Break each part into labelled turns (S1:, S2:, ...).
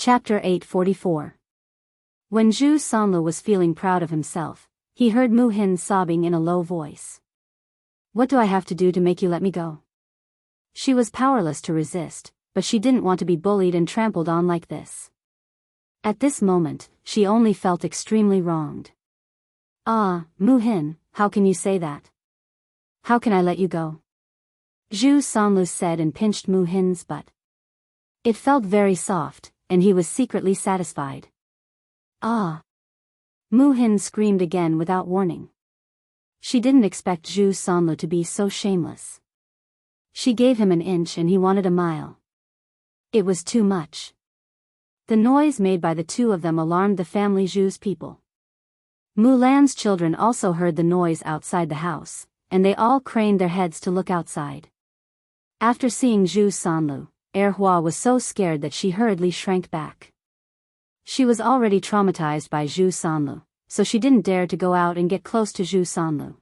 S1: Chapter 844. When Zhu Sanlu was feeling proud of himself, he heard Mu Hin sobbing in a low voice. "What do I have to do to make you let me go?" She was powerless to resist, but she didn't want to be bullied and trampled on like this. At this moment, she only felt extremely wronged. "Ah, Mu Hin, how can you say that? How can I let you go?" Zhu Sanlu said and pinched Mu Hin's butt. It felt very soft, and he was secretly satisfied. "Ah!" Mu Hin screamed again without warning. She didn't expect Zhu Sanlu to be so shameless. She gave him an inch and he wanted a mile. It was too much. The noise made by the two of them alarmed the family Zhu's people. Mulan's children also heard the noise outside the house, and they all craned their heads to look outside. After seeing Zhu Sanlu, Hua was so scared that she hurriedly shrank back. She was already traumatized by Zhu Sanlu, so she didn't dare to go out and get close to Zhu Sanlu.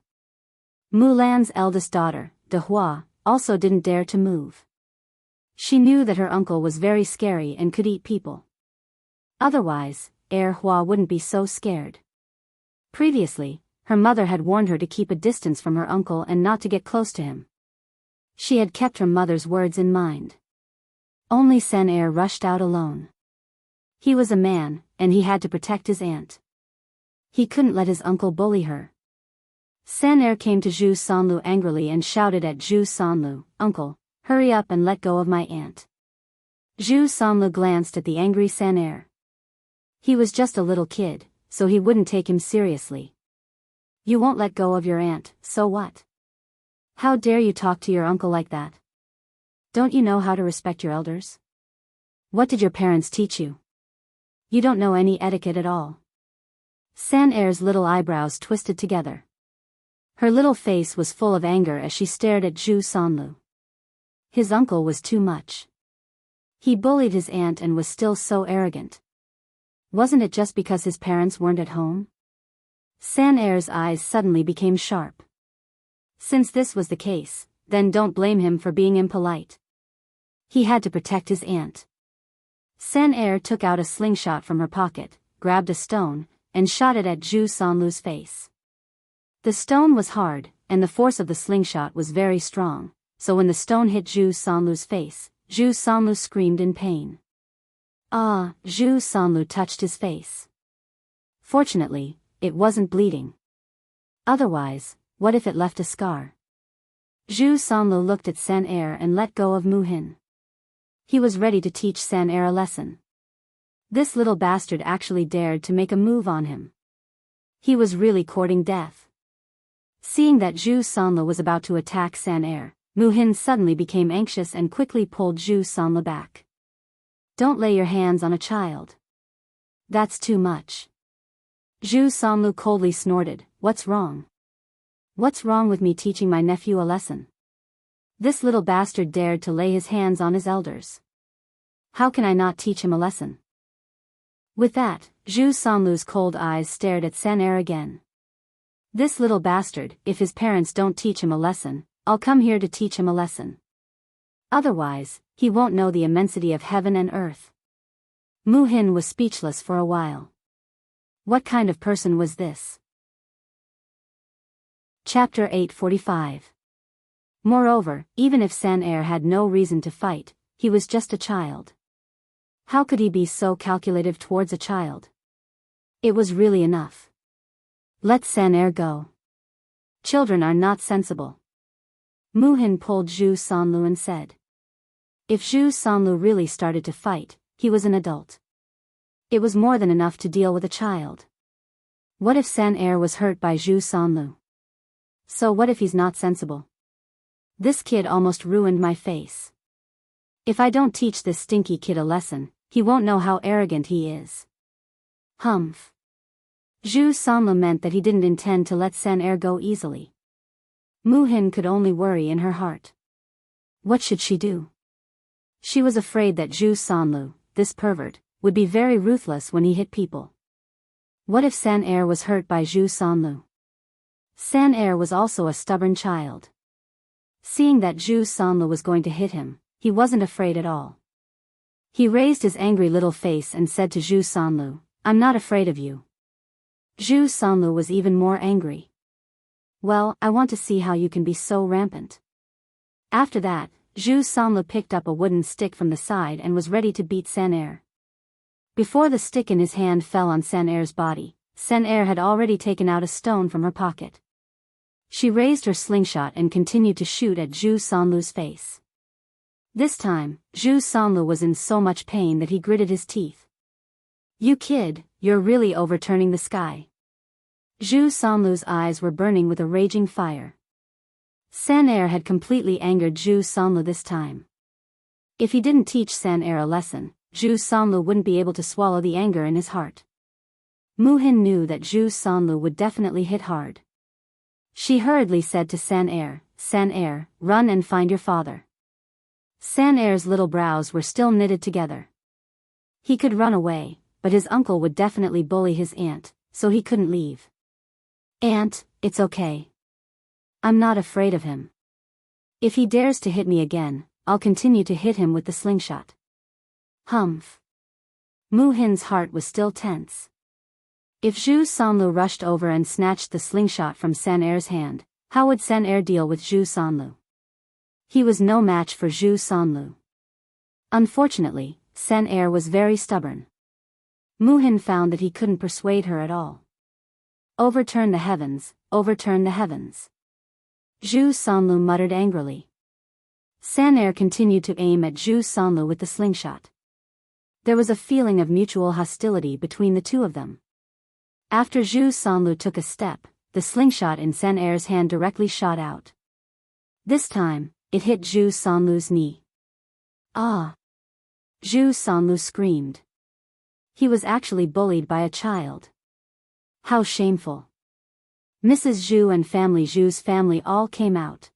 S1: Mulan's eldest daughter, Hua, also didn't dare to move. She knew that her uncle was very scary and could eat people. Otherwise, Hua wouldn't be so scared. Previously, her mother had warned her to keep a distance from her uncle and not to get close to him. She had kept her mother's words in mind. Only San rushed out alone. He was a man, and he had to protect his aunt. He couldn't let his uncle bully her. San came to Zhu Sanlu angrily and shouted at Zhu Sanlu, "Uncle, hurry up and let go of my aunt." Zhu Sanlu glanced at the angry San. He was just a little kid, so he wouldn't take him seriously. "You won't let go of your aunt, so what? How dare you talk to your uncle like that? Don't you know how to respect your elders? What did your parents teach you? You don't know any etiquette at all." San-er's little eyebrows twisted together. Her little face was full of anger as she stared at Zhu Sanlu. His uncle was too much. He bullied his aunt and was still so arrogant. Wasn't it just because his parents weren't at home? San-er's eyes suddenly became sharp. Since this was the case, then don't blame him for being impolite. He had to protect his aunt. San took out a slingshot from her pocket, grabbed a stone, and shot it at Zhu Sanlu's face. The stone was hard, and the force of the slingshot was very strong, so when the stone hit Zhu Sanlu's face, Zhu Sanlu screamed in pain. "Ah!" Zhu Sanlu touched his face. Fortunately, it wasn't bleeding. Otherwise, what if it left a scar? Zhu Sanlu looked at San and let go of Mu Hin. He was ready to teach San a lesson. This little bastard actually dared to make a move on him. He was really courting death. Seeing that Zhu Sanlu was about to attack San Mu Hin suddenly became anxious and quickly pulled Zhu Sanlu back. "Don't lay your hands on a child. That's too much." Zhu Sanlu coldly snorted, "What's wrong? What's wrong with me teaching my nephew a lesson? This little bastard dared to lay his hands on his elders. How can I not teach him a lesson?" With that, Zhu Sanlu's cold eyes stared at San again. "This little bastard, if his parents don't teach him a lesson, I'll come here to teach him a lesson. Otherwise, he won't know the immensity of heaven and earth." Mu Hin was speechless for a while. What kind of person was this? Chapter 845. Moreover, even if San had no reason to fight, he was just a child. How could he be so calculative towards a child? It was really enough. Let San go. Children are not sensible. Mu Hin pulled Zhu Sanlu and said. If Zhu Sanlu really started to fight, he was an adult. It was more than enough to deal with a child. What if San was hurt by Zhu Sanlu? So what if he's not sensible? This kid almost ruined my face. If I don't teach this stinky kid a lesson, he won't know how arrogant he is. Humph. Zhu Sanlu meant that he didn't intend to let San go easily. Mu Hin could only worry in her heart. What should she do? She was afraid that Zhu Sanlu, this pervert, would be very ruthless when he hit people. What if San was hurt by Zhu Sanlu? San was also a stubborn child. Seeing that Zhu Sanlu was going to hit him, he wasn't afraid at all. He raised his angry little face and said to Zhu Sanlu, "I'm not afraid of you." Zhu Sanlu was even more angry. "Well, I want to see how you can be so rampant." After that, Zhu Sanlu picked up a wooden stick from the side and was ready to beat San Er. Before the stick in his hand fell on San Er's body, San Er had already taken out a stone from her pocket. She raised her slingshot and continued to shoot at Zhu Sanlu's face. This time, Zhu Sanlu was in so much pain that he gritted his teeth. "You kid, you're really overturning the sky." Zhu Sanlu's eyes were burning with a raging fire. San Er had completely angered Zhu Sanlu this time. If he didn't teach San Er a lesson, Zhu Sanlu wouldn't be able to swallow the anger in his heart. Mu Hin knew that Zhu Sanlu would definitely hit hard. She hurriedly said to San Er, "Run and find your father." San Er's little brows were still knitted together. He could run away, but his uncle would definitely bully his aunt, so he couldn't leave. "Aunt, it's okay. I'm not afraid of him. If he dares to hit me again, I'll continue to hit him with the slingshot." Humph. Mu Hin's heart was still tense. If Zhu Sanlu rushed over and snatched the slingshot from San Er's hand, how would San Er deal with Zhu Sanlu? He was no match for Zhu Sanlu. Unfortunately, San Er was very stubborn. Mu Hin found that he couldn't persuade her at all. "Overturn the heavens, overturn the heavens." Zhu Sanlu muttered angrily. San Er continued to aim at Zhu Sanlu with the slingshot. There was a feeling of mutual hostility between the two of them. After Zhu Sanlu took a step, the slingshot in San Er's hand directly shot out. This time, it hit Zhu Sanlu's knee. "Ah!" Zhu Sanlu screamed. He was actually bullied by a child. How shameful. Mrs. Zhu and family Zhu's family all came out.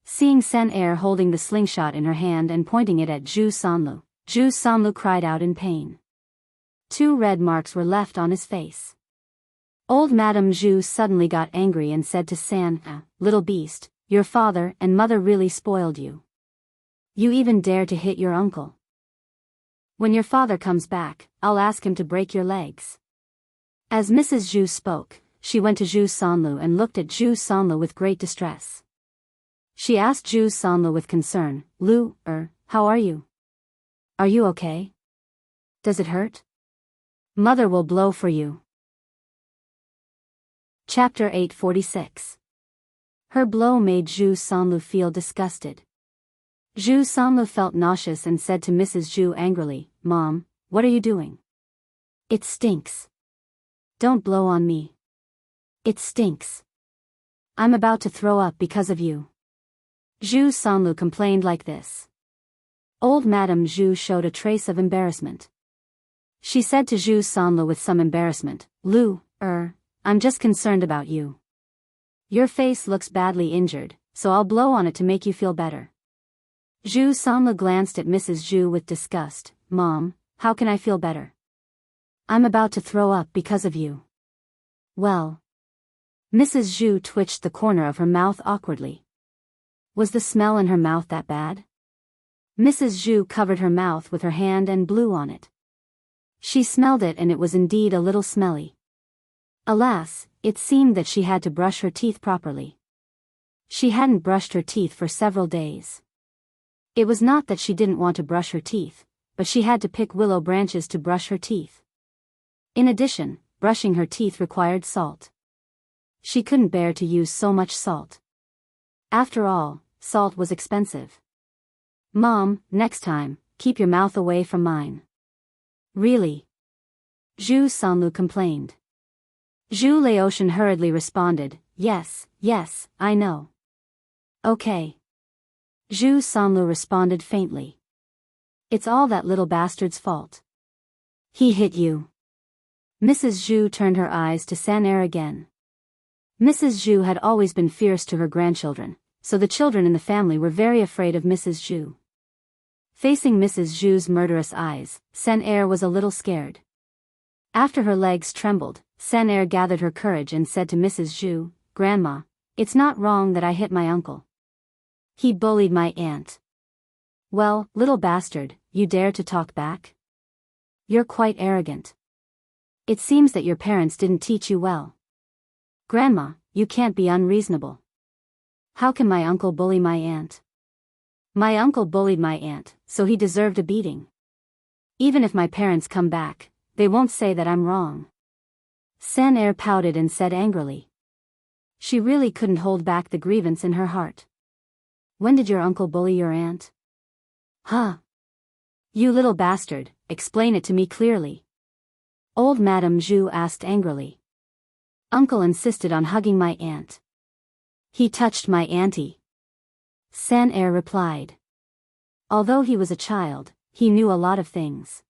S1: Seeing San Er holding the slingshot in her hand and pointing it at Zhu Sanlu cried out in pain. 2 red marks were left on his face. Old Madame Zhu suddenly got angry and said to San Er, "Little beast, your father and mother really spoiled you. You even dare to hit your uncle. When your father comes back, I'll ask him to break your legs." As Mrs. Zhu spoke, she went to Zhu Sanlu and looked at Zhu Sanlu with great distress. She asked Zhu Sanlu with concern, "How are you? Are you okay? Does it hurt? Mother will blow for you." Chapter 846. Her blow made Zhu Sanlu feel disgusted. Zhu Sanlu felt nauseous and said to Mrs. Zhu angrily, "Mom, what are you doing? It stinks. Don't blow on me. It stinks. I'm about to throw up because of you." Zhu Sanlu complained like this. Old Madame Zhu showed a trace of embarrassment. She said to Zhu Sanlu with some embarrassment, I'm just concerned about you. Your face looks badly injured, so I'll blow on it to make you feel better." Zhu Sanlu glanced at Mrs. Zhu with disgust. "Mom, how can I feel better? I'm about to throw up because of you." "Well." Mrs. Zhu twitched the corner of her mouth awkwardly. Was the smell in her mouth that bad? Mrs. Zhu covered her mouth with her hand and blew on it. She smelled it and it was indeed a little smelly. Alas, it seemed that she had to brush her teeth properly. She hadn't brushed her teeth for several days. It was not that she didn't want to brush her teeth, but she had to pick willow branches to brush her teeth. In addition, brushing her teeth required salt. She couldn't bear to use so much salt. After all, salt was expensive. "Mom, next time, keep your mouth away from mine." "Really?" Zhu Sanlu complained. Zhu Laotian hurriedly responded, Yes, I know." "Okay." Zhu Sanlu responded faintly. "It's all that little bastard's fault. He hit you." Mrs. Zhu turned her eyes to San Er again. Mrs. Zhu had always been fierce to her grandchildren, so the children in the family were very afraid of Mrs. Zhu. Facing Mrs. Zhu's murderous eyes, San Er was a little scared. After her legs trembled, San Er gathered her courage and said to Mrs. Zhu, "Grandma, it's not wrong that I hit my uncle. He bullied my aunt." "Well, little bastard, you dare to talk back? You're quite arrogant. It seems that your parents didn't teach you well. Grandma, you can't be unreasonable. How can my uncle bully my aunt? My uncle bullied my aunt, so he deserved a beating. Even if my parents come back, they won't say that I'm wrong. San-er pouted and said angrily. She really couldn't hold back the grievance in her heart. When did your uncle bully your aunt? Huh? You little bastard, explain it to me clearly. Old Madame Zhu asked angrily. Uncle insisted on hugging my aunt. He touched my auntie. San-er replied. Although he was a child, he knew a lot of things.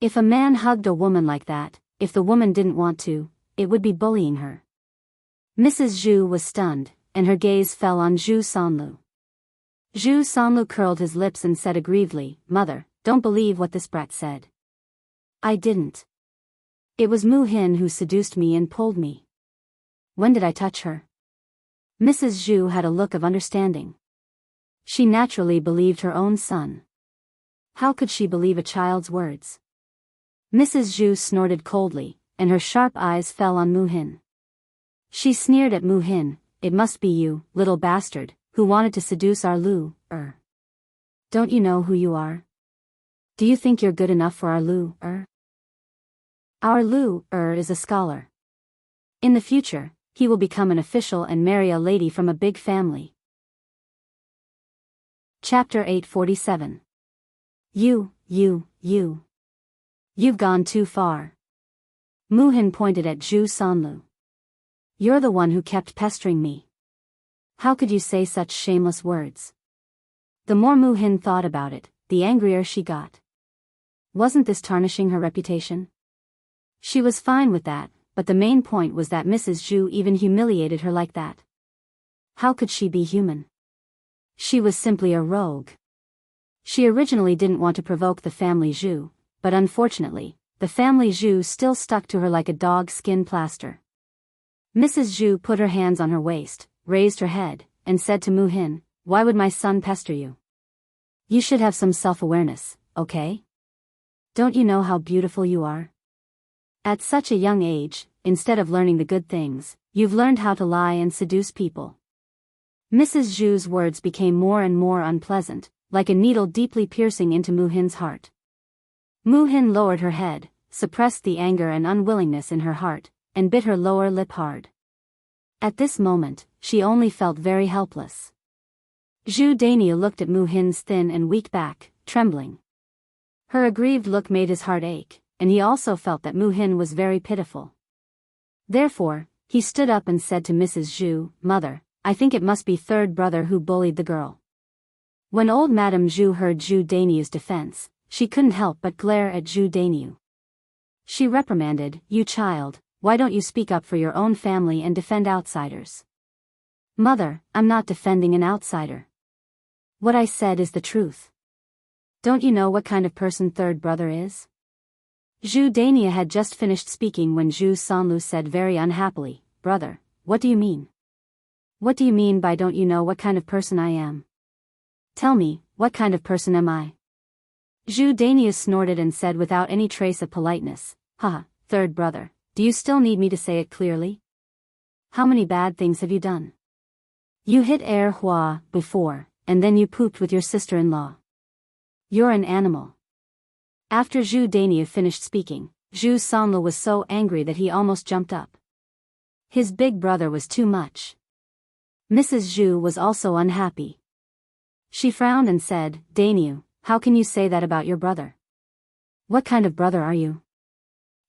S1: If a man hugged a woman like that, if the woman didn't want to, it would be bullying her. Mrs. Zhu was stunned, and her gaze fell on Zhu Sanlu. Zhu Sanlu curled his lips and said aggrievedly, Mother, don't believe what this brat said. I didn't. It was Mu Hin who seduced me and pulled me. When did I touch her? Mrs. Zhu had a look of understanding. She naturally believed her own son. How could she believe a child's words? Mrs. Zhu snorted coldly, and her sharp eyes fell on Mu Hin. She sneered at Mu Hin, it must be you, little bastard, who wanted to seduce our Lu-er. Don't you know who you are? Do you think you're good enough for our Lu-er? Our Lu-er is a scholar. In the future, he will become an official and marry a lady from a big family. Chapter 847. You've gone too far. Mu Hin pointed at Zhu Sanlu. You're the one who kept pestering me. How could you say such shameless words? The more Mu Hin thought about it, the angrier she got. Wasn't this tarnishing her reputation? She was fine with that, but the main point was that Mrs. Zhu even humiliated her like that. How could she be human? She was simply a rogue. She originally didn't want to provoke the family Zhu, but unfortunately, the family Zhu still stuck to her like a dog skin plaster. Mrs. Zhu put her hands on her waist, raised her head, and said to Mu Hin, Why would my son pester you? You should have some self-awareness, okay? Don't you know how beautiful you are? At such a young age, instead of learning the good things, you've learned how to lie and seduce people. Mrs. Zhu's words became more and more unpleasant, like a needle deeply piercing into Mu Hin's heart. Mu Hin lowered her head, suppressed the anger and unwillingness in her heart, and bit her lower lip hard. At this moment, she only felt very helpless. Zhu Daniel looked at Mu Hin's thin and weak back, trembling. Her aggrieved look made his heart ache, and he also felt that Mu Hin was very pitiful. Therefore, he stood up and said to Mrs. Zhu, Mother, I think it must be third brother who bullied the girl. When old Madame Zhu heard Zhu Daniel's defense, she couldn't help but glare at Zhu Daniel. She reprimanded, You child, why don't you speak up for your own family and defend outsiders? Mother, I'm not defending an outsider. What I said is the truth. Don't you know what kind of person third brother is? Zhu Dania had just finished speaking when Zhu Sanlu said very unhappily, Brother, what do you mean? What do you mean by don't you know what kind of person I am? Tell me, what kind of person am I? Zhu Dania snorted and said without any trace of politeness, Haha, third brother, do you still need me to say it clearly? How many bad things have you done? You hit Hua before, and then you pooped with your sister-in-law. You're an animal. After Zhu Dania finished speaking, Zhu Sanlu was so angry that he almost jumped up. His big brother was too much. Mrs. Zhu was also unhappy. She frowned and said, Daniel, how can you say that about your brother? What kind of brother are you?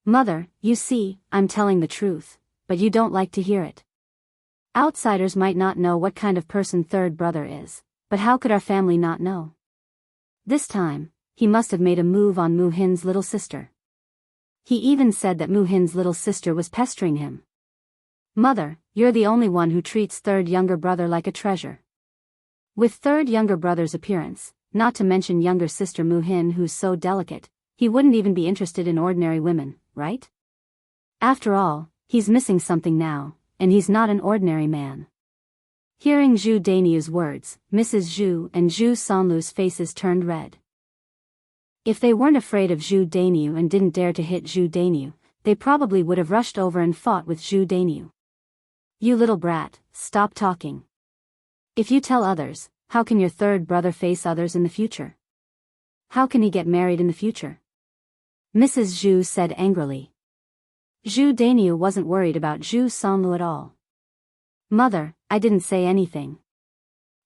S1: Mother, you see, I'm telling the truth, but you don't like to hear it. Outsiders might not know what kind of person third brother is, but how could our family not know? This time, he must have made a move on Mu Hin's little sister. He even said that Mu Hin's little sister was pestering him. Mother, you're the only one who treats third younger brother like a treasure. With third younger brother's appearance, not to mention younger sister Mu Hin who's so delicate, he wouldn't even be interested in ordinary women, right? After all, he's missing something now, and he's not an ordinary man. Hearing Zhu Daniu's words, Mrs. Zhu and Zhu Sanlu's faces turned red. If they weren't afraid of Zhu Dainyu and didn't dare to hit Zhu Dainyu, they probably would have rushed over and fought with Zhu Dainyu. You little brat, stop talking. If you tell others, how can your third brother face others in the future? How can he get married in the future? Mrs. Zhu said angrily. Zhu Dainyu wasn't worried about Zhu Sanlu at all. Mother, I didn't say anything.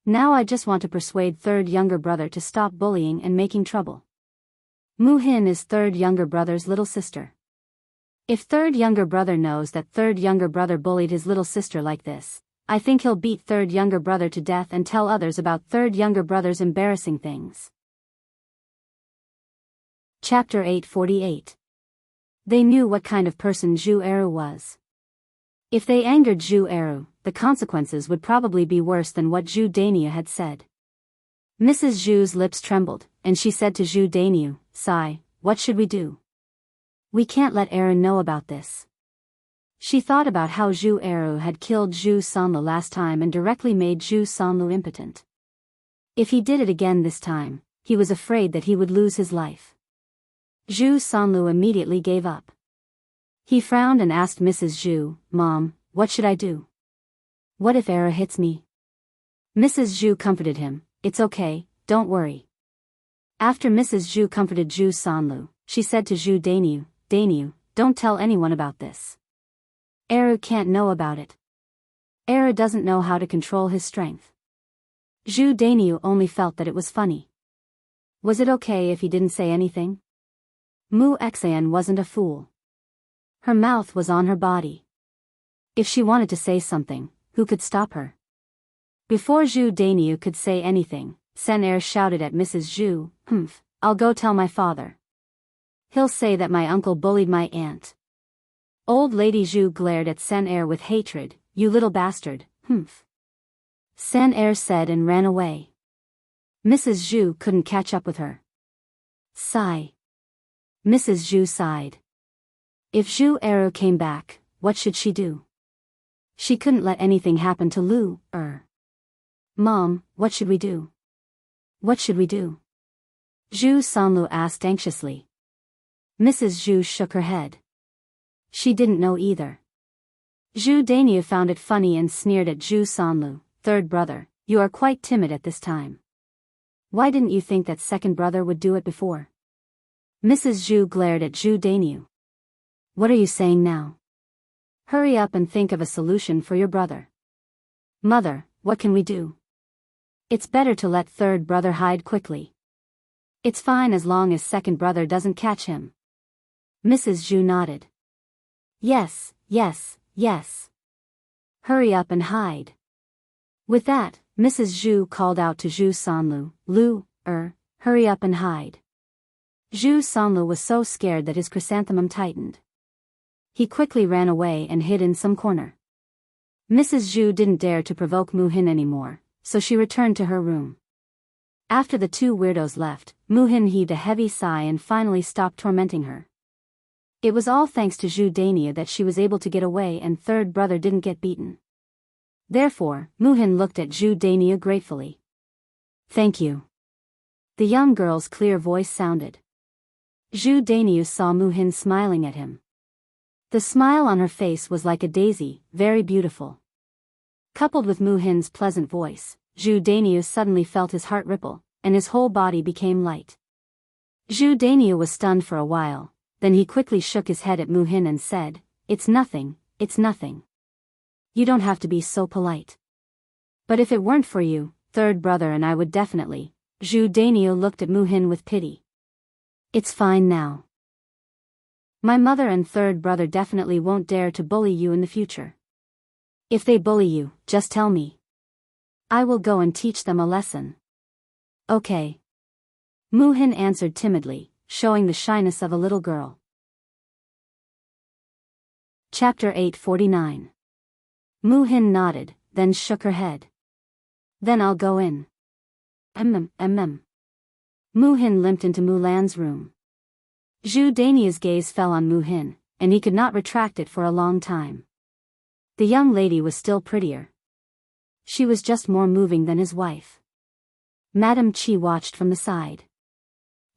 S1: Now I just want to persuade third younger brother to stop bullying and making trouble. Mu Hin is third younger brother's little sister. If third younger brother knows that third younger brother bullied his little sister like this, I think he'll beat third younger brother to death and tell others about third younger brother's embarrassing things. Chapter 848. They knew what kind of person Zhu Eru was. If they angered Zhu Eru, the consequences would probably be worse than what Zhu Dainyu had said. Mrs. Zhu's lips trembled, and she said to Zhu Dainyu, "Sigh, what should we do? We can't let Eru know about this." She thought about how Zhu Eru had killed Zhu Sanlu last time and directly made Zhu Sanlu impotent. If he did it again this time, he was afraid that he would lose his life. Zhu Sanlu immediately gave up. He frowned and asked Mrs. Zhu, "Mom, what should I do? What if Eru hits me?" Mrs. Zhu comforted him, "It's okay, don't worry." After Mrs. Zhu comforted Zhu Sanlu, she said to Zhu Dainyu, "Dainyu, don't tell anyone about this. Eru can't know about it. Eru doesn't know how to control his strength." Zhu Dainyu only felt that it was funny. Was it okay if he didn't say anything? Mu Xian wasn't a fool. Her mouth was on her body. If she wanted to say something, who could stop her? Before Zhu Dainyu could say anything, Sen Er shouted at Mrs. Zhu, I'll go tell my father. He'll say that my uncle bullied my aunt." Old Lady Zhu glared at Sen Er with hatred, "You little bastard, Sen Er said and ran away. Mrs. Zhu couldn't catch up with her. Sigh. Mrs. Zhu sighed. If Zhu Eru came back, what should she do? She couldn't let anything happen to Lu Er. "Mom, what should we do? What should we do?" Zhu Sanlu asked anxiously. Mrs. Zhu shook her head. She didn't know either. Zhu Dainyu found it funny and sneered at Zhu Sanlu, "Third brother, you are quite timid at this time. Why didn't you think that second brother would do it before?" Mrs. Zhu glared at Zhu Dainyu. "What are you saying now? Hurry up and think of a solution for your brother." "Mother, what can we do? It's better to let third brother hide quickly. It's fine as long as second brother doesn't catch him." Mrs. Zhu nodded. Yes, yes, yes. Hurry up and hide." With that, Mrs. Zhu called out to Zhu Sanlu, "Lu Er, hurry up and hide." Zhu Sanlu was so scared that his chrysanthemum tightened. He quickly ran away and hid in some corner. Mrs. Zhu didn't dare to provoke Mu Hin anymore, so she returned to her room. After the two weirdos left, Mu Hin heaved a heavy sigh and finally stopped tormenting her. It was all thanks to Zhu Dainyu that she was able to get away and third brother didn't get beaten. Therefore, Mu Hin looked at Zhu Dainyu gratefully. "Thank you." The young girl's clear voice sounded. Zhu Dainyu saw Mu Hin smiling at him. The smile on her face was like a daisy, very beautiful. Coupled with Mu Hin's pleasant voice, Zhu Dainyu suddenly felt his heart ripple, and his whole body became light. Zhu Dainyu was stunned for a while, then he quickly shook his head at Mu Hin and said, "It's nothing, it's nothing. You don't have to be so polite. But if it weren't for you, third brother and I would definitely." Zhu Dainyu looked at Mu Hin with pity. "It's fine now. My mother and third brother definitely won't dare to bully you in the future. If they bully you, just tell me. I will go and teach them a lesson." "Okay." Mu Hin answered timidly, showing the shyness of a little girl. Chapter 849. Mu Hin nodded, then shook her head. "Then I'll go in." Mu Hin limped into Mulan's room. Zhu Dainyu's gaze fell on Mu Hin, and he could not retract it for a long time. The young lady was still prettier. She was just more moving than his wife. Madame Qi watched from the side.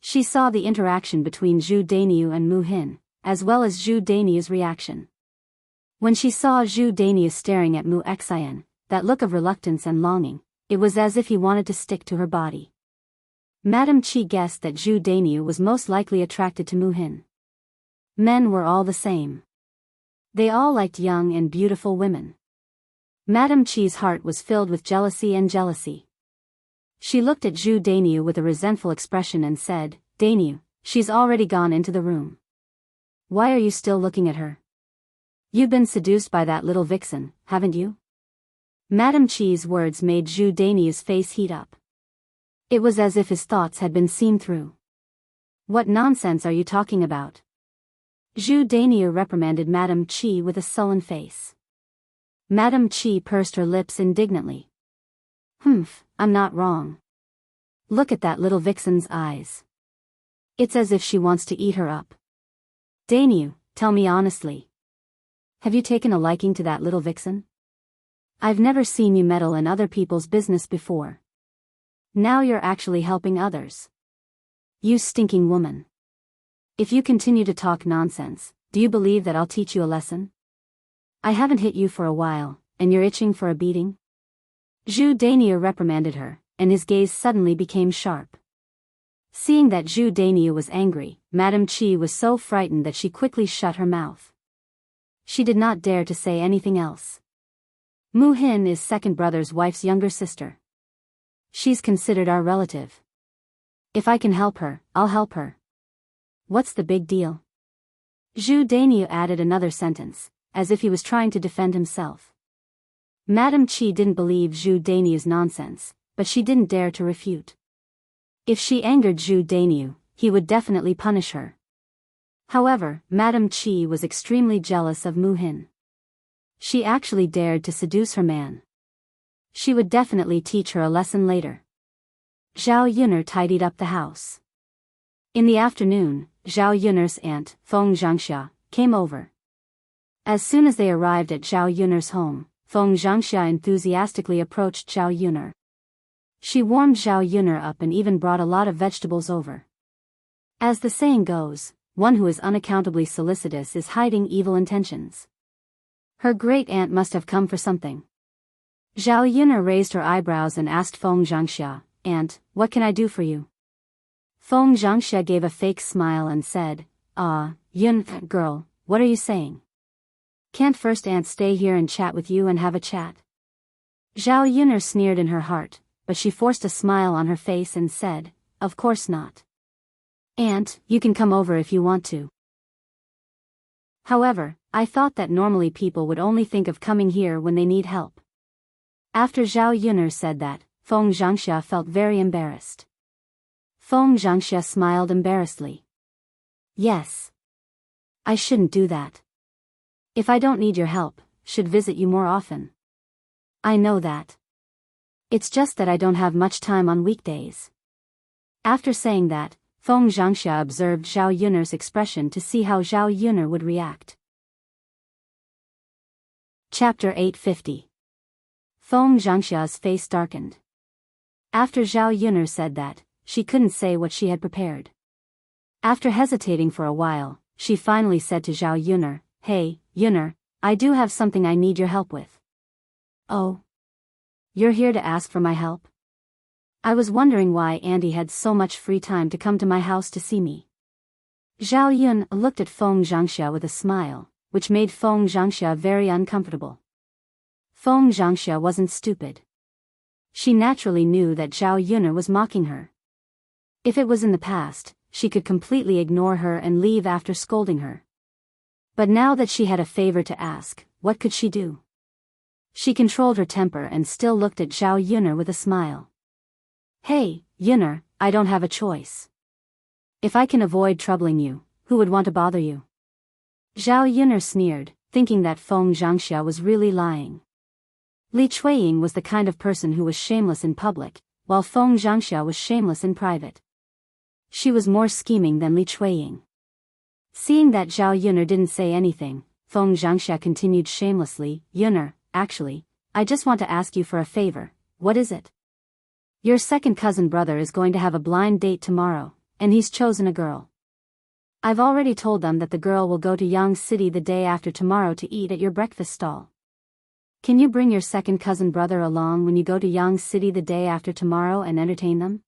S1: She saw the interaction between Zhu Dainiu and Mu Hin, as well as Zhu Dainiu's reaction. When she saw Zhu Dainiu staring at Mu Xian, that look of reluctance and longing, it was as if he wanted to stick to her body. Madame Qi guessed that Zhu Dainiu was most likely attracted to Mu Hin. Men were all the same. They all liked young and beautiful women. Madame Qi's heart was filled with jealousy and jealousy. She looked at Zhu Dainiu with a resentful expression and said, "Dainiu, she's already gone into the room. Why are you still looking at her? You've been seduced by that little vixen, haven't you?" Madame Qi's words made Zhu Dainiu's face heat up. It was as if his thoughts had been seen through. "What nonsense are you talking about?" Zhu Dainiu reprimanded Madame Qi with a sullen face. Madame Qi pursed her lips indignantly. "Humph, I'm not wrong. Look at that little vixen's eyes. It's as if she wants to eat her up. Dainiu, tell me honestly. Have you taken a liking to that little vixen? I've never seen you meddle in other people's business before. Now you're actually helping others. You stinking woman. If you continue to talk nonsense, do you believe that I'll teach you a lesson? I haven't hit you for a while, and you're itching for a beating?" Zhu Dainiu reprimanded her, and his gaze suddenly became sharp. Seeing that Zhu Dainiu was angry, Madame Qi was so frightened that she quickly shut her mouth. She did not dare to say anything else. Mu Hin is second brother's wife's younger sister. She's considered our relative. If I can help her, I'll help her. What's the big deal? Zhu Dainiu added another sentence, as if he was trying to defend himself. Madame Qi didn't believe Zhu Dainiu's nonsense, but she didn't dare to refute. If she angered Zhu Dainiu, he would definitely punish her. However, Madame Qi was extremely jealous of Mu Hin. She actually dared to seduce her man. She would definitely teach her a lesson later. Zhao Yuner tidied up the house. In the afternoon, Zhao Yuner's aunt, Feng Zhangxia, came over. As soon as they arrived at Zhao Yuner's home, Feng Zhangxia enthusiastically approached Zhao Yuner. She warmed Zhao Yuner up and even brought a lot of vegetables over. As the saying goes, one who is unaccountably solicitous is hiding evil intentions. Her great-aunt must have come for something. Zhao Yuner raised her eyebrows and asked Feng Zhangxia, "Aunt, what can I do for you?" Feng Zhangxia gave a fake smile and said, Yun, girl, what are you saying? Can't first aunt stay here and chat with you and have a chat?" Zhao Yuner sneered in her heart, but she forced a smile on her face and said, "Of course not. Aunt, you can come over if you want to. However, I thought that normally people would only think of coming here when they need help." After Zhao Yuner said that, Feng Zhangxia felt very embarrassed. Feng Zhangxia smiled embarrassedly. "Yes. I shouldn't do that. If I don't need your help, should visit you more often. I know that. It's just that I don't have much time on weekdays." After saying that, Feng Zhangxia observed Zhao Yuner's expression to see how Zhao Yuner would react. Chapter 850. Feng Zhangxia's face darkened. After Zhao Yuner said that, she couldn't say what she had prepared. After hesitating for a while, she finally said to Zhao Yuner, "Hey, Yuner, I do have something I need your help with." "Oh? You're here to ask for my help? I was wondering why Andy had so much free time to come to my house to see me." Zhao Yun looked at Feng Zhangxia with a smile, which made Feng Zhangxia very uncomfortable. Feng Zhangxia wasn't stupid. She naturally knew that Zhao Yuner was mocking her. If it was in the past, she could completely ignore her and leave after scolding her. But now that she had a favor to ask, what could she do? She controlled her temper and still looked at Zhao Yuner with a smile. "Hey, Yuner, I don't have a choice. If I can avoid troubling you, who would want to bother you?" Zhao Yuner sneered, thinking that Feng Zhangxia was really lying. Li Chuiying was the kind of person who was shameless in public, while Feng Zhangxia was shameless in private. She was more scheming than Li Chuiying. Seeing that Zhao Yuner didn't say anything, Feng Zhangxia continued shamelessly, "Yuner, actually, I just want to ask you for a favor. What is it? Your second cousin brother is going to have a blind date tomorrow, and he's chosen a girl. I've already told them that the girl will go to Yang City the day after tomorrow to eat at your breakfast stall. Can you bring your second cousin brother along when you go to Yang City the day after tomorrow and entertain them?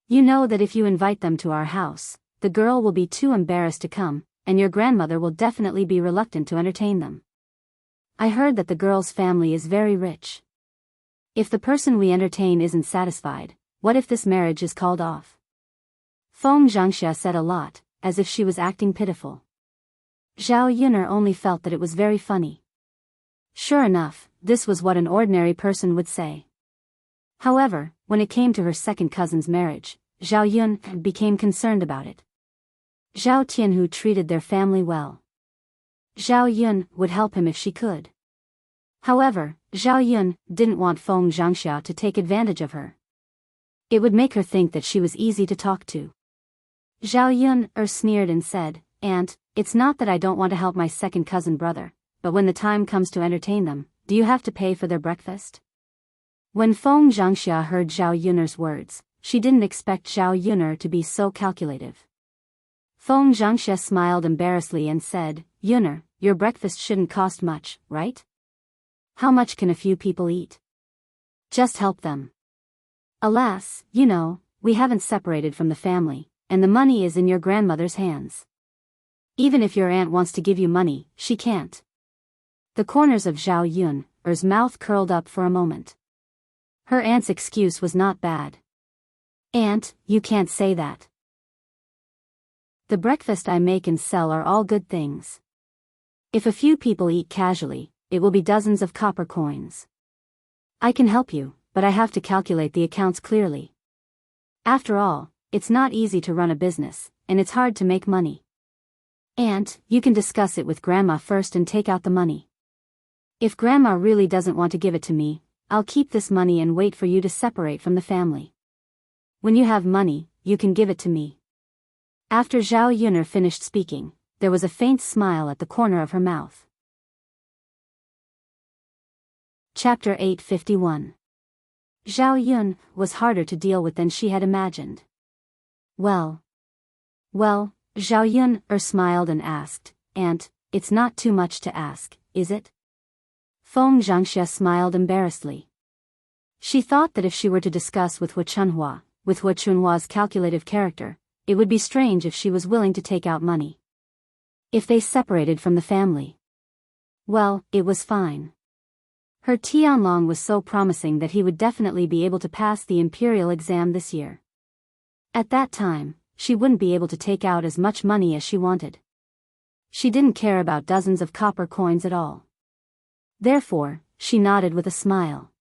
S1: You know that if you invite them to our house, the girl will be too embarrassed to come, and your grandmother will definitely be reluctant to entertain them. I heard that the girl's family is very rich. If the person we entertain isn't satisfied, what if this marriage is called off? Feng Zhangxia said a lot, as if she was acting pitiful. Zhao Yuner only felt that it was very funny. Sure enough, this was what an ordinary person would say. However, when it came to her second cousin's marriage, Zhao Yun became concerned about it. Zhao Tianhu treated their family well. Zhao Yun would help him if she could. However, Zhao Yun didn't want Feng Zhangxia to take advantage of her. It would make her think that she was easy to talk to. Zhao Yun sneered and said, "Aunt, it's not that I don't want to help my second cousin brother, but when the time comes to entertain them, do you have to pay for their breakfast?" When Feng Zhangxia heard Zhao Yuner's words, she didn't expect Zhao Yuner to be so calculative. Feng Zhangxia smiled embarrassedly and said, "Yuner, your breakfast shouldn't cost much, right? How much can a few people eat? Just help them. Alas, you know, we haven't separated from the family, and the money is in your grandmother's hands. Even if your aunt wants to give you money, she can't." The corners of Zhao Yun's mouth curled up for a moment. Her aunt's excuse was not bad. "Aunt, you can't say that. The breakfast I make and sell are all good things. If a few people eat casually, it will be dozens of copper coins. I can help you, but I have to calculate the accounts clearly. After all, it's not easy to run a business, and it's hard to make money. Aunt, you can discuss it with Grandma first and take out the money. If Grandma really doesn't want to give it to me, I'll keep this money and wait for you to separate from the family. When you have money, you can give it to me." After Zhao Yuner finished speaking, there was a faint smile at the corner of her mouth. Chapter 851. Zhao Yun was harder to deal with than she had imagined. Well, Zhao Yun smiled and asked, "Aunt, it's not too much to ask, is it?" Feng Zhangxia smiled embarrassedly. She thought that if she were to discuss with Hu Chunhua's calculative character, it would be strange if she was willing to take out money. If they separated from the family, well, it was fine. Her Tianlong was so promising that he would definitely be able to pass the imperial exam this year. At that time, she wouldn't be able to take out as much money as she wanted. She didn't care about dozens of copper coins at all. Therefore, she nodded with a smile.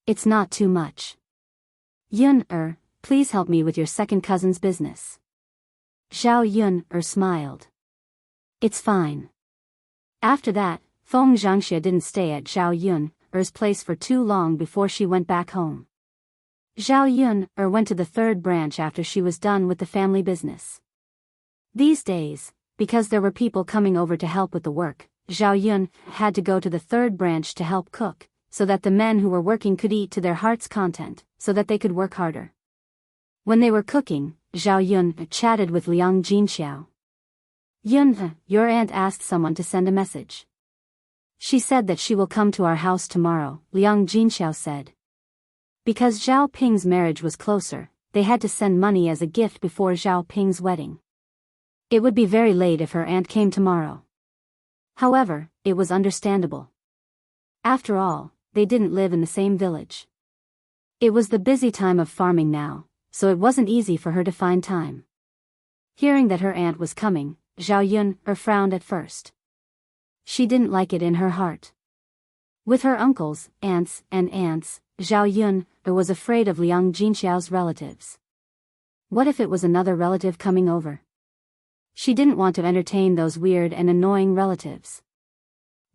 S1: "It's not too much. Yun, please help me with your second cousin's business." Zhao Yun smiled. "It's fine." After that, Feng Zhangxia didn't stay at Zhao Yun's place for too long before she went back home. Zhao Yun went to the third branch after she was done with the family business. These days, because there were people coming over to help with the work, Zhao Yun had to go to the third branch to help cook, so that the men who were working could eat to their heart's content, so that they could work harder. When they were cooking, Zhao Yun chatted with Liang Jinxiao. "Yun, your aunt asked someone to send a message. She said that she will come to our house tomorrow," Liang Jinxiao said. Because Zhao Ping's marriage was closer, they had to send money as a gift before Zhao Ping's wedding. It would be very late if her aunt came tomorrow. However, it was understandable. After all, they didn't live in the same village. It was the busy time of farming now, so it wasn't easy for her to find time. Hearing that her aunt was coming, Zhao Yun frowned at first. She didn't like it in her heart. With her uncles, aunts, Zhao Yun was afraid of Liang Jinxiao's relatives. What if it was another relative coming over? She didn't want to entertain those weird and annoying relatives.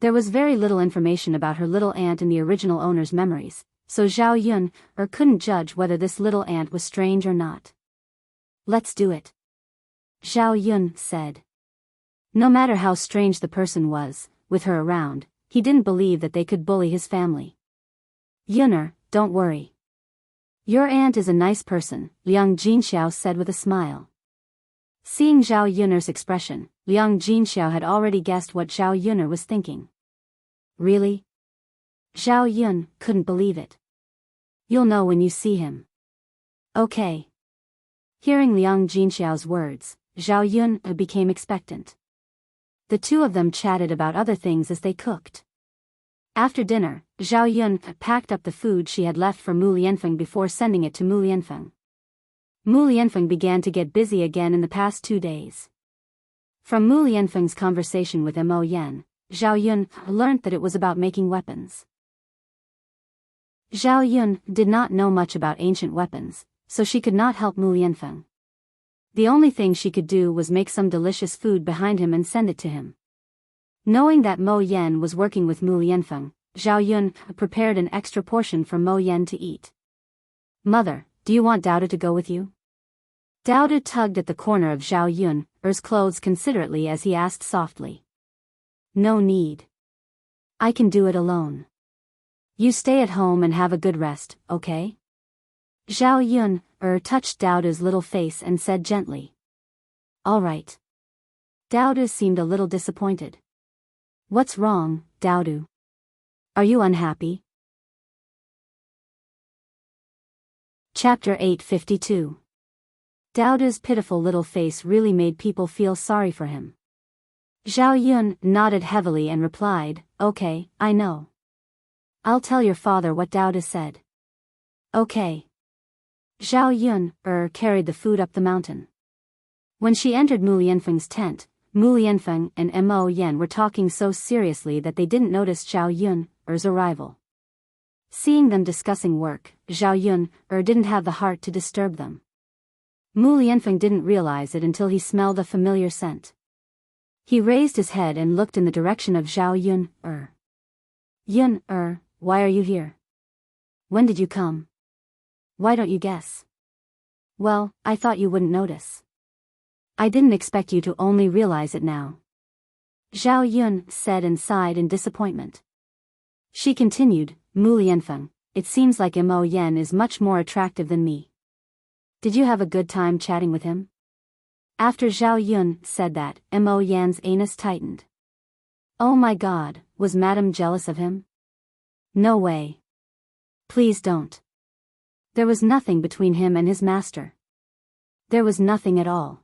S1: There was very little information about her little aunt in the original owner's memories, so Zhao Yun couldn't judge whether this little aunt was strange or not. "Let's do it," Zhao Yun said. No matter how strange the person was, with her around, he didn't believe that they could bully his family. "Yunner, don't worry. Your aunt is a nice person, Liang Jinxiao said with a smile. Seeing Zhao Yun'er's expression, Liang Jinxiao had already guessed what Zhao Yun'er was thinking. Really? Zhao Yun couldn't believe it. You'll know when you see him. Okay. Hearing Liang Jinxiao's words, Zhao Yun became expectant. The two of them chatted about other things as they cooked. After dinner, Zhao Yun packed up the food she had left for Mu Lianfeng before sending it to Mu Lianfeng. Mu Lianfeng began to get busy again in the past 2 days. From Mu Lianfeng's conversation with Mo Yan, Zhao Yun learned that it was about making weapons. Zhao Yun did not know much about ancient weapons, so she could not help Mu Lianfeng. The only thing she could do was make some delicious food behind him and send it to him. Knowing that Mo Yan was working with Mu Lianfeng, Zhao Yun prepared an extra portion for Mo Yan to eat. Mother, do you want Dao to go with you? Dao tugged at the corner of Zhao Yun's clothes considerately as he asked softly. No need. I can do it alone. You stay at home and have a good rest, okay? Zhao Yun touched Dao's little face and said gently. All right. Dao seemed a little disappointed. What's wrong, Dao? Are you unhappy? Chapter 852. Dao's pitiful little face really made people feel sorry for him. Zhao Yun nodded heavily and replied, Okay, I know. I'll tell your father what Dao said. Okay. Zhao Yun carried the food up the mountain. When she entered Mu Lianfeng's tent, Mu Lianfeng and Mo Yan were talking so seriously that they didn't notice Zhao Yun's arrival. Seeing them discussing work, Zhao Yun didn't have the heart to disturb them. Mu Lianfeng didn't realize it until he smelled a familiar scent. He raised his head and looked in the direction of Zhao Yun. Yun, why are you here? When did you come? Why don't you guess? Well, I thought you wouldn't notice. I didn't expect you to only realize it now. Zhao Yun said and sighed in disappointment. She continued, Mu Lianfeng, it seems like Mo Yan is much more attractive than me. Did you have a good time chatting with him? After Zhao Yun said that, Mo Yan's anus tightened. Oh my God, was Madame jealous of him? No way. Please don't. There was nothing between him and his master. There was nothing at all.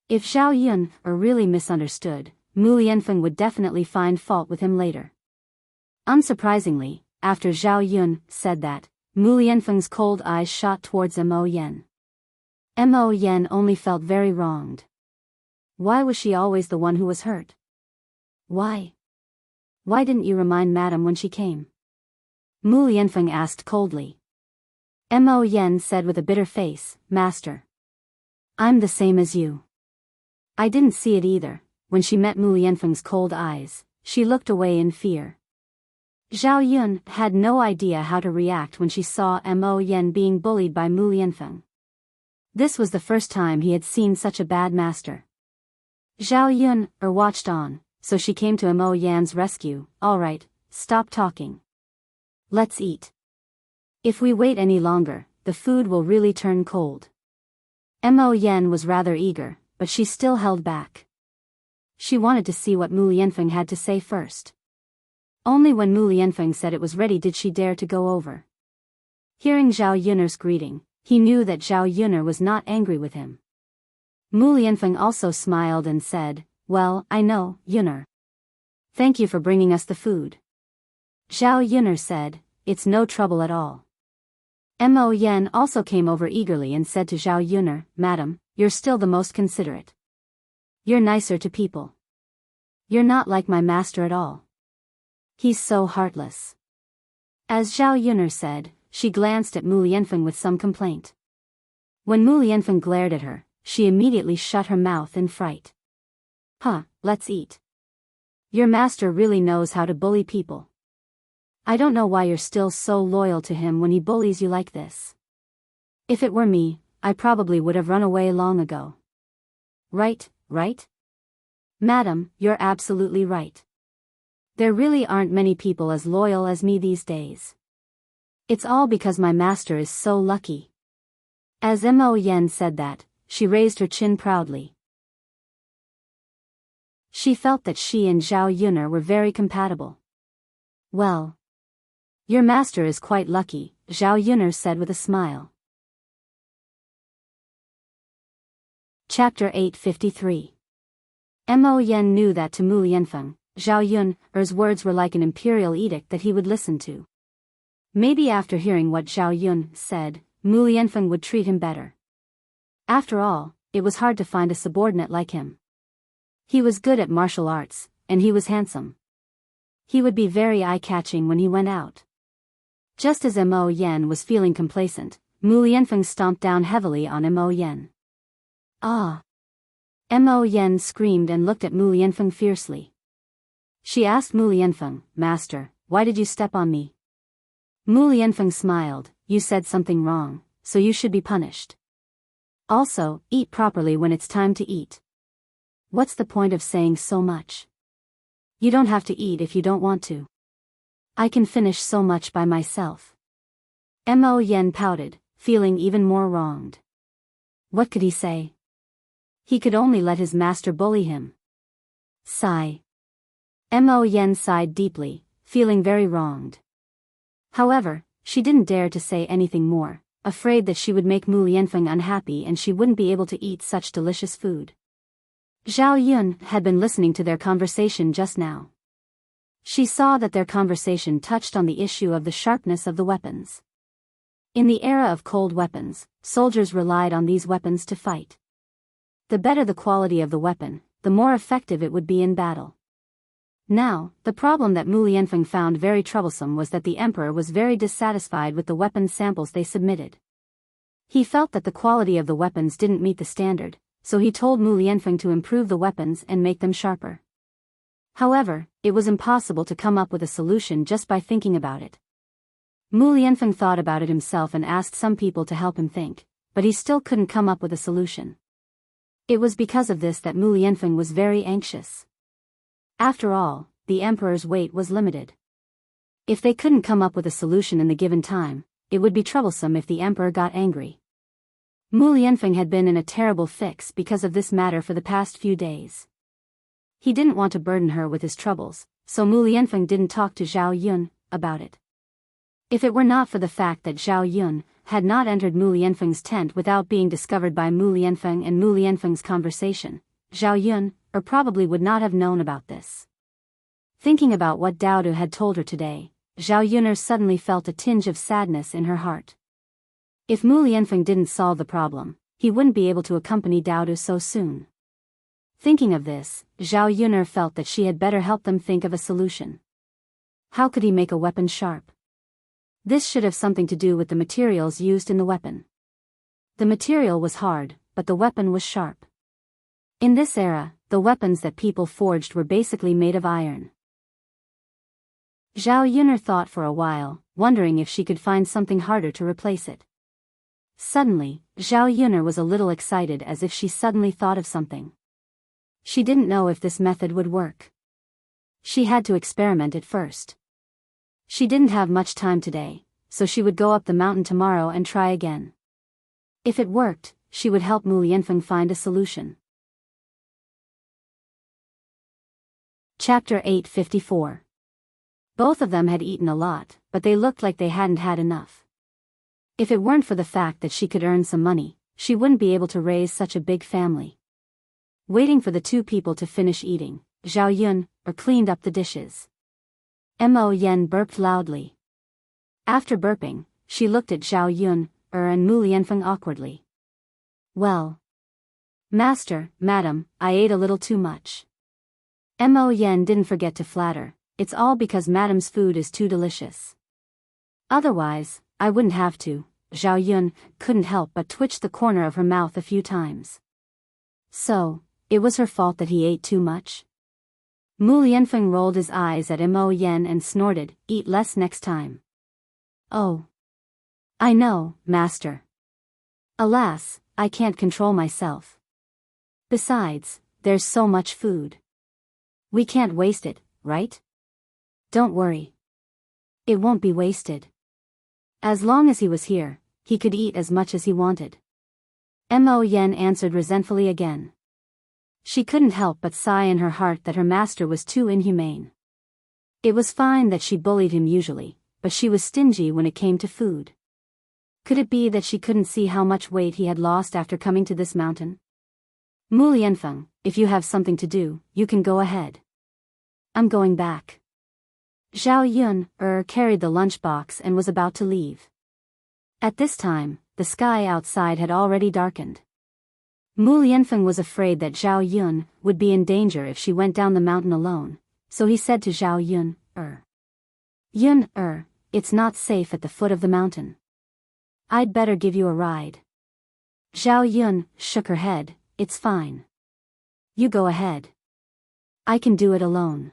S1: If Zhao Yun really misunderstood, Mu Lianfeng would definitely find fault with him later. Unsurprisingly, after Zhao Yun said that, Mu Lianfeng's cold eyes shot towards Mo Yan. Mo Yan only felt very wronged. Why was she always the one who was hurt? Why? Why didn't you remind Madame when she came? Mu Lianfeng asked coldly. Mo Yan said with a bitter face, Master. I'm the same as you. I didn't see it either. When she met Mu Lianfeng's cold eyes, she looked away in fear. Zhao Yun had no idea how to react when she saw Mo Yan being bullied by Mu Lianfeng. This was the first time he had seen such a bad master. Zhao Yun watched on, so she came to Mo Yan's rescue. All right, stop talking. Let's eat. If we wait any longer, the food will really turn cold. Mo Yan was rather eager, but she still held back. She wanted to see what Mu Lianfeng had to say first. Only when Mu Lianfeng said it was ready did she dare to go over. Hearing Zhao Yun'er's greeting, he knew that Zhao Yun'er was not angry with him. Mu Lianfeng also smiled and said, Well, I know, Yun'er. Thank you for bringing us the food. Zhao Yun'er said, It's no trouble at all. Mo Yan also came over eagerly and said to Zhao Yun'er, Madam, you're still the most considerate. You're nicer to people. You're not like my master at all. He's so heartless. As Zhao Yun'er said, she glanced at Mu Lianfeng with some complaint. When Mu Lianfeng glared at her, she immediately shut her mouth in fright. Let's eat. Your master really knows how to bully people. I don't know why you're still so loyal to him when he bullies you like this. If it were me, I probably would have run away long ago. Right? Madam, you're absolutely right. There really aren't many people as loyal as me these days. It's all because my master is so lucky. As Mo Yen said that, she raised her chin proudly. She felt that she and Zhao Yun'er were very compatible. Well, your master is quite lucky, Zhao Yun'er said with a smile. Chapter 853. Mo Yen knew that to Mu Lianfeng, Zhao Yun'er's words were like an imperial edict that he would listen to. Maybe after hearing what Zhao Yun said, Mu Lianfeng would treat him better. After all, it was hard to find a subordinate like him. He was good at martial arts, and he was handsome. He would be very eye-catching when he went out. Just as Mo Yen was feeling complacent, Mu Lianfeng stomped down heavily on Mo Yen. Ah! Mo Yen screamed and looked at Mu Lianfeng fiercely. She asked Mu Lianfeng, "Master, why did you step on me?" Mu Lianfeng smiled, "You said something wrong, so you should be punished. Also, eat properly when it's time to eat. What's the point of saying so much? You don't have to eat if you don't want to. I can finish so much by myself." Mo Yen pouted, feeling even more wronged. What could he say? He could only let his master bully him. Sigh. Mo Yen sighed deeply, feeling very wronged. However, she didn't dare to say anything more, afraid that she would make Mu Lianfeng unhappy and she wouldn't be able to eat such delicious food. Zhao Yun had been listening to their conversation just now. She saw that their conversation touched on the issue of the sharpness of the weapons. In the era of cold weapons, soldiers relied on these weapons to fight. The better the quality of the weapon, the more effective it would be in battle. Now, the problem that Mu Lianfeng found very troublesome was that the emperor was very dissatisfied with the weapon samples they submitted. He felt that the quality of the weapons didn't meet the standard, so he told Mu Lianfeng to improve the weapons and make them sharper. However, it was impossible to come up with a solution just by thinking about it. Mu Lianfeng thought about it himself and asked some people to help him think, but he still couldn't come up with a solution. It was because of this that Mu Lianfeng was very anxious. After all, the emperor's weight was limited. If they couldn't come up with a solution in the given time, it would be troublesome if the emperor got angry. Mu Lianfeng had been in a terrible fix because of this matter for the past few days. He didn't want to burden her with his troubles, so Mu Lianfeng didn't talk to Zhao Yun about it. If it were not for the fact that Zhao Yun had not entered Mu Lianfeng's tent without being discovered by Mu Lianfeng and Mu Lianfeng's conversation, Zhao Yun probably would not have known about this. Thinking about what Dao Du had told her today, Zhao Yun'er suddenly felt a tinge of sadness in her heart. If Mu Lianfeng didn't solve the problem, he wouldn't be able to accompany Dao Du so soon. Thinking of this, Zhao Yun'er felt that she had better help them think of a solution. How could he make a weapon sharp? This should have something to do with the materials used in the weapon. The material was hard, but the weapon was sharp. In this era, the weapons that people forged were basically made of iron. Zhao Yun'er thought for a while, wondering if she could find something harder to replace it. Suddenly, Zhao Yun'er was a little excited as if she suddenly thought of something. She didn't know if this method would work. She had to experiment it first. She didn't have much time today, so she would go up the mountain tomorrow and try again. If it worked, she would help Mu Lianfeng find a solution. Chapter 854. Both of them had eaten a lot, but they looked like they hadn't had enough. If it weren't for the fact that she could earn some money, she wouldn't be able to raise such a big family. Waiting for the two people to finish eating, Zhao Yun cleaned up the dishes. Mo Yen burped loudly. After burping, she looked at Zhao Yun and Mu Lianfeng awkwardly. Well, Master, Madam, I ate a little too much. Mo Yen didn't forget to flatter, it's all because Madam's food is too delicious. Otherwise, I wouldn't have to. Zhao Yun couldn't help but twitch the corner of her mouth a few times. So, it was her fault that he ate too much? Mu Lianfeng rolled his eyes at Mo Yen and snorted, eat less next time. Oh. I know, Master. Alas, I can't control myself. Besides, there's so much food. We can't waste it, right? Don't worry. It won't be wasted. As long as he was here, he could eat as much as he wanted. Mo Yen answered resentfully again. She couldn't help but sigh in her heart that her master was too inhumane. It was fine that she bullied him usually, but she was stingy when it came to food. Could it be that she couldn't see how much weight he had lost after coming to this mountain? Mu Lianfeng, if you have something to do, you can go ahead. I'm going back. Zhao Yun carried the lunchbox and was about to leave. At this time, the sky outside had already darkened. Mu Lianfeng was afraid that Zhao Yun would be in danger if she went down the mountain alone, so he said to Zhao Yun, Yun, it's not safe at the foot of the mountain. I'd better give you a ride. Zhao Yun shook her head, it's fine. You go ahead. I can do it alone.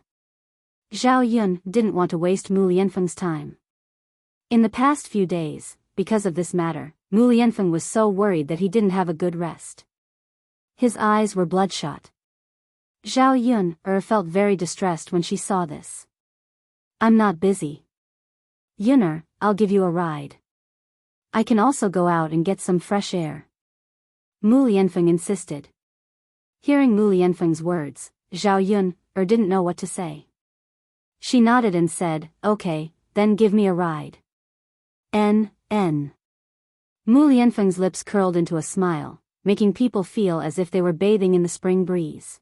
S1: Zhao Yun didn't want to waste Mu Lianfeng's time. In the past few days, because of this matter, Mu Lianfeng was so worried that he didn't have a good rest. His eyes were bloodshot. Zhao Yun felt very distressed when she saw this. I'm not busy. Yun, I'll give you a ride. I can also go out and get some fresh air. Mu Lianfeng insisted. Hearing Mu Lianfeng's words, Zhao Yun didn't know what to say. She nodded and said, okay, then give me a ride. N. Mu Lianfeng's lips curled into a smile, making people feel as if they were bathing in the spring breeze.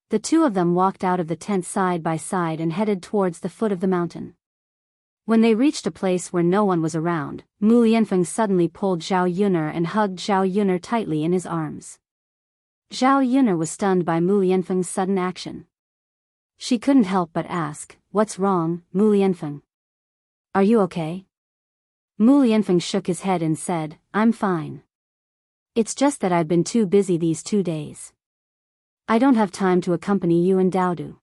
S1: The two of them walked out of the tent side by side and headed towards the foot of the mountain. When they reached a place where no one was around, Mu Lianfeng suddenly pulled Zhao Yun and hugged Zhao Yun tightly in his arms. Zhao Yun was stunned by Mu Lianfeng's sudden action. She couldn't help but ask, what's wrong, Mu Lianfeng? Are you okay? Mu Lianfeng shook his head and said, I'm fine. It's just that I've been too busy these 2 days. I don't have time to accompany you and Daodu.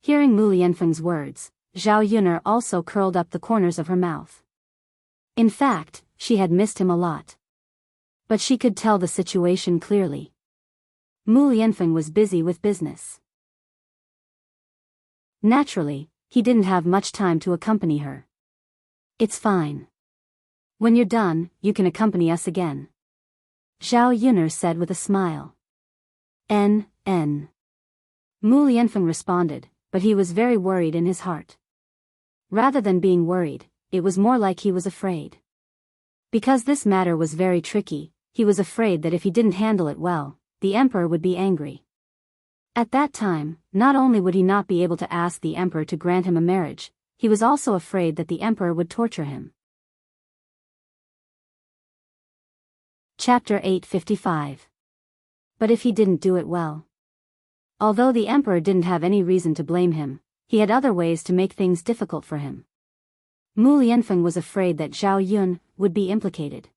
S1: Hearing Mu Lianfeng's words, Zhao Yun also curled up the corners of her mouth. In fact, she had missed him a lot. But she could tell the situation clearly. Mu Lianfeng was busy with business. Naturally, he didn't have much time to accompany her. It's fine. When you're done, you can accompany us again. Zhao Yun said with a smile. N. Mu Lianfeng responded, but he was very worried in his heart. Rather than being worried, it was more like he was afraid. Because this matter was very tricky, he was afraid that if he didn't handle it well, the emperor would be angry. At that time, not only would he not be able to ask the emperor to grant him a marriage, he was also afraid that the emperor would torture him. Chapter 855. But if he didn't do it well? Although the emperor didn't have any reason to blame him, he had other ways to make things difficult for him. Mu Lianfeng was afraid that Zhao Yun would be implicated.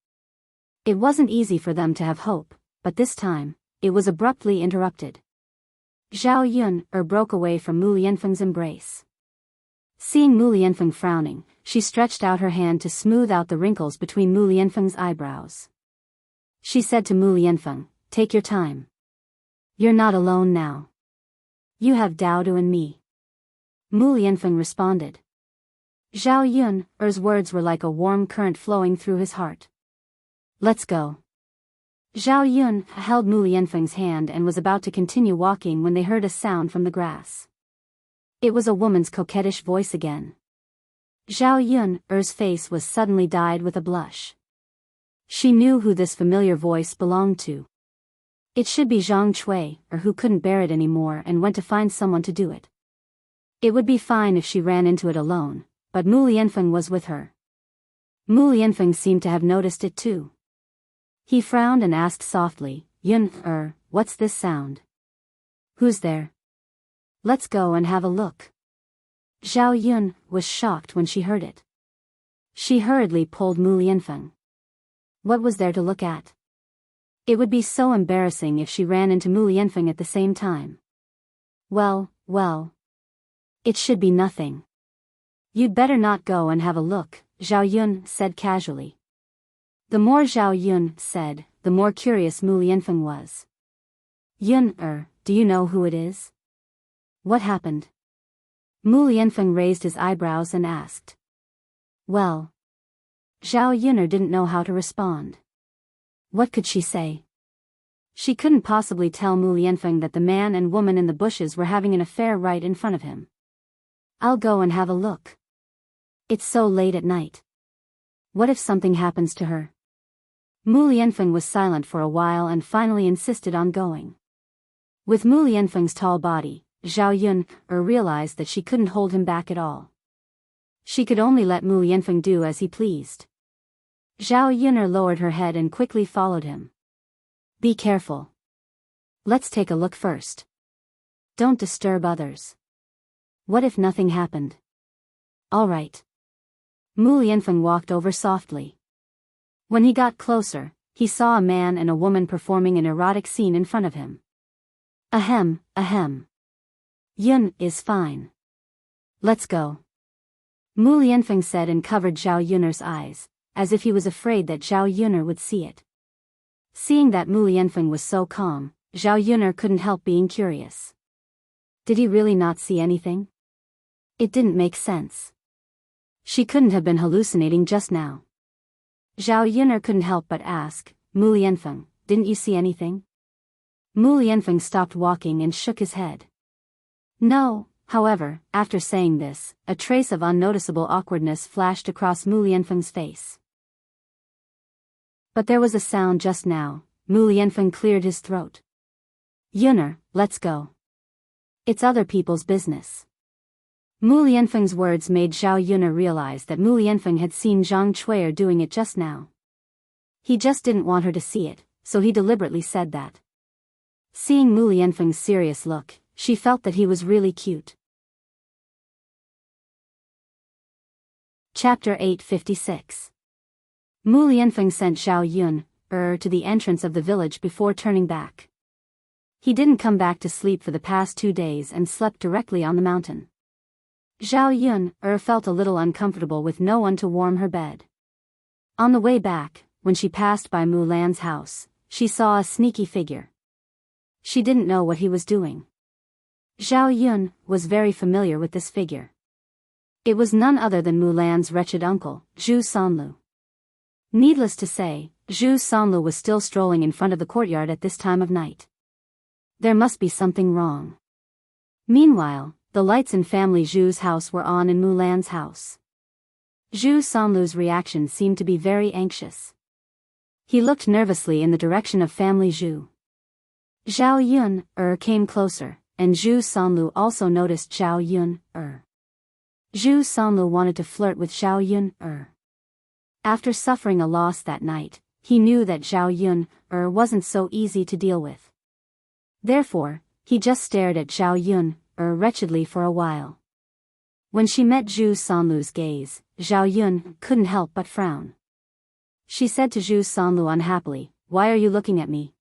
S1: It wasn't easy for them to have hope, but this time, it was abruptly interrupted. Zhao Yun broke away from Mu Lianfeng's embrace. Seeing Mu Lianfeng frowning, she stretched out her hand to smooth out the wrinkles between Mu Lianfeng's eyebrows. She said to Mu Lianfeng, take your time. You're not alone now. You have Daodu and me. Mu Lianfeng responded. Zhao Yun's words were like a warm current flowing through his heart. Let's go. Zhao Yun held Mu Lianfeng's hand and was about to continue walking when they heard a sound from the grass. It was a woman's coquettish voice again. Zhao Yun's face was suddenly dyed with a blush. She knew who this familiar voice belonged to. It should be Zhang Chui, who couldn't bear it anymore and went to find someone to do it. It would be fine if she ran into it alone, but Mu Lianfeng was with her. Mu Lianfeng seemed to have noticed it too. He frowned and asked softly, Yun, what's this sound? Who's there? Let's go and have a look. Zhao Yun was shocked when she heard it. She hurriedly pulled Mu Lianfeng. What was there to look at? It would be so embarrassing if she ran into Mu Lianfeng at the same time. Well. It should be nothing. You'd better not go and have a look, Zhao Yun said casually. The more Zhao Yun said, the more curious Mu Lianfeng was. Yun, do you know who it is? What happened? Mu Lianfeng raised his eyebrows and asked. Well. Zhao Yun'er didn't know how to respond. What could she say? She couldn't possibly tell Mu Lianfeng that the man and woman in the bushes were having an affair right in front of him. I'll go and have a look. It's so late at night. What if something happens to her? Mu Lianfeng was silent for a while and finally insisted on going. With Mu Lianfeng's tall body, Zhao Yun'er realized that she couldn't hold him back at all. She could only let Mu Lianfeng do as he pleased. Zhao Yun'er lowered her head and quickly followed him. Be careful. Let's take a look first. Don't disturb others. What if nothing happened? All right. Mu Lianfeng walked over softly. When he got closer, he saw a man and a woman performing an erotic scene in front of him. Ahem, ahem. Yun is fine. Let's go. Mu Lianfeng said and covered Zhao Yun'er's eyes, as if he was afraid that Zhao Yun'er would see it. Seeing that Mu Lianfeng was so calm, Zhao Yun'er couldn't help being curious. Did he really not see anything? It didn't make sense. She couldn't have been hallucinating just now. Zhao Yun'er couldn't help but ask, Mu Lianfeng, didn't you see anything? Mu Lianfeng stopped walking and shook his head. No, however, after saying this, a trace of unnoticeable awkwardness flashed across Mu Lianfeng's face. But there was a sound just now. Mu Lianfeng cleared his throat. Yun'er, let's go. It's other people's business. Mu Lianfeng's words made Zhao Yun'er realize that Mu Lianfeng had seen Zhang Chui'er doing it just now. He just didn't want her to see it, so he deliberately said that. Seeing Mu Lianfeng's serious look, she felt that he was really cute. Chapter 856. Mu Lianfeng sent Zhao Yun'er to the entrance of the village before turning back. He didn't come back to sleep for the past 2 days and slept directly on the mountain. Zhao Yun'er felt a little uncomfortable with no one to warm her bed. On the way back, when she passed by Mu Lan's house, she saw a sneaky figure. She didn't know what he was doing. Zhao Yun was very familiar with this figure. It was none other than Mu Lan's wretched uncle, Zhu Sanlu. Needless to say, Zhu Sanlu was still strolling in front of the courtyard at this time of night. There must be something wrong. Meanwhile, the lights in family Zhu's house were on in Mu Lan's house. Zhu Sanlu's reaction seemed to be very anxious. He looked nervously in the direction of family Zhu. Zhao Yun'er came closer, and Zhu Sanlu also noticed Zhao Yun'er. Zhu Sanlu wanted to flirt with Zhao Yun'er. After suffering a loss that night, he knew that Zhao Yun'er wasn't so easy to deal with. Therefore, he just stared at Zhao Yun'er wretchedly for a while. When she met Zhu Sanlu's gaze, Zhao Yun couldn't help but frown. She said to Zhu Sanlu unhappily, "Why are you looking at me?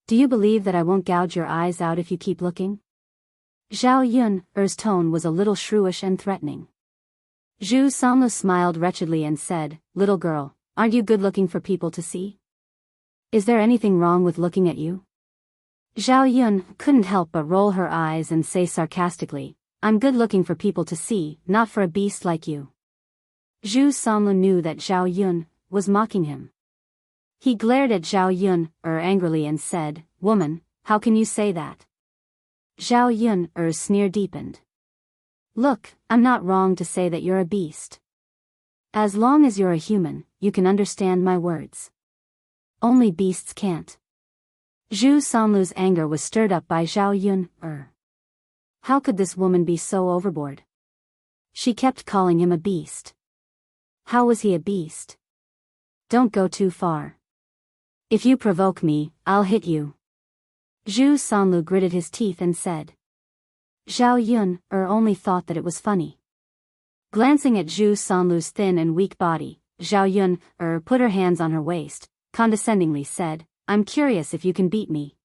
S1: Do you believe that I won't gouge your eyes out if you keep looking?" Zhao Yun'er's tone was a little shrewish and threatening. Zhu Sanlu smiled wretchedly and said, "Little girl, aren't you good looking for people to see? Is there anything wrong with looking at you?" Zhao Yun couldn't help but roll her eyes and say sarcastically, "I'm good looking for people to see, not for a beast like you." Zhu Sanlu knew that Zhao Yun was mocking him. He glared at Zhao Yun'er angrily and said, "Woman, how can you say that?" Zhao Yun'er's sneer deepened. "Look, I'm not wrong to say that you're a beast. As long as you're a human, you can understand my words. Only beasts can't." Zhu Sanlu's anger was stirred up by Zhao Yun'er. How could this woman be so overboard? She kept calling him a beast. How was he a beast? Don't go too far. If you provoke me, I'll hit you. Zhu Sanlu gritted his teeth and said. Zhao Yun'er only thought that it was funny. Glancing at Zhu Sanlu's thin and weak body, Zhao Yun'er put her hands on her waist, condescendingly said, "I'm curious if you can beat me."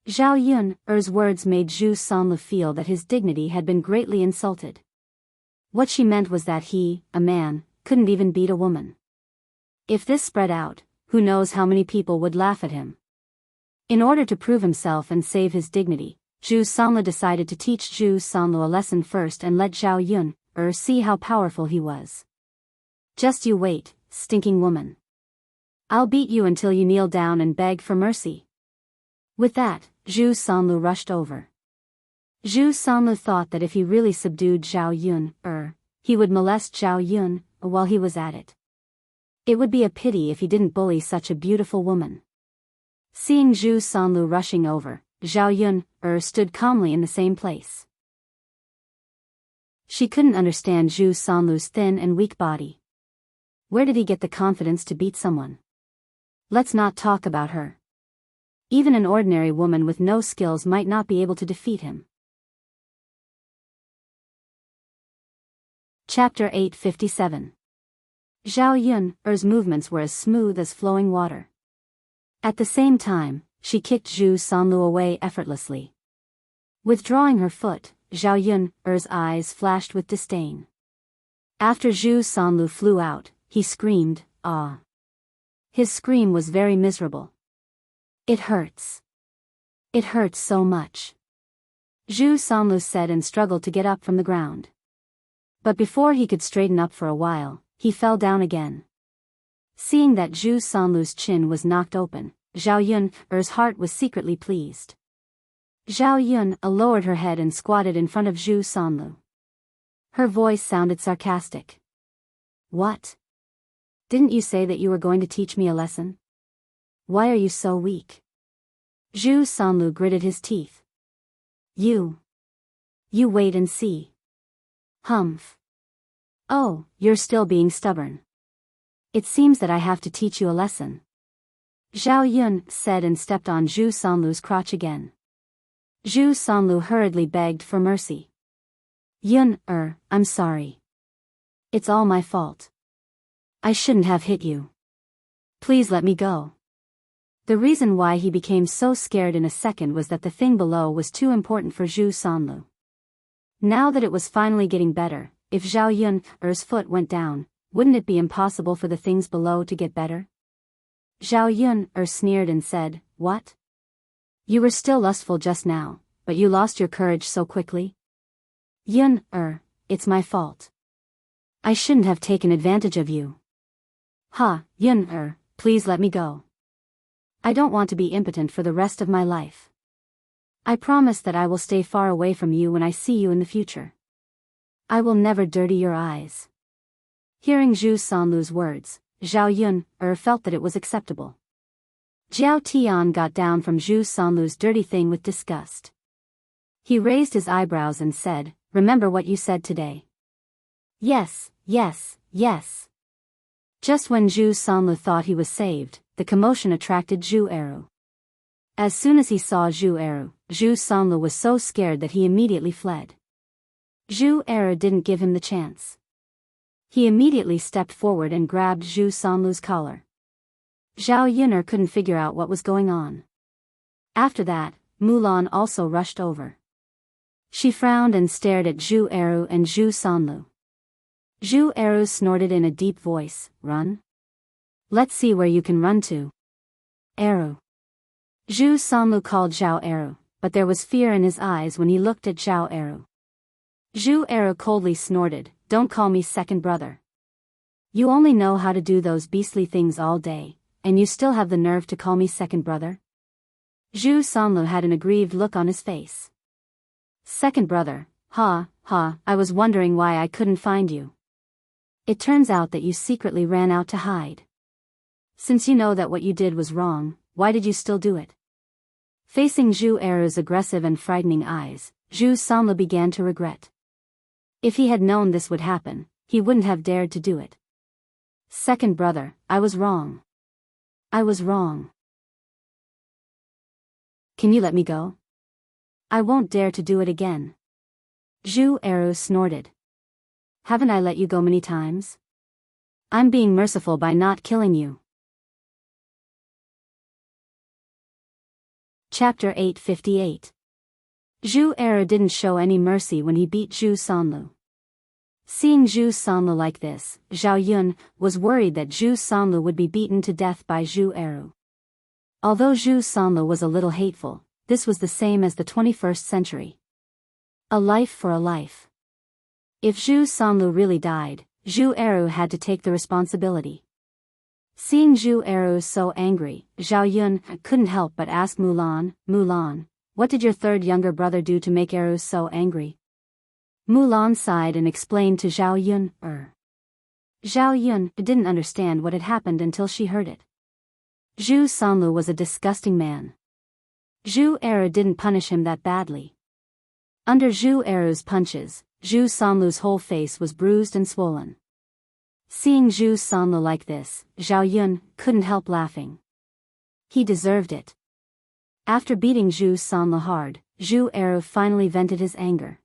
S1: Zhao Yun'er's words made Zhu Sanlu feel that his dignity had been greatly insulted. What she meant was that he, a man, couldn't even beat a woman. If this spread out, who knows how many people would laugh at him. In order to prove himself and save his dignity, Zhu Sanlu decided to teach Zhu Sanlu a lesson first and let Zhao Yun'er see how powerful he was. "Just you wait," stinking woman. I'll beat you until you kneel down and beg for mercy." With that, Zhu Sanlu rushed over. Zhu Sanlu thought that if he really subdued Zhao Yun, he would molest Zhao Yun while he was at it. It would be a pity if he didn't bully such a beautiful woman. Seeing Zhu Sanlu rushing over, Zhao Yun stood calmly in the same place. She couldn't understand Zhu Sanlu's thin and weak body. Where did he get the confidence to beat someone? Let's not talk about her. Even an ordinary woman with no skills might not be able to defeat him. Chapter 857. Zhao Yun's movements were as smooth as flowing water. At the same time, she kicked Zhu Sanlu away effortlessly. Withdrawing her foot, Zhao Yun's eyes flashed with disdain. After Zhu Sanlu flew out, he screamed, "Ah!" His scream was very miserable. "It hurts. It hurts so much," Zhu Sanlu said and struggled to get up from the ground. But before he could straighten up for a while, he fell down again. Seeing that Zhu Sanlu's chin was knocked open, Zhao Yun's heart was secretly pleased. Zhao Yun lowered her head and squatted in front of Zhu Sanlu. Her voice sounded sarcastic. "What? Didn't you say that you were going to teach me a lesson? Why are you so weak?" Zhu Sanlu gritted his teeth. You wait and see." "Humph. Oh, you're still being stubborn. It seems that I have to teach you a lesson," Zhao Yun said and stepped on Zhu Sanlu's crotch again. Zhu Sanlu hurriedly begged for mercy. I'm sorry. It's all my fault. I shouldn't have hit you. Please let me go." The reason why he became so scared in a second was that the thing below was too important for Zhu Sanlu. Now that it was finally getting better, if Zhao Yun's foot went down, wouldn't it be impossible for the things below to get better? Zhao Yun sneered and said, "What? You were still lustful just now, but you lost your courage so quickly?" It's my fault. I shouldn't have taken advantage of you." "Ha, Yun please let me go. I don't want to be impotent for the rest of my life. I promise that I will stay far away from you when I see you in the future. I will never dirty your eyes." Hearing Zhu Sanlu's words, Zhao Yun felt that it was acceptable. Jiao Tian got down from Zhu Sanlu's dirty thing with disgust. He raised his eyebrows and said, "Remember what you said today?" Yes. Just when Zhu Sanlu thought he was saved, the commotion attracted Zhu Eru. As soon as he saw Zhu Eru, Zhu Sanlu was so scared that he immediately fled. Zhu Eru didn't give him the chance. He immediately stepped forward and grabbed Zhu Sanlu's collar. Zhao Yun'er couldn't figure out what was going on. After that, Mulan also rushed over. She frowned and stared at Zhu Eru and Zhu Sanlu. Zhu Eru snorted in a deep voice, "Run? Let's see where you can run to." "Eru." Zhu Sanlu called Zhao Eru, but there was fear in his eyes when he looked at Zhao Eru. Zhu Eru coldly snorted, "Don't call me second brother. You only know how to do those beastly things all day, and you still have the nerve to call me second brother?" Zhu Sanlu had an aggrieved look on his face. "Second brother, ha, I was wondering why I couldn't find you. It turns out that you secretly ran out to hide. Since you know that what you did was wrong, why did you still do it?" Facing Zhu Eru's aggressive and frightening eyes, Zhu Sanlu began to regret. If he had known this would happen, he wouldn't have dared to do it. "Second brother, I was wrong. I was wrong. Can you let me go? I won't dare to do it again." Zhu Eru snorted. "Haven't I let you go many times? I'm being merciful by not killing you." Chapter 858. Zhu Eru didn't show any mercy when he beat Zhu Sanlu. Seeing Zhu Sanlu like this, Zhao Yun was worried that Zhu Sanlu would be beaten to death by Zhu Eru. Although Zhu Sanlu was a little hateful, this was the same as the 21st century. A life for a life. If Zhu Sanlu really died, Zhu Eru had to take the responsibility. Seeing Zhu Eru so angry, Zhao Yun couldn't help but ask Mulan, Mulan, what did your third younger brother do to make Eru so angry? Mulan sighed and explained to Zhao Yun, Zhao Yun didn't understand what had happened until she heard it. Zhu Sanlu was a disgusting man. Zhu Eru didn't punish him that badly. Under Zhu Eru's punches, Zhu Sanlu's whole face was bruised and swollen. Seeing Zhu Sanlu like this, Zhao Yun couldn't help laughing. He deserved it. After beating Zhu Sanlu hard, Zhu Eru finally vented his anger.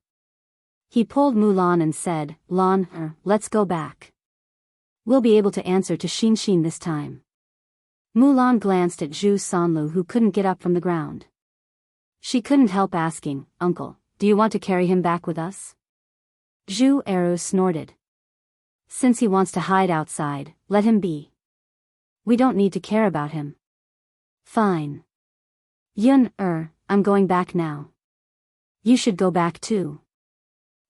S1: He pulled Mulan and said, Lan, let's go back. We'll be able to answer to Xin this time. Mulan glanced at Zhu Sanlu, who couldn't get up from the ground. She couldn't help asking, Uncle, do you want to carry him back with us? Zhu Eru snorted. Since he wants to hide outside, let him be. We don't need to care about him. Fine. Yun, I'm going back now. You should go back too.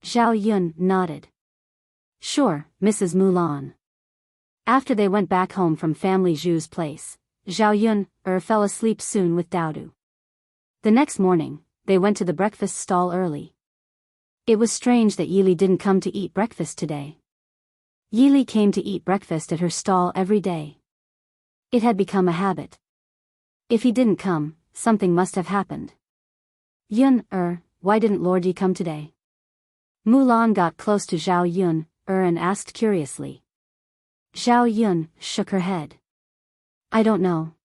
S1: Zhao Yun nodded. Sure, Mrs. Mulan. After they went back home from family Zhu's place, Zhao Yun fell asleep soon with Daodu. The next morning, they went to the breakfast stall early. It was strange that Yili didn't come to eat breakfast today. Yili came to eat breakfast at her stall every day. It had become a habit. If he didn't come, something must have happened. Yun, why didn't Lord Yi come today? Mulan got close to Zhao Yun, and asked curiously. Zhao Yun shook her head. I don't know.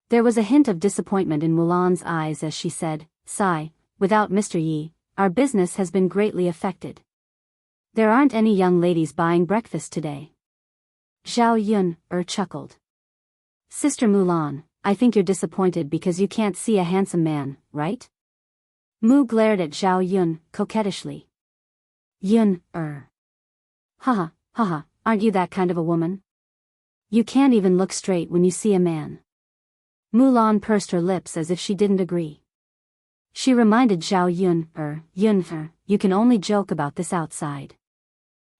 S1: There was a hint of disappointment in Mulan's eyes as she said, Sigh, without Mr. Yi, our business has been greatly affected. There aren't any young ladies buying breakfast today. Zhao Yun chuckled. Sister Mulan, I think you're disappointed because you can't see a handsome man, right? Mu glared at Zhao Yun coquettishly. Yun, Haha, haha, aren't you that kind of a woman? You can't even look straight when you see a man. Mulan pursed her lips as if she didn't agree. She reminded Zhao Yun, Yun, you can only joke about this outside.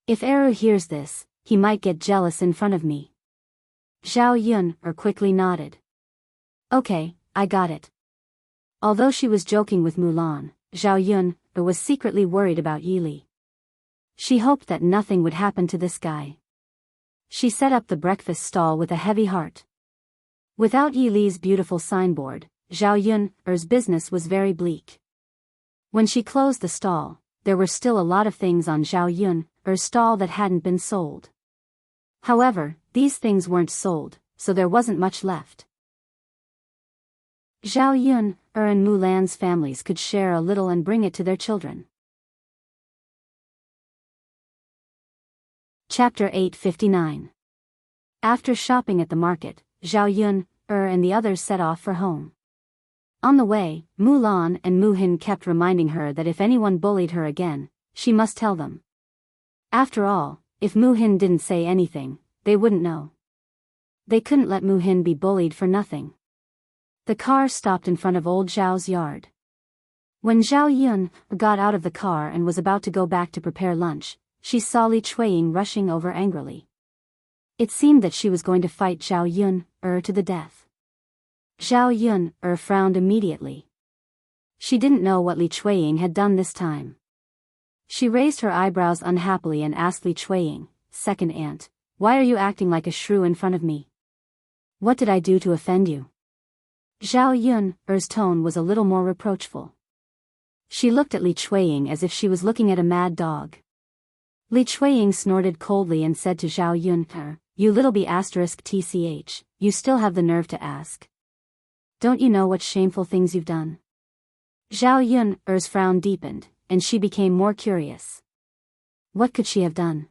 S1: If Eru hears this, he might get jealous in front of me. Zhao Yun quickly nodded. Okay, I got it. Although she was joking with Mulan, Zhao Yun was secretly worried about Yili. She hoped that nothing would happen to this guy. She set up the breakfast stall with a heavy heart. Without Yili's beautiful signboard, Zhao Yun's business was very bleak. When she closed the stall, there were still a lot of things on Zhao Yun's stall that hadn't been sold. However, these things weren't sold, so there wasn't much left. Zhao Yun and Mulan's families could share a little and bring it to their children. Chapter 859. After shopping at the market, Zhao Yun and the others set off for home. On the way, Mulan and Muhin kept reminding her that if anyone bullied her again, she must tell them. After all, if Muhin didn't say anything, they wouldn't know. They couldn't let Muhin be bullied for nothing. The car stopped in front of old Zhao's yard. When Zhao Yun got out of the car and was about to go back to prepare lunch, she saw Li Chuiying rushing over angrily. It seemed that she was going to fight Zhao Yun to the death. Zhao Yun frowned immediately. She didn't know what Li Chuiying had done this time. She raised her eyebrows unhappily and asked Li Chuiying, second aunt, why are you acting like a shrew in front of me? What did I do to offend you? Zhao Yun's tone was a little more reproachful. She looked at Li Chuiying as if she was looking at a mad dog. Li Chuiying snorted coldly and said to Zhao Yun, you little b***tch, you still have the nerve to ask. Don't you know what shameful things you've done? Zhao Yun's frown deepened, and she became more curious. What could she have done?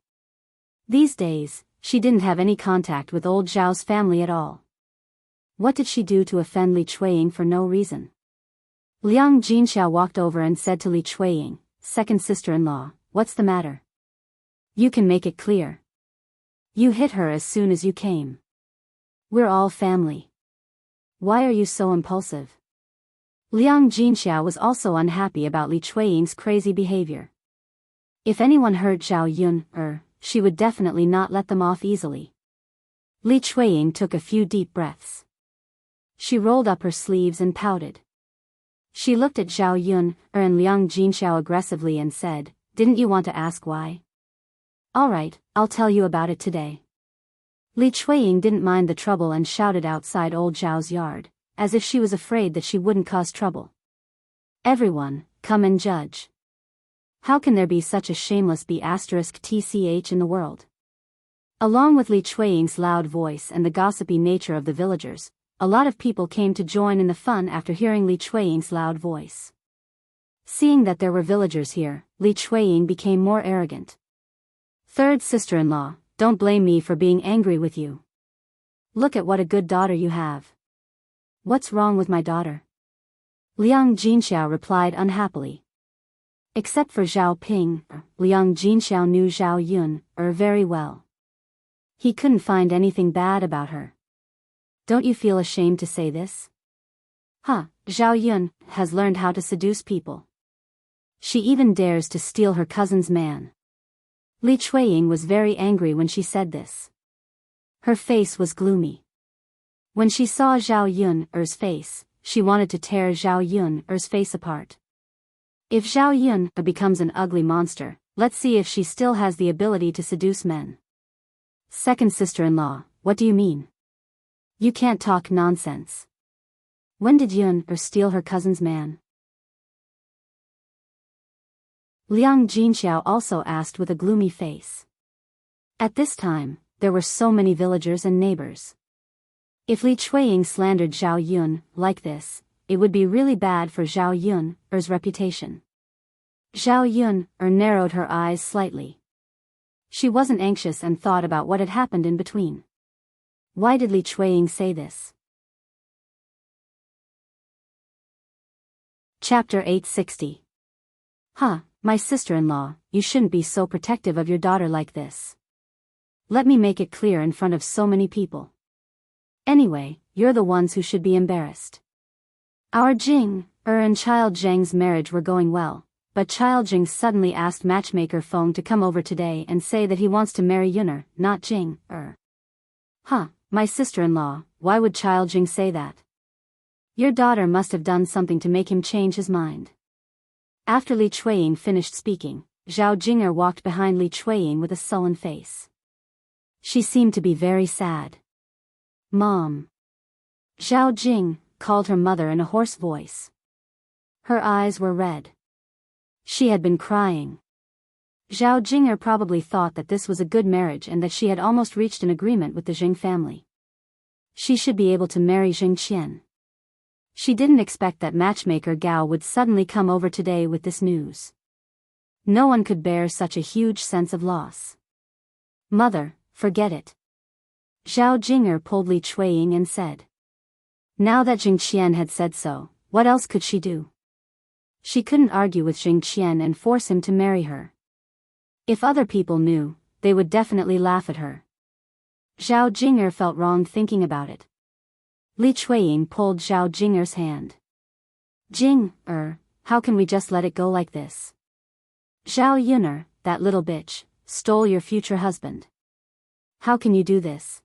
S1: These days, she didn't have any contact with old Zhao's family at all. What did she do to offend Li Chuiying for no reason? Liang Jinxiao walked over and said to Li Chuiying, second sister-in-law, what's the matter? You can make it clear. You hit her as soon as you came. We're all family. Why are you so impulsive? Liang Jinxiao was also unhappy about Li Chuiying's crazy behavior. If anyone hurt Zhao Yun, she would definitely not let them off easily. Li Chuiying took a few deep breaths. She rolled up her sleeves and pouted. She looked at Zhao Yun and Liang Jinxiao aggressively and said, "Didn't you want to ask why? Alright, I'll tell you about it today." Li Chuiying didn't mind the trouble and shouted outside old Zhao's yard, as if she was afraid that she wouldn't cause trouble. "Everyone, come and judge. How can there be such a shameless B***tch in the world?" Along with Li Chuiying's loud voice and the gossipy nature of the villagers, a lot of people came to join in the fun after hearing Li Chuiying's loud voice. Seeing that there were villagers here, Li Chuiying became more arrogant. "Third sister-in-law, don't blame me for being angry with you. Look at what a good daughter you have. What's wrong with my daughter?" Liang Jinxiao replied unhappily. Except for Zhao Ping, Liang Jinxiao knew Zhao Yun very well. He couldn't find anything bad about her. "Don't you feel ashamed to say this? Zhao Yun has learned how to seduce people. She even dares to steal her cousin's man." Li Chuiying was very angry when she said this. Her face was gloomy. When she saw Zhao Yun's face, she wanted to tear Zhao Yun's face apart. If Zhao Yun becomes an ugly monster, let's see if she still has the ability to seduce men. "Second sister-in-law, what do you mean? You can't talk nonsense. When did Yun steal her cousin's man?" Liang Jinxiao also asked with a gloomy face. At this time, there were so many villagers and neighbors. If Li Chuiying slandered Zhao Yun like this, it would be really bad for Zhao Yun's reputation. Zhao Yun narrowed her eyes slightly. She wasn't anxious and thought about what had happened in between. Why did Li Chuiying say this? Chapter 860. My sister-in-law, you shouldn't be so protective of your daughter like this. Let me make it clear in front of so many people. Anyway, you're the ones who should be embarrassed. Our Jing and Child Zheng's marriage were going well, but Child Jing suddenly asked matchmaker Feng to come over today and say that he wants to marry Yuner, not Jing. My sister-in-law, why would Child Jing say that? Your daughter must have done something to make him change his mind. After Li Chuiying finished speaking, Zhao Jinger walked behind Li Chuiying with a sullen face. She seemed to be very sad. "Mom." Zhao Jing called her mother in a hoarse voice. Her eyes were red. She had been crying. Zhao Jinger probably thought that this was a good marriage and that she had almost reached an agreement with the Jing family. She should be able to marry Jing Qian. She didn't expect that matchmaker Gao would suddenly come over today with this news. No one could bear such a huge sense of loss. "Mother, forget it." Zhao Jinger pulled Li Chuiying and said. Now that Jing Qian had said so, what else could she do? She couldn't argue with Jing Qian and force him to marry her. If other people knew, they would definitely laugh at her. Zhao Jinger felt wrong thinking about it. Li Chuiying pulled Zhao Jinger's hand. "Jing, how can we just let it go like this? Zhao Yuner, that little bitch, stole your future husband. How can you do this?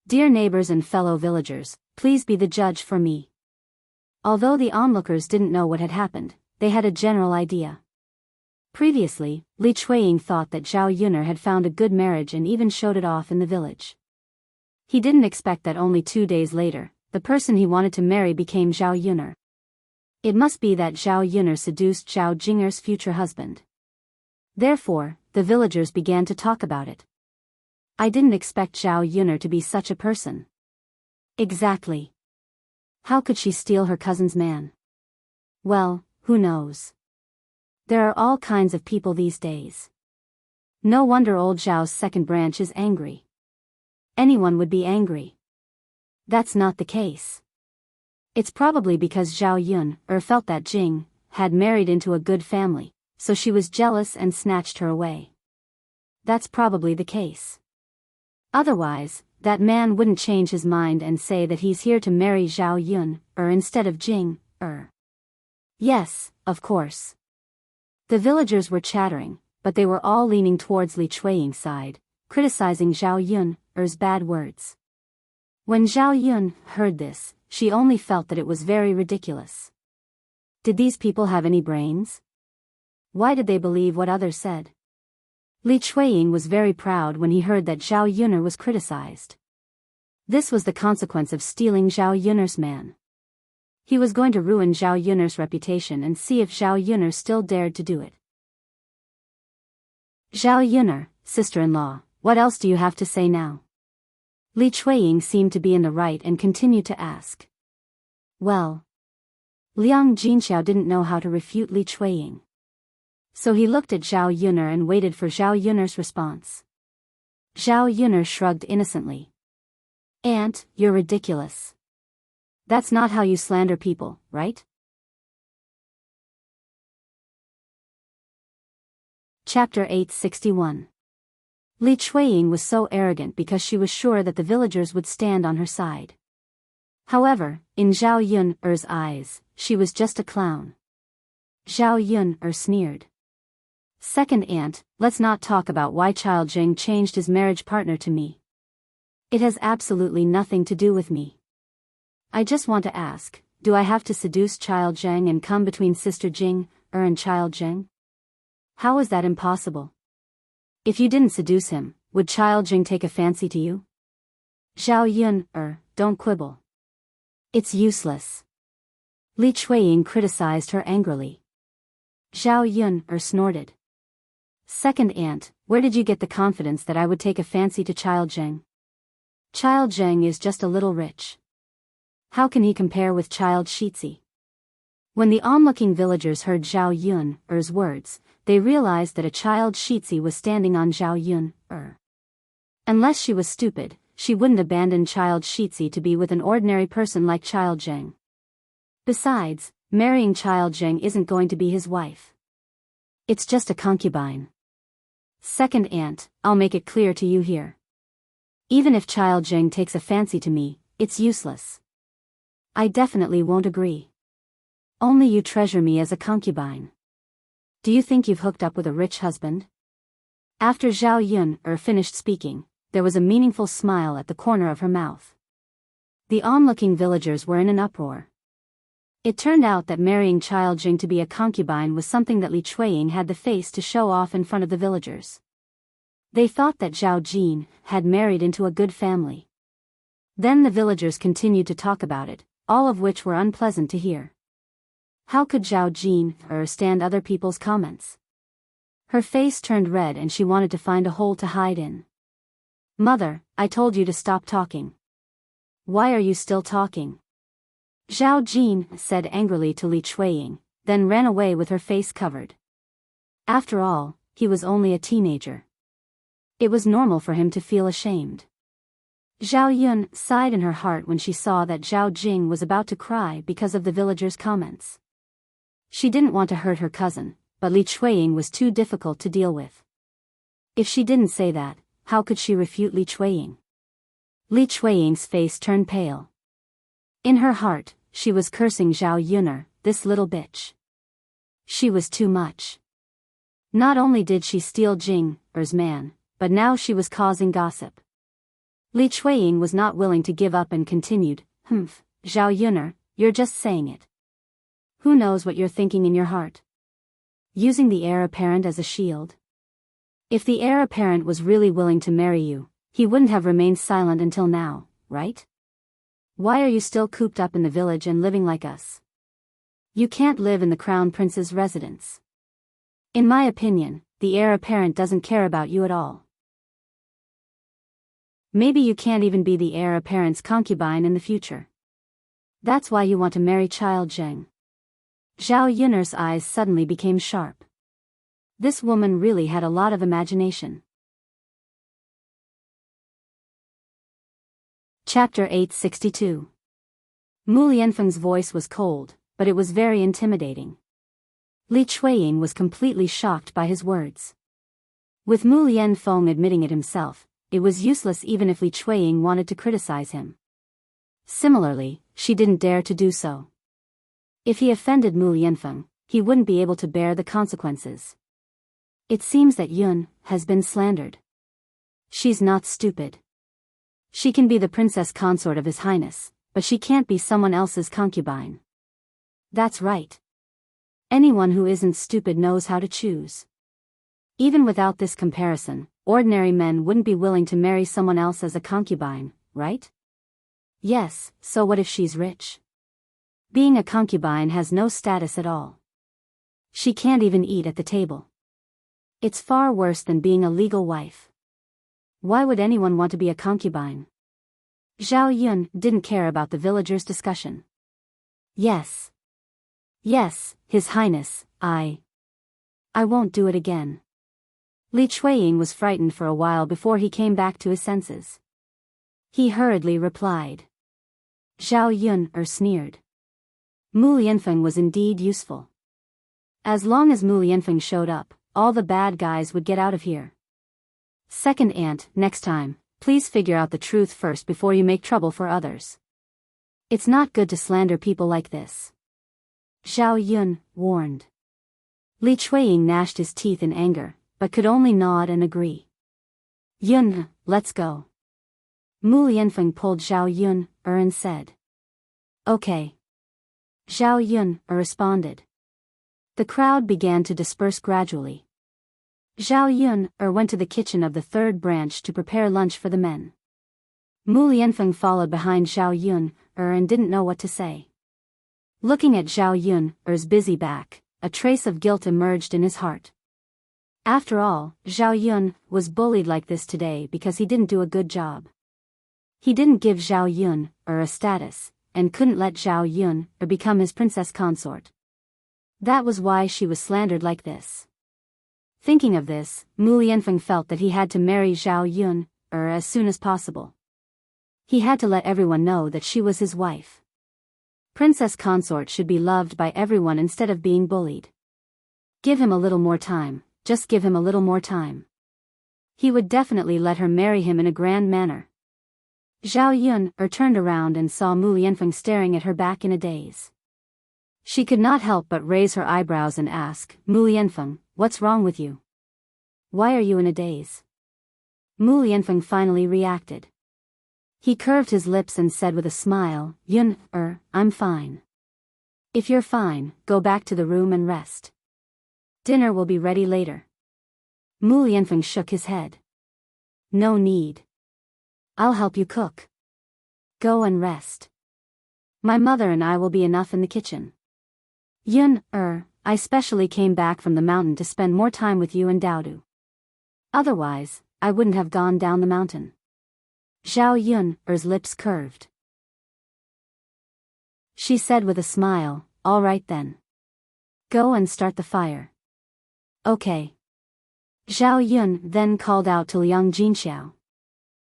S1: Dear neighbors and fellow villagers, please be the judge for me." Although the onlookers didn't know what had happened, they had a general idea. Previously, Li Chuiying thought that Zhao Yuner had found a good marriage and even showed it off in the village. He didn't expect that only 2 days later, the person he wanted to marry became Zhao Yuner. It must be that Zhao Yuner seduced Zhao Jinger's future husband. Therefore, the villagers began to talk about it. "I didn't expect Zhao Yuner to be such a person." Exactly. How could she steal her cousin's man? Well, who knows? There are all kinds of people these days. No wonder old Zhao's second branch is angry. Anyone would be angry. That's not the case. It's probably because Zhao Yun felt that Jing had married into a good family, so she was jealous and snatched her away. That's probably the case. Otherwise, that man wouldn't change his mind and say that he's here to marry Zhao Yun instead of Jing. Yes, of course. The villagers were chattering, but they were all leaning towards Li Chuiying's side, criticizing Zhao Yun's bad words. When Zhao Yun heard this, she only felt that it was very ridiculous. Did these people have any brains? Why did they believe what others said? Li Chuiying was very proud when he heard that Zhao Yun'er was criticized. This was the consequence of stealing Zhao Yun'er's man. He was going to ruin Zhao Yun'er's reputation and see if Zhao Yun'er still dared to do it. Zhao Yun'er, sister-in-law, what else do you have to say now? Li Chuiying seemed to be in the right and continued to ask. Well, Liang Jinxiao didn't know how to refute Li Chuiying. So he looked at Zhao Yun'er and waited for Zhao Yun'er's response. Zhao Yun'er shrugged innocently. Aunt, you're ridiculous. That's not how you slander people, right? Chapter 861. Li Chuiying was so arrogant because she was sure that the villagers would stand on her side. However, in Zhao Yun'er's eyes, she was just a clown. Zhao Yun'er sneered. Second aunt, let's not talk about why Child Jing changed his marriage partner to me. It has absolutely nothing to do with me. I just want to ask, do I have to seduce Child Zheng and come between Sister Jing and Child Zheng? How is that impossible? If you didn't seduce him, would Child Jing take a fancy to you? Zhao Yun'er, don't quibble. It's useless. Li Chuiying criticized her angrily. Zhao Yun'er snorted. Second aunt, where did you get the confidence that I would take a fancy to Child Zheng? Child Zheng is just a little rich. How can he compare with Child Shizhi? When the onlooking villagers heard Zhao Yun'er's words, they realized that a Child Shizhi was standing on Zhao Yun'er. Unless she was stupid, she wouldn't abandon Child Shizhi to be with an ordinary person like Child Zheng. Besides, marrying Child Zheng isn't going to be his wife. It's just a concubine. Second aunt, I'll make it clear to you here. Even if Child Zheng takes a fancy to me, it's useless. I definitely won't agree. Only you treasure me as a concubine. Do you think you've hooked up with a rich husband? After Zhao Yun'er finished speaking, there was a meaningful smile at the corner of her mouth. The onlooking villagers were in an uproar. It turned out that marrying Child Jing to be a concubine was something that Li Chuiying had the face to show off in front of the villagers. They thought that Zhao Jin had married into a good family. Then the villagers continued to talk about it, all of which were unpleasant to hear. How could Zhao Jin stand other people's comments? Her face turned red and she wanted to find a hole to hide in. Mother, I told you to stop talking. Why are you still talking? Zhao Jin said angrily to Li Chuiying, then ran away with her face covered. After all, he was only a teenager. It was normal for him to feel ashamed. Zhao Yun sighed in her heart when she saw that Zhao Jing was about to cry because of the villagers' comments. She didn't want to hurt her cousin, but Li Chuiying was too difficult to deal with. If she didn't say that, how could she refute Li Chuiying? Li Chuiying's face turned pale. In her heart, she was cursing Zhao Yun'er, this little bitch. She was too much. Not only did she steal Jing's man, but now she was causing gossip. Li Chuiying was not willing to give up and continued, Zhao Yun'er, you're just saying it. Who knows what you're thinking in your heart? Using the heir apparent as a shield? If the heir apparent was really willing to marry you, he wouldn't have remained silent until now, right? Why are you still cooped up in the village and living like us? You can't live in the crown prince's residence. In my opinion, the heir apparent doesn't care about you at all. Maybe you can't even be the heir apparent's concubine in the future. That's why you want to marry Child Zheng. Zhao Yun'er's eyes suddenly became sharp. This woman really had a lot of imagination. Chapter 862. Mu Lianfeng's voice was cold, but it was very intimidating. Li Chuiying was completely shocked by his words. With Mu Lianfeng admitting it himself, it was useless even if Li Chuiying wanted to criticize him. Similarly, she didn't dare to do so. If he offended Mu Lianfeng, he wouldn't be able to bear the consequences. It seems that Yun has been slandered. She's not stupid. She can be the princess consort of His Highness, but she can't be someone else's concubine. That's right. Anyone who isn't stupid knows how to choose. Even without this comparison, ordinary men wouldn't be willing to marry someone else as a concubine, right? Yes, so what if she's rich? Being a concubine has no status at all. She can't even eat at the table. It's far worse than being a legal wife. Why would anyone want to be a concubine? Zhao Yun didn't care about the villagers' discussion. Yes. Yes, His Highness, I won't do it again. Li Chuiying was frightened for a while before he came back to his senses. He hurriedly replied. Zhao Yun sneered. Mu Lianfeng was indeed useful. As long as Mu Lianfeng showed up, all the bad guys would get out of here. Second aunt, next time, please figure out the truth first before you make trouble for others. It's not good to slander people like this. Zhao Yun warned. Li Chuiying gnashed his teeth in anger, but could only nod and agree. Yun, let's go. Mu Lianfeng pulled Zhao Yun and said. Okay. Zhao Yun responded. The crowd began to disperse gradually. Zhao Yun went to the kitchen of the third branch to prepare lunch for the men. Mu Lianfeng followed behind Zhao Yun and didn't know what to say. Looking at Zhao Yun's busy back, a trace of guilt emerged in his heart. After all, Zhao Yun was bullied like this today because he didn't do a good job. He didn't give Zhao Yun a status, and couldn't let Zhao Yun become his princess consort. That was why she was slandered like this. Thinking of this, Mu Lianfeng felt that he had to marry Zhao Yun as soon as possible. He had to let everyone know that she was his wife. Princess consort should be loved by everyone instead of being bullied. Give him a little more time, just give him a little more time. He would definitely let her marry him in a grand manner. Zhao Yun turned around and saw Mu Lianfeng staring at her back in a daze. She could not help but raise her eyebrows and ask, Mu Lianfeng, what's wrong with you? Why are you in a daze? Mu Lianfeng finally reacted. He curved his lips and said with a smile, Yun, I'm fine. If you're fine, go back to the room and rest. Dinner will be ready later. Mu Lianfeng shook his head. No need. I'll help you cook. Go and rest. My mother and I will be enough in the kitchen. Yun, I specially came back from the mountain to spend more time with you and Daodu. Otherwise, I wouldn't have gone down the mountain. Zhao Yun's lips curved. She said with a smile, all right then. Go and start the fire. Okay. Zhao Yun then called out to Liang Jinxiao.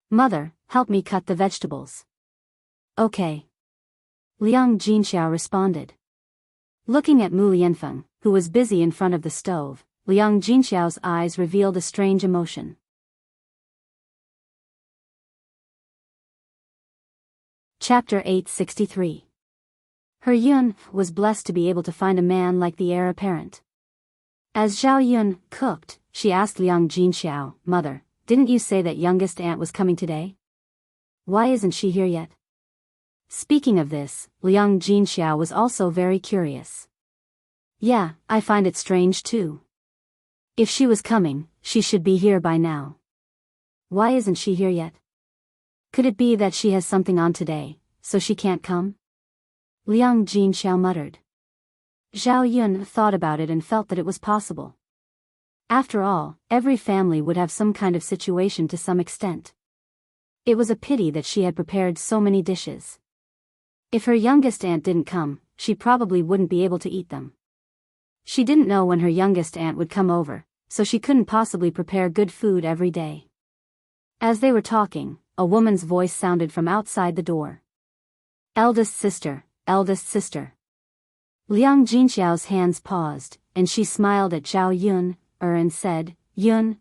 S1: Mother, help me cut the vegetables. Okay. Liang Jinxiao responded. Looking at Mu Lianfeng, who was busy in front of the stove, Liang Jinxiao's eyes revealed a strange emotion. Chapter 863. Her Yun was blessed to be able to find a man like the heir apparent. As Zhao Yun cooked, she asked Liang Jinxiao, Mother, didn't you say that youngest aunt was coming today? Why isn't she here yet? Speaking of this, Liang Jinxiao was also very curious. Yeah, I find it strange too. If she was coming, she should be here by now. Why isn't she here yet? Could it be that she has something on today, so she can't come? Liang Jinxiao muttered. Zhao Yun thought about it and felt that it was possible. After all, every family would have some kind of situation to some extent. It was a pity that she had prepared so many dishes. If her youngest aunt didn't come, she probably wouldn't be able to eat them. She didn't know when her youngest aunt would come over, so she couldn't possibly prepare good food every day. As they were talking, a woman's voice sounded from outside the door. Eldest sister, eldest sister. Liang Jinxiao's hands paused, and she smiled at Zhao Yun, and said, Yun,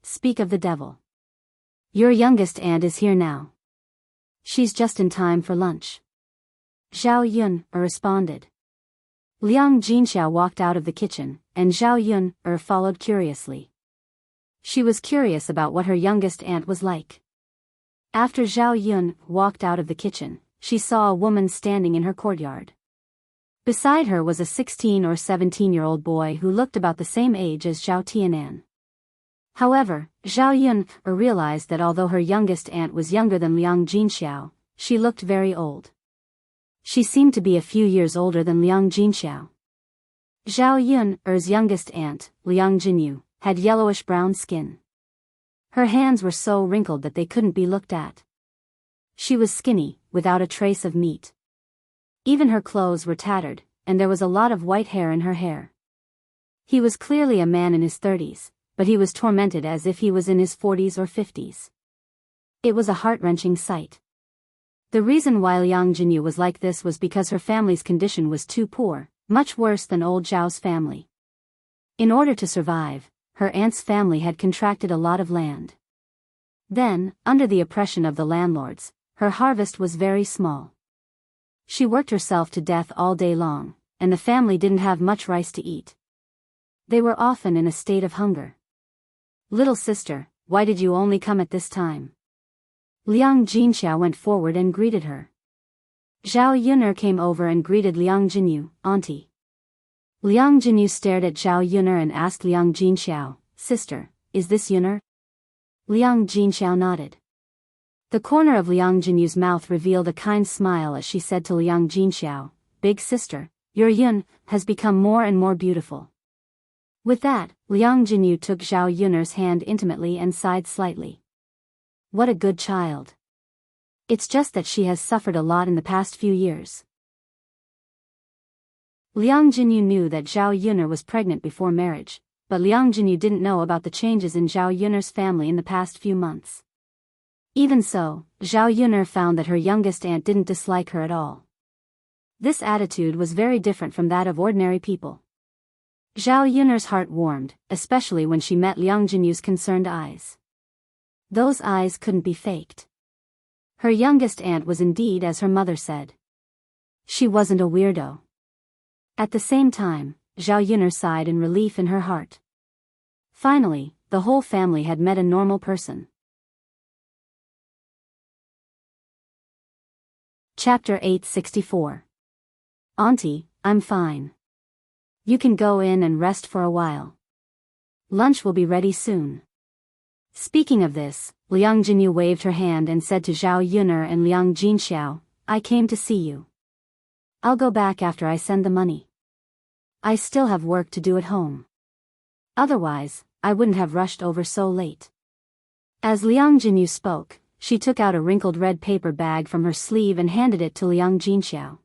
S1: speak of the devil. Your youngest aunt is here now. She's just in time for lunch. Zhao Yun responded. Liang Jinxiao walked out of the kitchen, and Zhao Yun followed curiously. She was curious about what her youngest aunt was like. After Zhao Yun walked out of the kitchen, she saw a woman standing in her courtyard. Beside her was a 16 or 17-year-old boy who looked about the same age as Zhao Tianan. However, Zhao Yun realized that although her youngest aunt was younger than Liang Jinxiao, she looked very old. She seemed to be a few years older than Liang Jinxiao. Zhao Yun's youngest aunt, Liang Jinyu, had yellowish-brown skin. Her hands were so wrinkled that they couldn't be looked at. She was skinny, without a trace of meat. Even her clothes were tattered, and there was a lot of white hair in her hair. He was clearly a man in his 30s, but he was tormented as if he was in his 40s or 50s. It was a heart-wrenching sight. The reason why Liang Jinyu was like this was because her family's condition was too poor, much worse than old Zhao's family. In order to survive, her aunt's family had contracted a lot of land. Then, under the oppression of the landlords, her harvest was very small. She worked herself to death all day long, and the family didn't have much rice to eat. They were often in a state of hunger. "Little sister, why did you only come at this time?" Liang Jinxiao went forward and greeted her. Zhao Yun'er came over and greeted Liang Jinyu, "Auntie." Liang Jinyu stared at Zhao Yun'er and asked Liang Jinxiao, "Sister, is this Yun'er?" Liang Jinxiao nodded. The corner of Liang Jinyu's mouth revealed a kind smile as she said to Liang Jinxiao, "Big sister, your Yun has become more and more beautiful." With that, Liang Jinyu took Zhao Yun'er's hand intimately and sighed slightly. What a good child. It's just that she has suffered a lot in the past few years. Liang Jinyu knew that Zhao Yun'er was pregnant before marriage, but Liang Jinyu didn't know about the changes in Zhao Yun'er's family in the past few months. Even so, Zhao Yun'er found that her youngest aunt didn't dislike her at all. This attitude was very different from that of ordinary people. Zhao Yun'er's heart warmed, especially when she met Liang Jinyu's concerned eyes. Those eyes couldn't be faked. Her youngest aunt was indeed as her mother said. She wasn't a weirdo. At the same time, Zhao Yun'er sighed in relief in her heart. Finally, the whole family had met a normal person. Chapter 864. Auntie, I'm fine. You can go in and rest for a while. Lunch will be ready soon. Speaking of this, Liang Jinyu waved her hand and said to Zhao Yun'er and Liang Jinxiao, "I came to see you. I'll go back after I send the money. I still have work to do at home. Otherwise, I wouldn't have rushed over so late." As Liang Jinyu spoke, she took out a wrinkled red paper bag from her sleeve and handed it to Liang Jinxiao.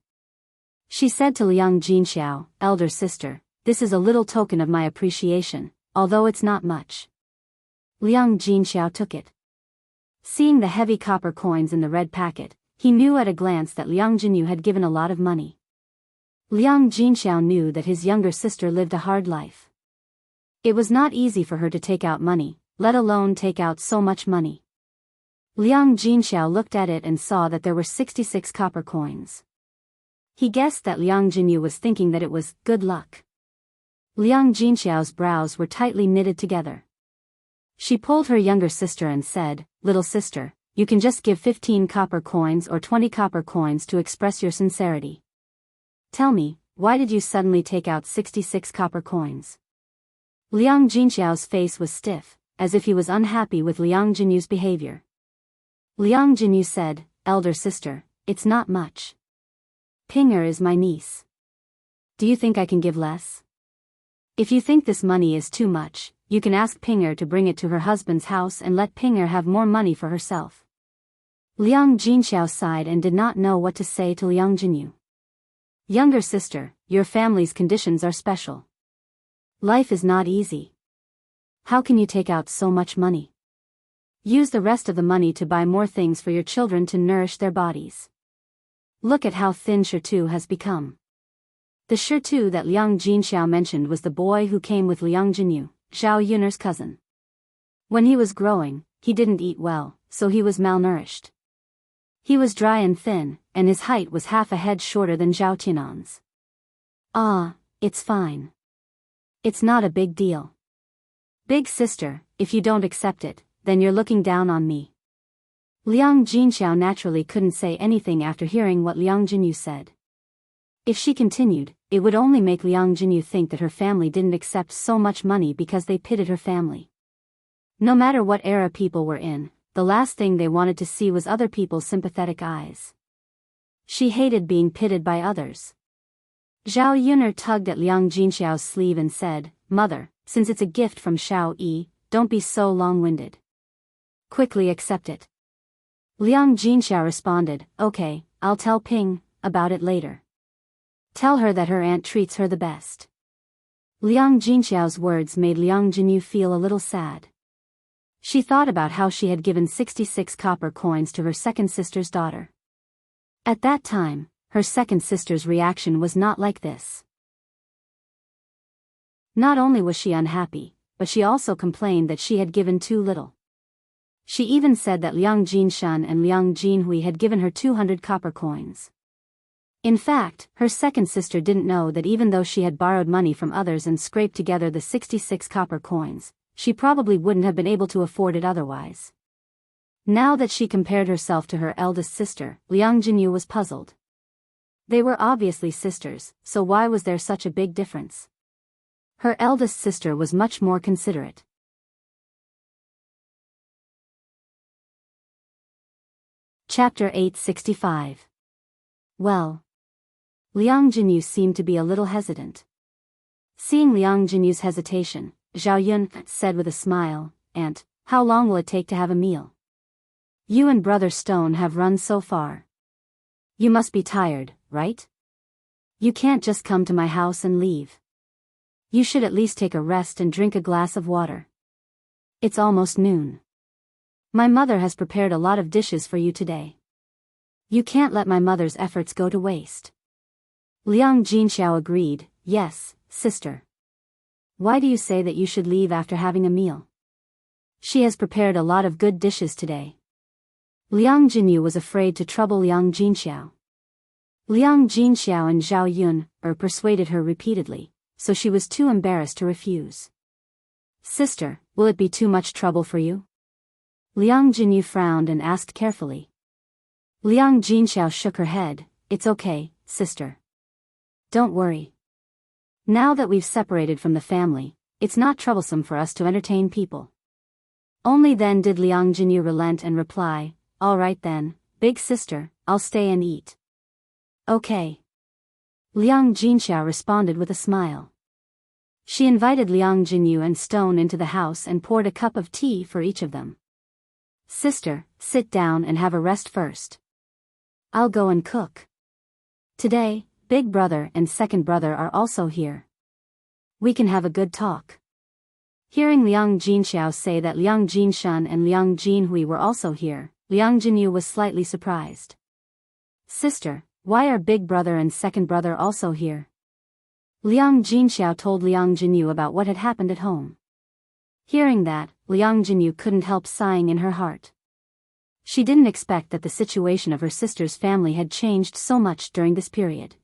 S1: She said to Liang Jinxiao, "Elder sister, this is a little token of my appreciation, although it's not much." Liang Jinxiao took it. Seeing the heavy copper coins in the red packet, he knew at a glance that Liang Jinyu had given a lot of money. Liang Jinxiao knew that his younger sister lived a hard life. It was not easy for her to take out money, let alone take out so much money. Liang Jinxiao looked at it and saw that there were 66 copper coins. He guessed that Liang Jinyu was thinking that it was good luck. Liang Jinxiao's brows were tightly knitted together. She pulled her younger sister and said, "Little sister, you can just give 15 copper coins or 20 copper coins to express your sincerity. Tell me, why did you suddenly take out 66 copper coins?" Liang Jinxiao's face was stiff, as if he was unhappy with Liang Jinyu's behavior. Liang Jinyu said, "Elder sister, it's not much. Ping'er is my niece. Do you think I can give less? If you think this money is too much, you can ask Ping'er to bring it to her husband's house and let Ping'er have more money for herself." Liang Jinxiao sighed and did not know what to say to Liang Jinyu. "Younger sister, your family's conditions are special. Life is not easy. How can you take out so much money? Use the rest of the money to buy more things for your children to nourish their bodies. Look at how thin Shirtu has become." The Shirtu that Liang Jinxiao mentioned was the boy who came with Liang Jinyu, Zhao Yun'er's cousin. When he was growing, he didn't eat well, so he was malnourished. He was dry and thin, and his height was half a head shorter than Zhao Tianan's. "Ah, it's fine. It's not a big deal. Big sister, if you don't accept it, then you're looking down on me. Liang Jinxiao naturally couldn't say anything after hearing what Liang Jinyu said. If she continued, it would only make Liang Jinyu think that her family didn't accept so much money because they pitted her family. No matter what era people were in, the last thing they wanted to see was other people's sympathetic eyes. She hated being pitted by others. Zhao Yuner tugged at Liang Jinxiao's sleeve and said, "Mother, since it's a gift from Xiao Yi, don't be so long-winded. Quickly accept it." Liang Jinxiao responded, "Okay, I'll tell Ping about it later. Tell her that her aunt treats her the best." Liang Jinxiao's words made Liang Jinyu feel a little sad. She thought about how she had given 66 copper coins to her second sister's daughter. At that time, her second sister's reaction was not like this. Not only was she unhappy, but she also complained that she had given too little. She even said that Liang Jinshan and Liang Jinhui had given her 200 copper coins. In fact, her second sister didn't know that even though she had borrowed money from others and scraped together the 66 copper coins, she probably wouldn't have been able to afford it otherwise. Now that she compared herself to her eldest sister, Liang Jinyu was puzzled. They were obviously sisters, so why was there such a big difference? Her eldest sister was much more considerate. Chapter 865. Well. Liang Jinyu seemed to be a little hesitant. Seeing Liang Jinyu's hesitation, Zhao Yun said with a smile, "Aunt, how long will it take to have a meal? You and Brother Stone have run so far. You must be tired, right? You can't just come to my house and leave. You should at least take a rest and drink a glass of water. It's almost noon. My mother has prepared a lot of dishes for you today. You can't let my mother's efforts go to waste." Liang Jinxiao agreed, "Yes, sister. Why do you say that you should leave after having a meal? She has prepared a lot of good dishes today." Liang Jinyu was afraid to trouble Liang Jinxiao. Liang Jinxiao and Zhao Yun persuaded her repeatedly, so she was too embarrassed to refuse. "Sister, will it be too much trouble for you?" Liang Jinyu frowned and asked carefully. Liang Jinxiao shook her head, "It's okay, sister. Don't worry. Now that we've separated from the family, it's not troublesome for us to entertain people." Only then did Liang Jinyu relent and reply, "All right then, big sister, I'll stay and eat." "Okay." Liang Jinxiao responded with a smile. She invited Liang Jinyu and Stone into the house and poured a cup of tea for each of them. "Sister, sit down and have a rest first. I'll go and cook. Today, big brother and second brother are also here. We can have a good talk." Hearing Liang Jinxiao say that Liang Jinshan and Liang Jinhui were also here, Liang Jinyu was slightly surprised. "Sister, why are big brother and second brother also here?" Liang Jinxiao told Liang Jinyu about what had happened at home. Hearing that, Liang Jinyu couldn't help sighing in her heart. She didn't expect that the situation of her sister's family had changed so much during this period.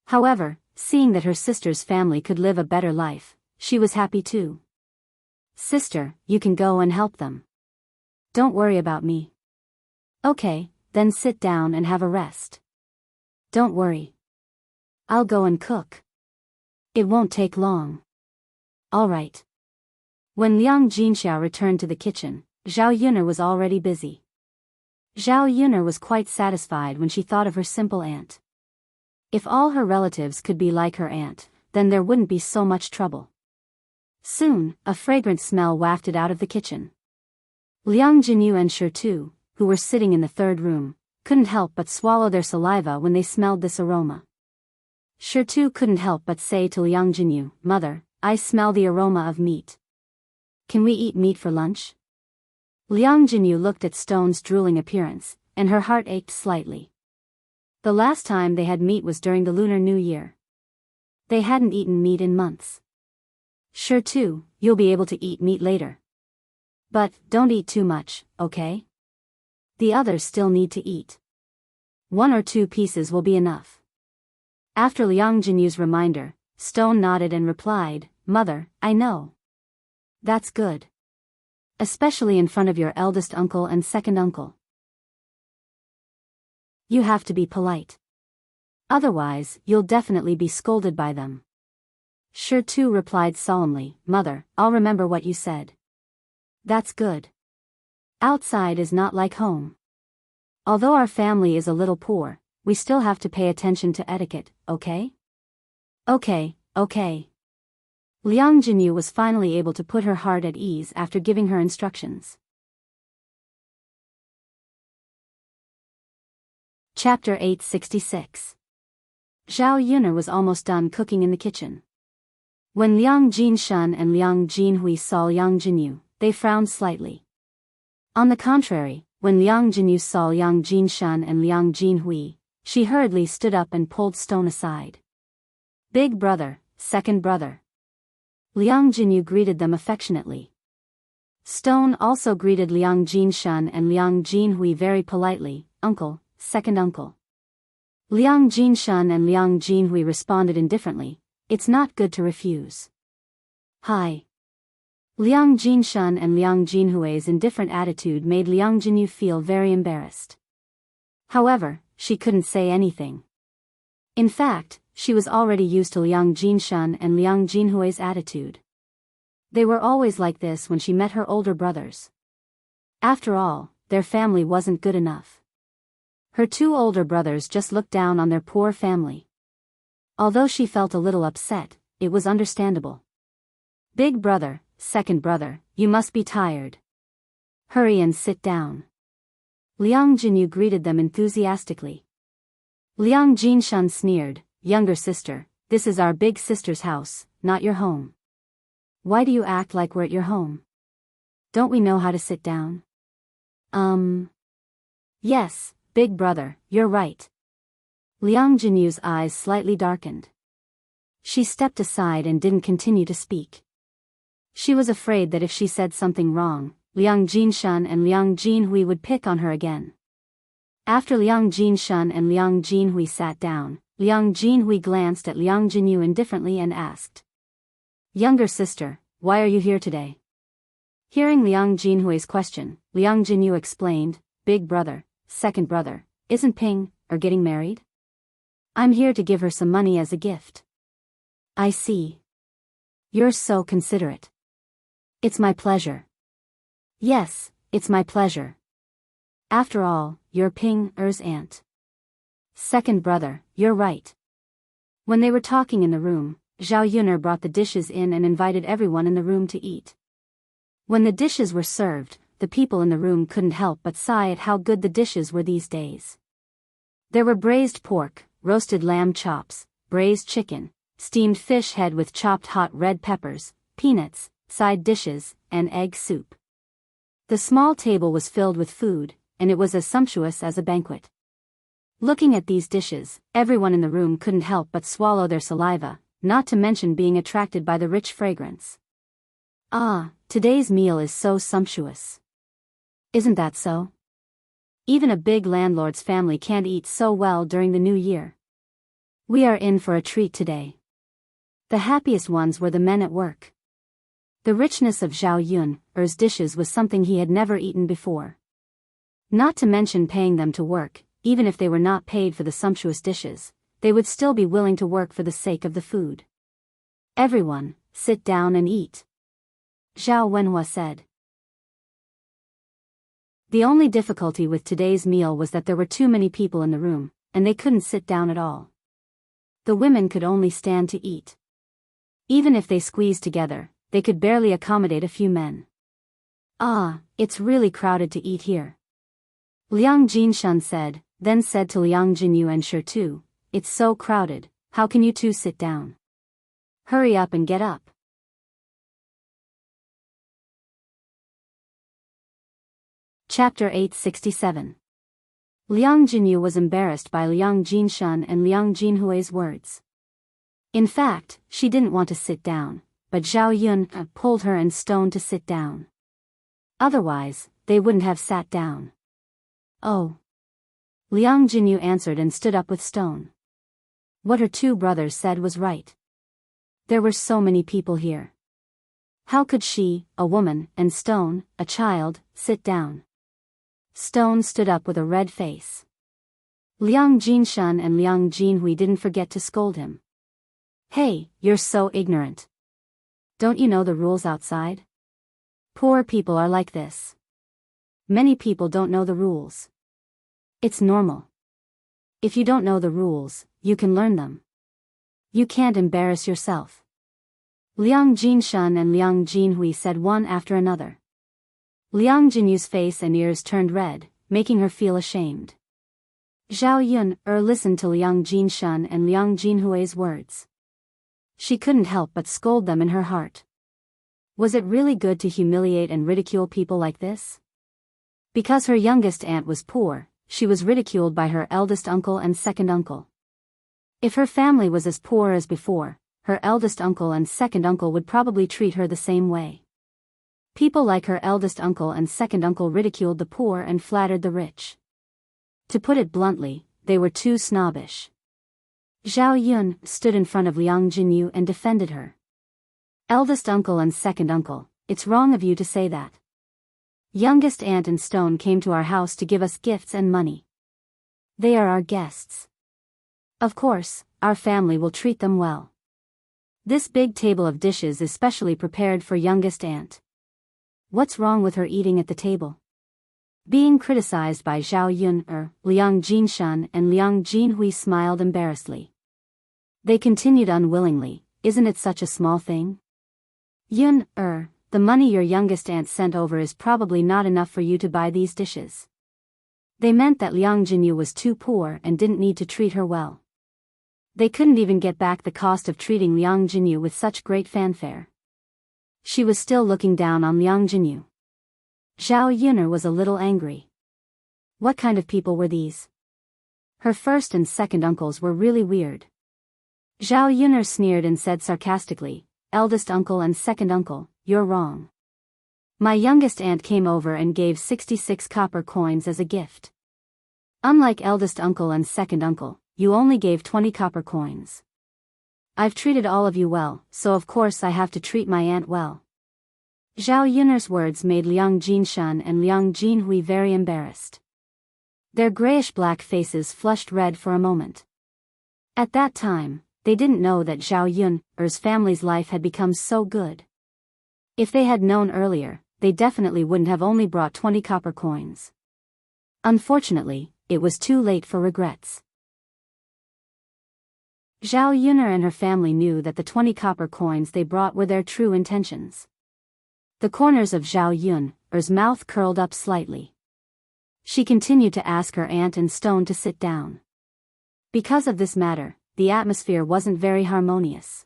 S1: However, seeing that her sister's family could live a better life, she was happy too. "Sister, you can go and help them. Don't worry about me." "Okay, then sit down and have a rest. Don't worry. I'll go and cook. It won't take long." "All right." When Liang Jinxiao returned to the kitchen, Zhao Yuner was already busy. Zhao Yuner was quite satisfied when she thought of her simple aunt. If all her relatives could be like her aunt, then there wouldn't be so much trouble. Soon, a fragrant smell wafted out of the kitchen. Liang Jinyu and Shirtu, who were sitting in the third room, couldn't help but swallow their saliva when they smelled this aroma. Shirtu couldn't help but say to Liang Jinyu, "Mother, I smell the aroma of meat. Can we eat meat for lunch?" Liang Jinyu looked at Stone's drooling appearance, and her heart ached slightly. The last time they had meat was during the Lunar New Year. They hadn't eaten meat in months. "Sure too, you'll be able to eat meat later. But, don't eat too much, okay? The others still need to eat. 1 or 2 pieces will be enough." After Liang Jinyu's reminder, Stone nodded and replied, "Mother, I know. That's good. Especially in front of your eldest uncle and second uncle. You have to be polite. Otherwise, you'll definitely be scolded by them. Sure Tu replied solemnly, Mother, I'll remember what you said. That's good. Outside is not like home. Although our family is a little poor, we still have to pay attention to etiquette, okay? Okay. Liang Jinyu was finally able to put her heart at ease after giving her instructions. Chapter 866. Zhao Yun'er was almost done cooking in the kitchen. When Liang Jinshan and Liang Jinhui saw Liang Jinyu, they frowned slightly. On the contrary, when Liang Jinyu saw Liang Jinshan and Liang Jinhui, she hurriedly stood up and pulled Stone aside. Big brother, second brother. Liang Jinyu greeted them affectionately. Stone also greeted Liang Jinshan and Liang Jinhui very politely, Uncle, second uncle. Liang Jinshan and Liang Jinhui responded indifferently, It's not good to refuse. Hi. Liang Jinshan and Liang Jinhui's indifferent attitude made Liang Jinyu feel very embarrassed. However, she couldn't say anything. In fact, she was already used to Liang Jinshan and Liang Jinhui's attitude. They were always like this when she met her older brothers. After all, their family wasn't good enough. Her two older brothers just looked down on their poor family. Although she felt a little upset, it was understandable. Big brother, second brother, you must be tired. Hurry and sit down. Liang Jinyu greeted them enthusiastically. Liang Jinshan sneered, Younger sister, this is our big sister's house, not your home. Why do you act like we're at your home? Don't we know how to sit down? Yes, big brother, you're right. Liang Jinyu's eyes slightly darkened. She stepped aside and didn't continue to speak. She was afraid that if she said something wrong, Liang Jinshan and Liang Jinhui would pick on her again. After Liang Jinshan and Liang Jinhui sat down, Liang Jinhui glanced at Liang Jinyu indifferently and asked. Younger sister, why are you here today? Hearing Liang Jinhui's question, Liang Jinyu explained, Big brother, second brother, isn't Ping getting married? I'm here to give her some money as a gift. I see. You're so considerate. It's my pleasure. Yes, it's my pleasure. After all, you're Ping-er's aunt. Second brother, you're right. When they were talking in the room, Zhao Yun'er brought the dishes in and invited everyone in the room to eat. When the dishes were served, the people in the room couldn't help but sigh at how good the dishes were these days. There were braised pork, roasted lamb chops, braised chicken, steamed fish head with chopped hot red peppers, peanuts, side dishes, and egg soup. The small table was filled with food, and it was as sumptuous as a banquet. Looking at these dishes, everyone in the room couldn't help but swallow their saliva, not to mention being attracted by the rich fragrance. Ah, today's meal is so sumptuous. Isn't that so? Even a big landlord's family can't eat so well during the new year. We are in for a treat today. The happiest ones were the men at work. The richness of Zhao Yun'er's dishes was something he had never eaten before. Not to mention paying them to work, even if they were not paid for the sumptuous dishes, they would still be willing to work for the sake of the food. Everyone, sit down and eat. Zhao Wenhua said. The only difficulty with today's meal was that there were too many people in the room, and they couldn't sit down at all. The women could only stand to eat. Even if they squeezed together, they could barely accommodate a few men. Ah, it's really crowded to eat here. Liang Jinshan said, then said to Liang Jinyu and Shi Tu, It's so crowded, how can you two sit down? Hurry up and get up. Chapter 867. Liang Jinyu was embarrassed by Liang Jinshan and Liang Jinhui's words. In fact, she didn't want to sit down, but Zhao Yun'er pulled her and Stone to sit down. Otherwise, they wouldn't have sat down. Oh. Liang Jinyu answered and stood up with Stone. What her two brothers said was right. There were so many people here. How could she, a woman, and Stone, a child, sit down? Stone stood up with a red face. Liang Jinshun and Liang Jinhui didn't forget to scold him. Hey, you're so ignorant. Don't you know the rules outside? Poor people are like this. Many people don't know the rules. It's normal. If you don't know the rules, you can learn them. You can't embarrass yourself. Liang Jinshun and Liang Jinhui said one after another. Liang Jinyu's face and ears turned red, making her feel ashamed. Zhao Yun listened to Liang Jinshun and Liang Jinhui's words. She couldn't help but scold them in her heart. Was it really good to humiliate and ridicule people like this? Because her youngest aunt was poor, she was ridiculed by her eldest uncle and second uncle. If her family was as poor as before, her eldest uncle and second uncle would probably treat her the same way. People like her eldest uncle and second uncle ridiculed the poor and flattered the rich. To put it bluntly, they were too snobbish. Zhao Yun stood in front of Liang Jinyu and defended her. Eldest uncle and second uncle, it's wrong of you to say that. Youngest aunt and Stone came to our house to give us gifts and money. They are our guests. Of course, our family will treat them well. This big table of dishes is specially prepared for youngest aunt. What's wrong with her eating at the table? Being criticized by Zhao Yun Liang Jinshun and Liang Jinhui smiled embarrassedly. They continued unwillingly, isn't it such a small thing? Yun the money your youngest aunt sent over is probably not enough for you to buy these dishes. They meant that Liang Jinyu was too poor and didn't need to treat her well. They couldn't even get back the cost of treating Liang Jinyu with such great fanfare. She was still looking down on Liang Jinyu. Zhao Yun'er was a little angry. What kind of people were these? Her first and second uncles were really weird. Zhao Yun'er sneered and said sarcastically, eldest uncle and second uncle, you're wrong. My youngest aunt came over and gave 66 copper coins as a gift. Unlike eldest uncle and second uncle, you only gave 20 copper coins. I've treated all of you well, so of course I have to treat my aunt well. Zhao Yun'er's words made Liang Jinshun and Liang Jinhui very embarrassed. Their grayish-black faces flushed red for a moment. At that time, they didn't know that Zhao Yun'er's family's life had become so good. If they had known earlier, they definitely wouldn't have only brought 20 copper coins. Unfortunately, it was too late for regrets. Zhao Yun'er and her family knew that the 20 copper coins they brought were their true intentions. The corners of Zhao Yun'er's mouth curled up slightly. She continued to ask her aunt and Stone to sit down. Because of this matter, the atmosphere wasn't very harmonious.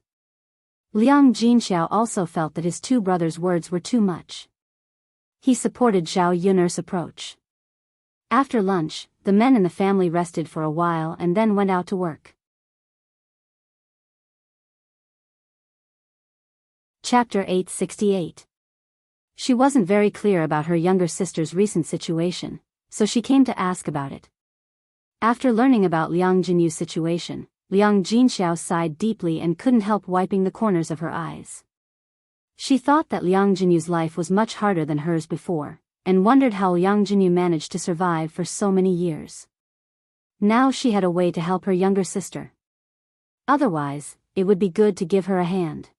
S1: Liang Jinxiao also felt that his two brothers' words were too much. He supported Zhao Yun'er's approach. After lunch, the men in the family rested for a while and then went out to work. Chapter 868. She wasn't very clear about her younger sister's recent situation, so she came to ask about it. After learning about Liang Jinyu's situation, Liang Jinxiao sighed deeply and couldn't help wiping the corners of her eyes. She thought that Liang Jinyu's life was much harder than hers before, and wondered how Liang Jinyu managed to survive for so many years. Now she had a way to help her younger sister. Otherwise, it would be good to give her a hand.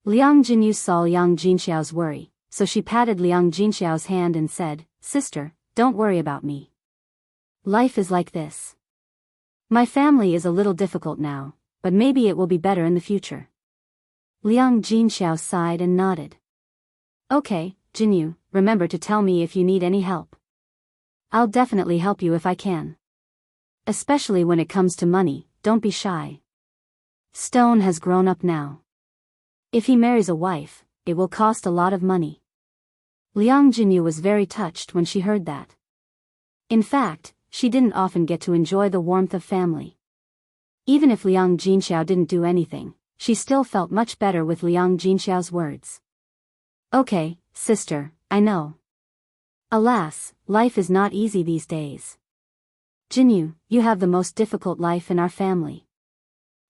S1: Liang Jinyu saw Liang Jinxiao's worry, so she patted Liang Jinxiao's hand and said, "Sister, don't worry about me. Life is like this. My family is a little difficult now, but maybe it will be better in the future." Liang Jinxiao sighed and nodded. "Okay, Jinyu, remember to tell me if you need any help. I'll definitely help you if I can. Especially when it comes to money, don't be shy. Stone has grown up now. If he marries a wife, it will cost a lot of money." Liang Jinyu was very touched when she heard that. In fact, she didn't often get to enjoy the warmth of family. Even if Liang Jinxiao didn't do anything, she still felt much better with Liang Jinxiao's words. "Okay, sister, I know. Alas, life is not easy these days. Jinyu, you have the most difficult life in our family.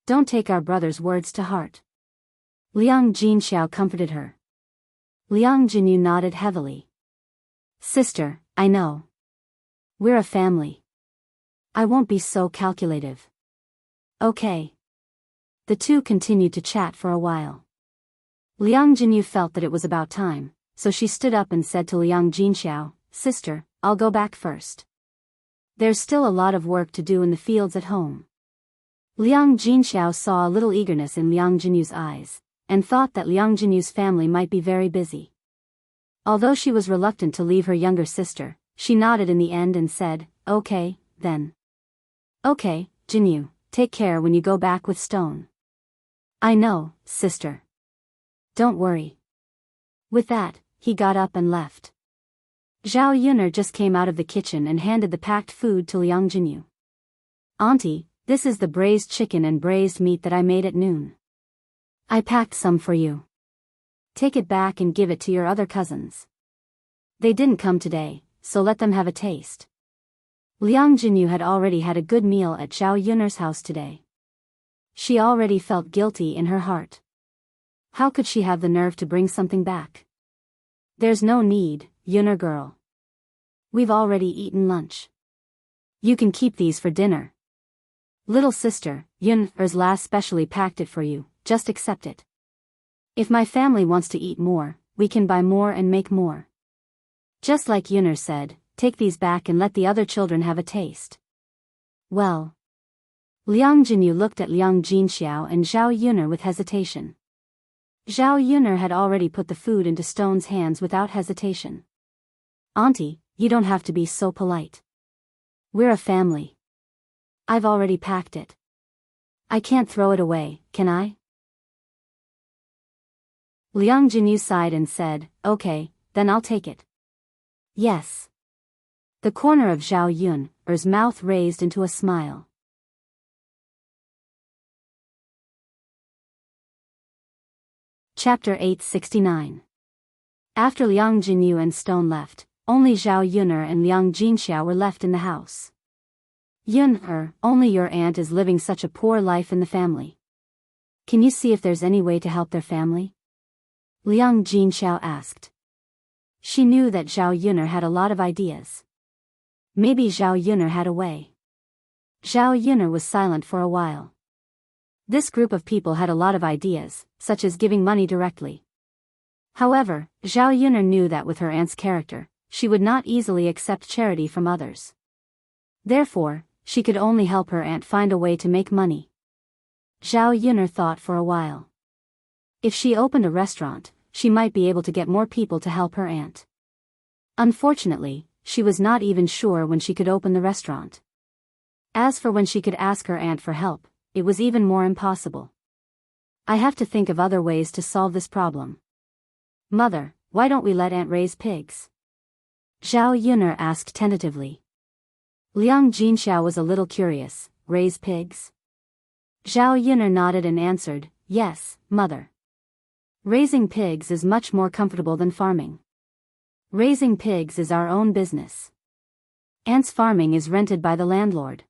S1: Don't take our brother's words to heart." Liang Jinxiao comforted her. Liang Jinyu nodded heavily. Sister, I know. We're a family. I won't be so calculative. Okay. The two continued to chat for a while. Liang Jinyu felt that it was about time, so she stood up and said to Liang Jinxiao, Sister, I'll go back first. There's still a lot of work to do in the fields at home. Liang Jinxiao saw a little eagerness in Liang Jinyu's eyes, and thought that Liang Jinyu's family might be very busy. Although she was reluctant to leave her younger sister, she nodded in the end and said, Okay, then. Okay, Jinyu, take care when you go back with Stone. I know, sister. Don't worry. With that, he got up and left. Zhao Yuner just came out of the kitchen and handed the packed food to Liang Jinyu. Auntie, this is the braised chicken and braised meat that I made at noon. I packed some for you. Take it back and give it to your other cousins. They didn't come today, so let them have a taste. Liang Jinyu had already had a good meal at Zhao Yuner's house today. She already felt guilty in her heart. How could she have the nerve to bring something back? There's no need, Yuner girl. We've already eaten lunch. You can keep these for dinner. Little sister, Yuner's last specially packed it for you, just accept it. If my family wants to eat more, we can buy more and make more. Just like Yuner said, take these back and let the other children have a taste. Well. Liang Jinyu looked at Liang Jinxiao and Zhao Yuner with hesitation. Zhao Yuner had already put the food into Stone's hands without hesitation. Auntie, you don't have to be so polite. We're a family. I've already packed it. I can't throw it away, can I? Liang Jinyu sighed and said, Okay, then I'll take it. Yes. The corner of Zhao Yuner's mouth raised into a smile. Chapter 869. After Liang Jinyu and Stone left, only Zhao Yuner and Liang Jinxiao were left in the house. Yuner, only your aunt is living such a poor life in the family. Can you see if there's any way to help their family? Liang Jinxiao asked. She knew that Zhao Yuner had a lot of ideas. Maybe Zhao Yuner had a way. Zhao Yuner was silent for a while. This group of people had a lot of ideas, such as giving money directly. However, Zhao Yuner knew that with her aunt's character, she would not easily accept charity from others. Therefore, she could only help her aunt find a way to make money. Zhao Yuner thought for a while. If she opened a restaurant, she might be able to get more people to help her aunt. Unfortunately, she was not even sure when she could open the restaurant. As for when she could ask her aunt for help, it was even more impossible. I have to think of other ways to solve this problem. Mother, why don't we let Aunt raise pigs? Zhao Yuner asked tentatively. Liang Jinxiao was a little curious, raise pigs? Zhao Yuner nodded and answered, Yes, mother. Raising pigs is much more comfortable than farming. Raising pigs is our own business. Aunt's farming is rented by the landlord.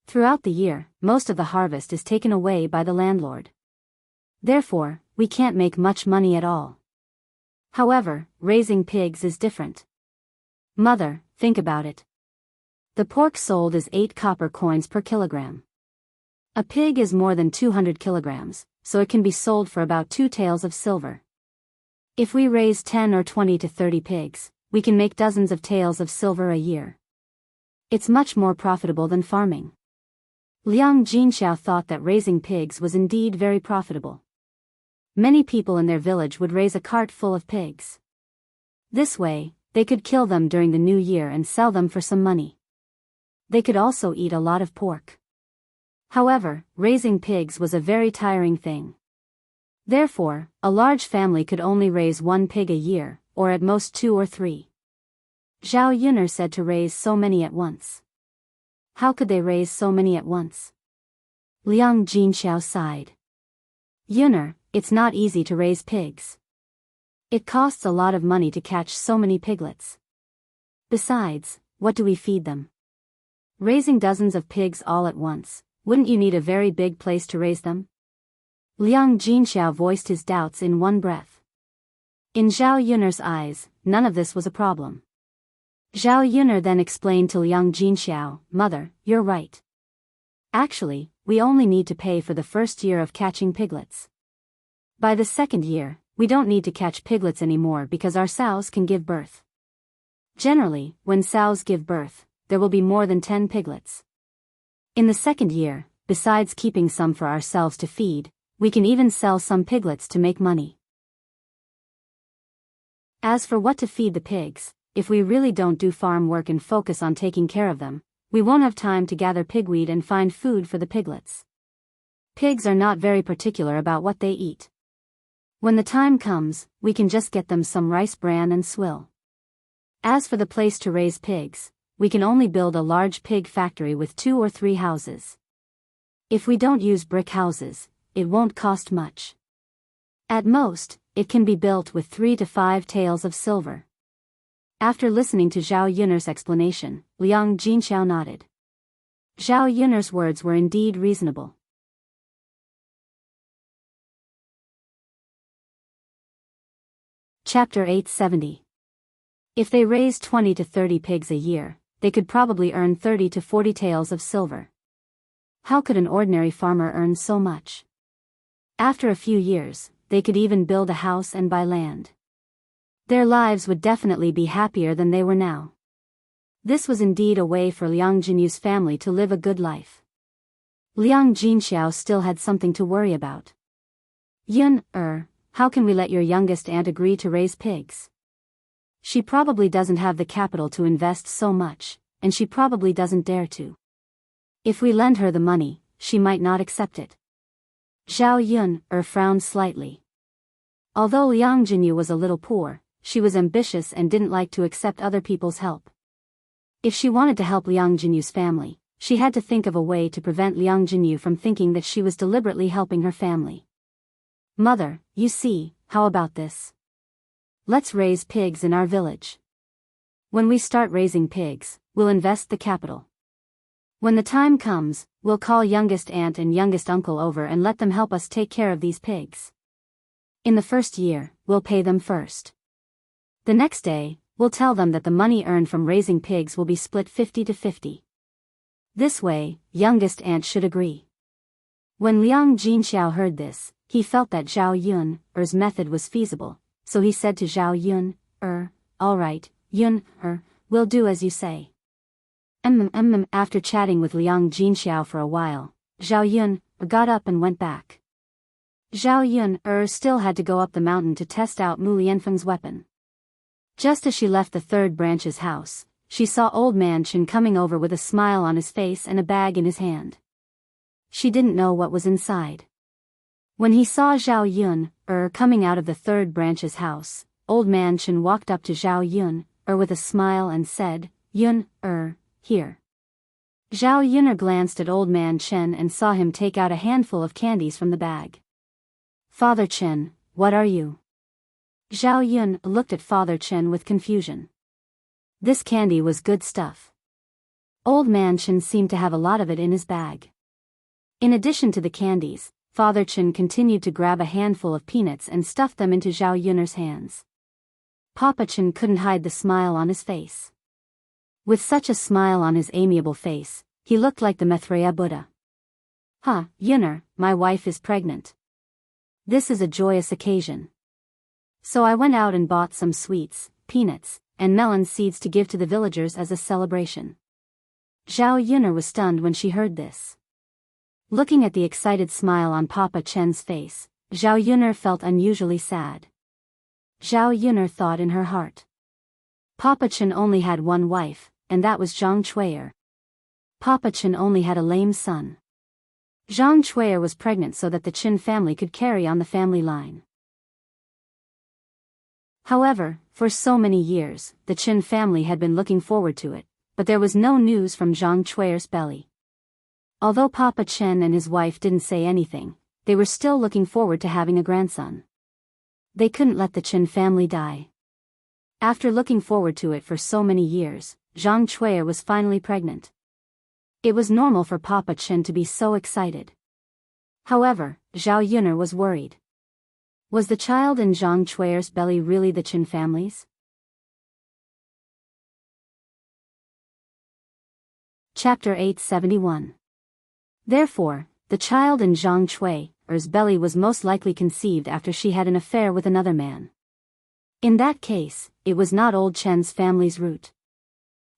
S1: Throughout the year, most of the harvest is taken away by the landlord. Therefore, we can't make much money at all. However, raising pigs is different. Mother, think about it. The pork sold is 8 copper coins per kilogram. A pig is more than 200 kilograms, so it can be sold for about 2 taels of silver. If we raise 10 or 20 to 30 pigs, we can make dozens of taels of silver a year. It's much more profitable than farming. Liang Jinxiao thought that raising pigs was indeed very profitable. Many people in their village would raise a cart full of pigs. This way, they could kill them during the new year and sell them for some money. They could also eat a lot of pork. However, raising pigs was a very tiring thing. Therefore, a large family could only raise 1 pig a year, or at most 2 or 3. Zhao Yuner said to raise so many at once. How could they raise so many at once? Liang Jinxiao sighed. Yuner, it's not easy to raise pigs. It costs a lot of money to catch so many piglets. Besides, what do we feed them? Raising dozens of pigs all at once, wouldn't you need a very big place to raise them? Liang Jinxiao voiced his doubts in one breath. In Zhao Yun'er's eyes, none of this was a problem. Zhao Yun'er then explained to Liang Jinxiao, "Mother, you're right. Actually, we only need to pay for the first year of catching piglets. By the second year, we don't need to catch piglets anymore because our sows can give birth. Generally, when sows give birth, there will be more than 10 piglets. In the second year, besides keeping some for ourselves to feed, we can even sell some piglets to make money. As for what to feed the pigs, if we really don't do farm work and focus on taking care of them, we won't have time to gather pigweed and find food for the piglets. Pigs are not very particular about what they eat. When the time comes, we can just get them some rice bran and swill. As for the place to raise pigs, we can only build a large pig factory with 2 or 3 houses. If we don't use brick houses, it won't cost much. At most, it can be built with 3 to 5 taels of silver." After listening to Zhao Yun'er's explanation, Liang Jinxiao nodded. Zhao Yun'er's words were indeed reasonable. Chapter 870. If they raised 20 to 30 pigs a year, they could probably earn 30 to 40 taels of silver. How could an ordinary farmer earn so much? After a few years, they could even build a house and buy land. Their lives would definitely be happier than they were now. This was indeed a way for Liang Jinyu's family to live a good life. Liang Jinxiao still had something to worry about. How can we let your youngest aunt agree to raise pigs? She probably doesn't have the capital to invest so much, and she probably doesn't dare to. If we lend her the money, she might not accept it. Zhao Yun'er frowned slightly. Although Liang Jinyu was a little poor, she was ambitious and didn't like to accept other people's help. If she wanted to help Liang Jinyu's family, she had to think of a way to prevent Liang Jinyu from thinking that she was deliberately helping her family. "Mother, you see, how about this? Let's raise pigs in our village. When we start raising pigs, we'll invest the capital. When the time comes, we'll call youngest aunt and youngest uncle over and let them help us take care of these pigs. In the first year, we'll pay them first. The next day, we'll tell them that the money earned from raising pigs will be split 50 to 50. This way, youngest aunt should agree." When Liang Jinxiao heard this, he felt that Zhao Yun'er's method was feasible, so he said to Zhao Yun'er, "All right, Yun'er, we'll do as you say." After chatting with Liang Jinxiao for a while, Zhao Yun'er got up and went back. Zhao Yun'er still had to go up the mountain to test out Mu Lianfeng's weapon. Just as she left the third branch's house, she saw Old Man Chen coming over with a smile on his face and a bag in his hand. She didn't know what was inside. When he saw Zhao Yun'er coming out of the third branch's house, Old Man Chen walked up to Zhao Yun'er with a smile and said, "Yun'er, here." Zhao Yun'er glanced at Old Man Chen and saw him take out a handful of candies from the bag. "Father Chen, what are you?" Zhao Yun looked at Father Chen with confusion. This candy was good stuff. Old Man Chen seemed to have a lot of it in his bag. In addition to the candies, Father Chen continued to grab a handful of peanuts and stuff them into Zhao Yun'er's hands. Papa Chen couldn't hide the smile on his face. With such a smile on his amiable face, he looked like the Maitreya Buddha. Yun'er, my wife is pregnant. This is a joyous occasion. So I went out and bought some sweets, peanuts, and melon seeds to give to the villagers as a celebration." Zhao Yun'er was stunned when she heard this. Looking at the excited smile on Papa Chen's face, Zhao Yun'er felt unusually sad. Zhao Yun'er thought in her heart. Papa Chen only had one wife, and that was Zhang Chui'er. Papa Chen only had a lame son. Zhang Chui'er was pregnant so that the Chen family could carry on the family line. However, for so many years, the Chen family had been looking forward to it, but there was no news from Zhang Chui'er's belly. Although Papa Chen and his wife didn't say anything, they were still looking forward to having a grandson. They couldn't let the Chen family die. After looking forward to it for so many years, Zhang Chui'er was finally pregnant. It was normal for Papa Chen to be so excited. However, Zhao Yun'er was worried. Was the child in Zhang Chui's belly really the Chen family's? Chapter 871. Therefore, the child in Zhang Chui's belly was most likely conceived after she had an affair with another man. In that case, it was not old Chen's family's root.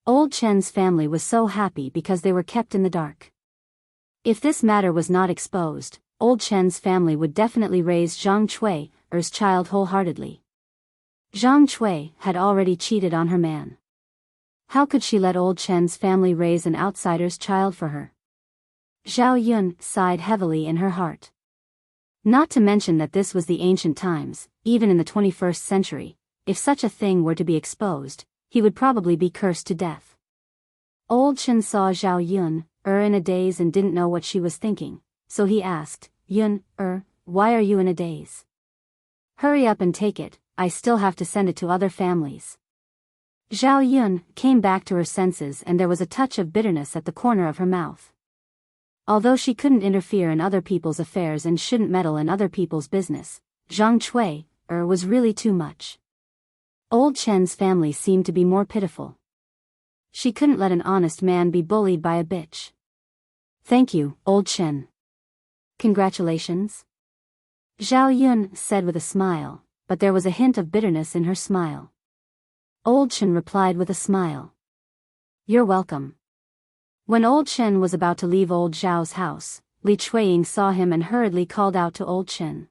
S1: Old Chen's family was so happy because they were kept in the dark. If this matter was not exposed, old Chen's family would definitely raise Zhang Chui's child wholeheartedly. Zhang Chui had already cheated on her man. How could she let old Chen's family raise an outsider's child for her? Zhao Yun sighed heavily in her heart. Not to mention that this was the ancient times, even in the 21st century, if such a thing were to be exposed, he would probably be cursed to death. Old Chen saw Zhao Yun in a daze and didn't know what she was thinking, so he asked, Yun, why are you in a daze? Hurry up and take it, I still have to send it to other families. Zhao Yun came back to her senses and there was a touch of bitterness at the corner of her mouth. Although she couldn't interfere in other people's affairs and shouldn't meddle in other people's business, Zhang Chui was really too much. Old Chen's family seemed to be more pitiful. She couldn't let an honest man be bullied by a bitch. Thank you, Old Chen. Congratulations. Zhao Yun said with a smile, but there was a hint of bitterness in her smile. Old Chen replied with a smile. You're welcome. When Old Chen was about to leave Old Zhao's house, Li Chuiying saw him and hurriedly called out to Old Chen.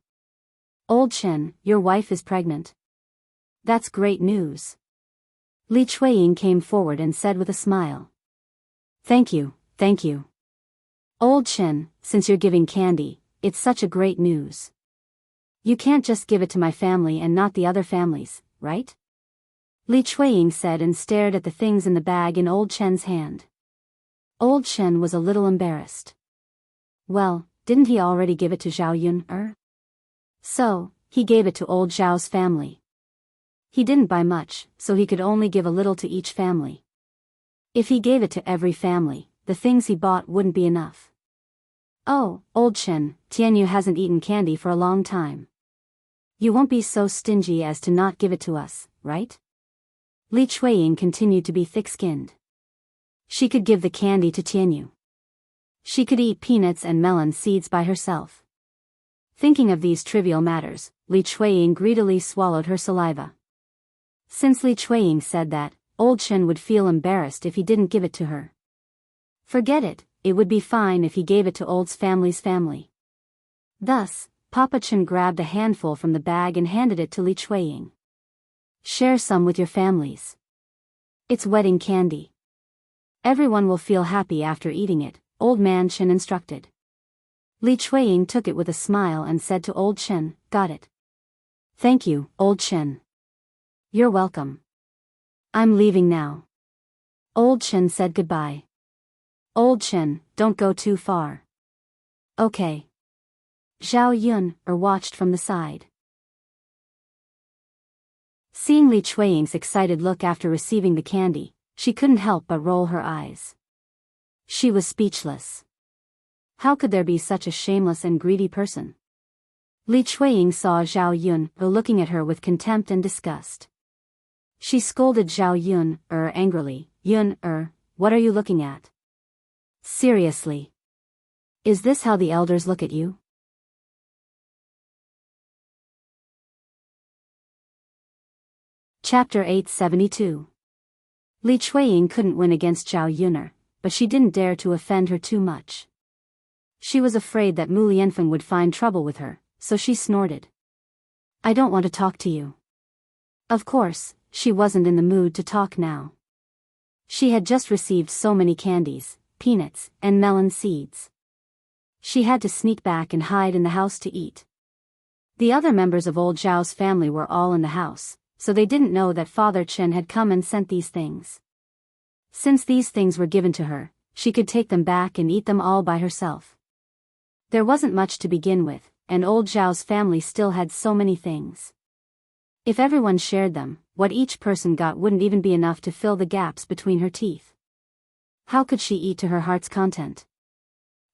S1: Old Chen, your wife is pregnant. That's great news. Li Chuiying came forward and said with a smile. Thank you, thank you. Old Chen, since you're giving candy, it's such a great news. You can't just give it to my family and not the other families, right? Li Chuiying said and stared at the things in the bag in Old Chen's hand. Old Chen was a little embarrassed. Well, didn't he already give it to Zhao Yun? So, he gave it to Old Zhao's family. He didn't buy much, so he could only give a little to each family. If he gave it to every family, the things he bought wouldn't be enough. Oh, Old Chen, Tianyu hasn't eaten candy for a long time. You won't be so stingy as to not give it to us, right? Li Chuiying continued to be thick-skinned. She could give the candy to Tianyu. She could eat peanuts and melon seeds by herself. Thinking of these trivial matters, Li Chuiying greedily swallowed her saliva. Since Li Chuiying said that, Old Chen would feel embarrassed if he didn't give it to her. Forget it, it would be fine if he gave it to Old's family's family. Thus, Papa Chen grabbed a handful from the bag and handed it to Li Chuiying. Share some with your families. It's wedding candy. Everyone will feel happy after eating it, Old Man Chen instructed. Li Chuiying took it with a smile and said to Old Chen, got it. Thank you, Old Chen. You're welcome. I'm leaving now. Old Chen said goodbye. Old Chen, don't go too far. Okay. Zhao Yun watched from the side. Seeing Li Chuiying's excited look after receiving the candy, she couldn't help but roll her eyes. She was speechless. How could there be such a shameless and greedy person? Li Chuiying saw Zhao Yun looking at her with contempt and disgust. She scolded Zhao Yun angrily, Yun what are you looking at? Seriously. Is this how the elders look at you? Chapter 872. Li Chuiying couldn't win against Zhao Yun, but she didn't dare to offend her too much. She was afraid that Mu Lianfeng would find trouble with her, so she snorted. I don't want to talk to you. Of course, she wasn't in the mood to talk now. She had just received so many candies, peanuts, and melon seeds. She had to sneak back and hide in the house to eat. The other members of Old Zhao's family were all in the house, so they didn't know that Father Chen had come and sent these things. Since these things were given to her, she could take them back and eat them all by herself. There wasn't much to begin with, and Old Zhao's family still had so many things. If everyone shared them, what each person got wouldn't even be enough to fill the gaps between her teeth. How could she eat to her heart's content?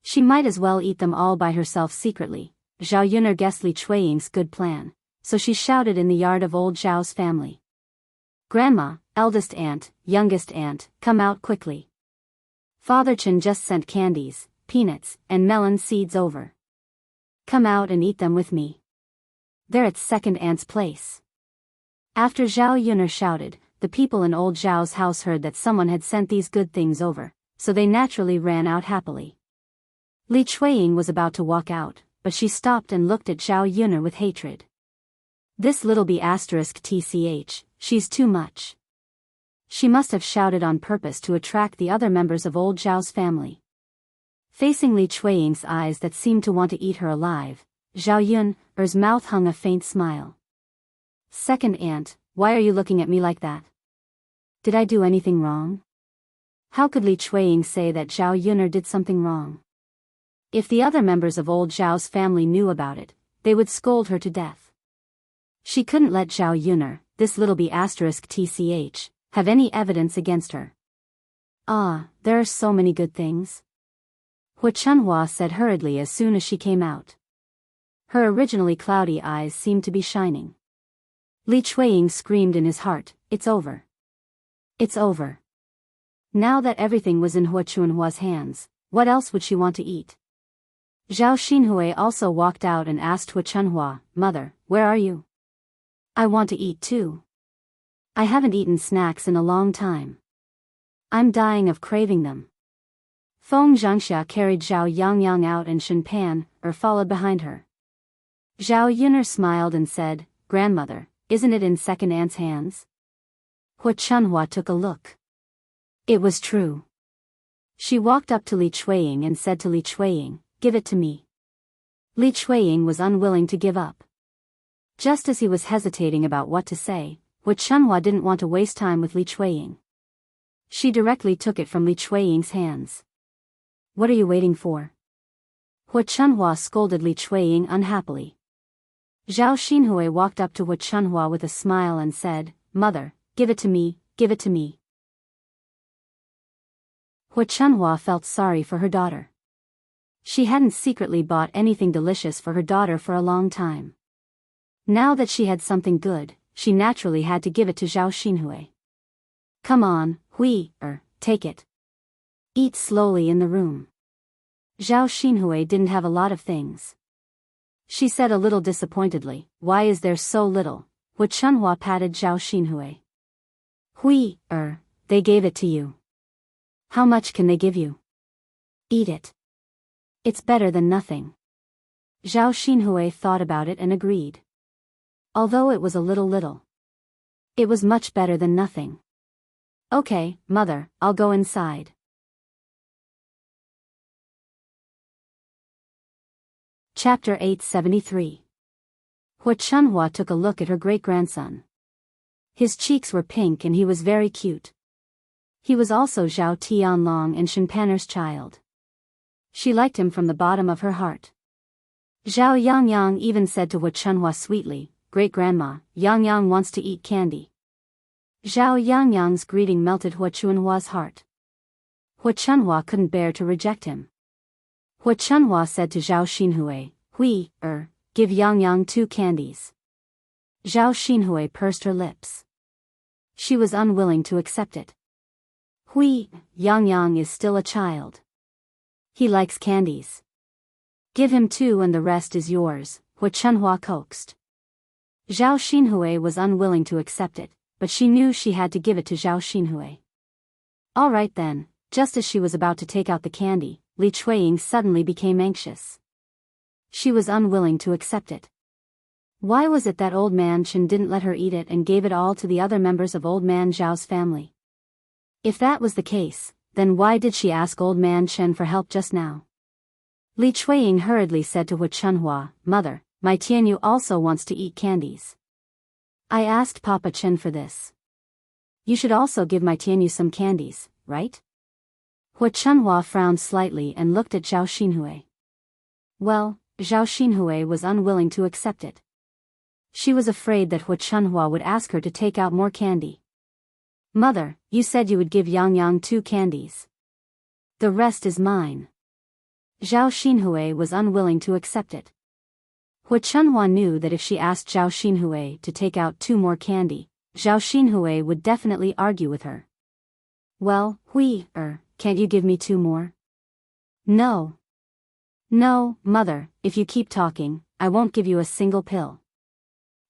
S1: She might as well eat them all by herself secretly. Zhao Yuner guessed Li Chueying's good plan, so she shouted in the yard of old Zhao's family. Grandma, eldest aunt, youngest aunt, come out quickly. Father Chen just sent candies, peanuts, and melon seeds over. Come out and eat them with me. They're at second aunt's place. After Zhao Yuner shouted, the people in old Zhao's house heard that someone had sent these good things over, so they naturally ran out happily. Li Chueying was about to walk out, but she stopped and looked at Zhao Yuner with hatred. This little B***tch, she's too much. She must have shouted on purpose to attract the other members of old Zhao's family. Facing Li Chueying's eyes that seemed to want to eat her alive, Zhao Yuner's mouth hung a faint smile. Second aunt, why are you looking at me like that? Did I do anything wrong? How could Li Chueying say that Zhao Yuner did something wrong? If the other members of old Zhao's family knew about it, they would scold her to death. She couldn't let Zhao Yuner, this little B***tch, have any evidence against her. Ah, there are so many good things. Hu Chunhua said hurriedly as soon as she came out. Her originally cloudy eyes seemed to be shining. Li Chueying screamed in his heart, it's over. It's over. Now that everything was in Hu Chunhua's hands, what else would she want to eat? Zhao Xinhui also walked out and asked Hu Chunhua, Mother, where are you? I want to eat too. I haven't eaten snacks in a long time. I'm dying of craving them. Feng Zhangxia carried Zhao Yangyang out and Shen Pan followed behind her. Zhao Yuner smiled and said, Grandmother, isn't it in second aunt's hands? Hu Chunhua took a look. It was true. She walked up to Li Chueying and said to Li Chueying, give it to me. Li Chueying was unwilling to give up. Just as he was hesitating about what to say, Hu Chunhua didn't want to waste time with Li Chueying. She directly took it from Li Chueying's hands. What are you waiting for? Hu Chunhua scolded Li Chueying unhappily. Zhao Xinhui walked up to Hu Chunhua with a smile and said, Mother, give it to me, give it to me. Hu Chunhua felt sorry for her daughter. She hadn't secretly bought anything delicious for her daughter for a long time. Now that she had something good, she naturally had to give it to Zhao Xinhui. Come on, take it. Eat slowly in the room. Zhao Xinhui didn't have a lot of things. She said a little disappointedly, why is there so little? Hu Chunhua patted Zhao Xinhui. They gave it to you. How much can they give you? Eat it. It's better than nothing. Zhao Xinhui thought about it and agreed. Although it was a little. It was much better than nothing. Okay, Mother, I'll go inside. Chapter 873. Hu Chunhua took a look at her great-grandson. His cheeks were pink and he was very cute. He was also Zhao Tianlong and Shen Pan'er's child. She liked him from the bottom of her heart. Zhao Yangyang even said to Hu Chunhua sweetly, Great-grandma, Yangyang wants to eat candy. Zhao Yangyang's greeting melted Hu Chunhua's heart. Hu Chunhua couldn't bear to reject him. Hu Chunhua said to Zhao Xinhui, give Yangyang 2 candies. Zhao Xinhui pursed her lips. She was unwilling to accept it. Yangyang is still a child. He likes candies. Give him 2 and the rest is yours, Hu Chunhua coaxed. Zhao Xinhui was unwilling to accept it, but she knew she had to give it to Zhao Xinhui. All right then, just as she was about to take out the candy, Li Chueying suddenly became anxious. She was unwilling to accept it. Why was it that old man Chen didn't let her eat it and gave it all to the other members of old man Zhao's family? If that was the case, then why did she ask old man Chen for help just now? Li Chueying hurriedly said to Hu Chunhua, Mother, my Tianyu also wants to eat candies. I asked Papa Chen for this. You should also give my Tianyu some candies, right? Hu Chunhua frowned slightly and looked at Zhao Xinhui. Well, Zhao Xinhui was unwilling to accept it. She was afraid that Hu Chunhua would ask her to take out more candy. Mother, you said you would give Yangyang 2 candies. The rest is mine. Zhao Xinhui was unwilling to accept it. Hu Chunhua knew that if she asked Zhao Xinhui to take out 2 more candy, Zhao Xinhui would definitely argue with her. Well, can't you give me 2 more? No. No, mother, if you keep talking, I won't give you a single pill.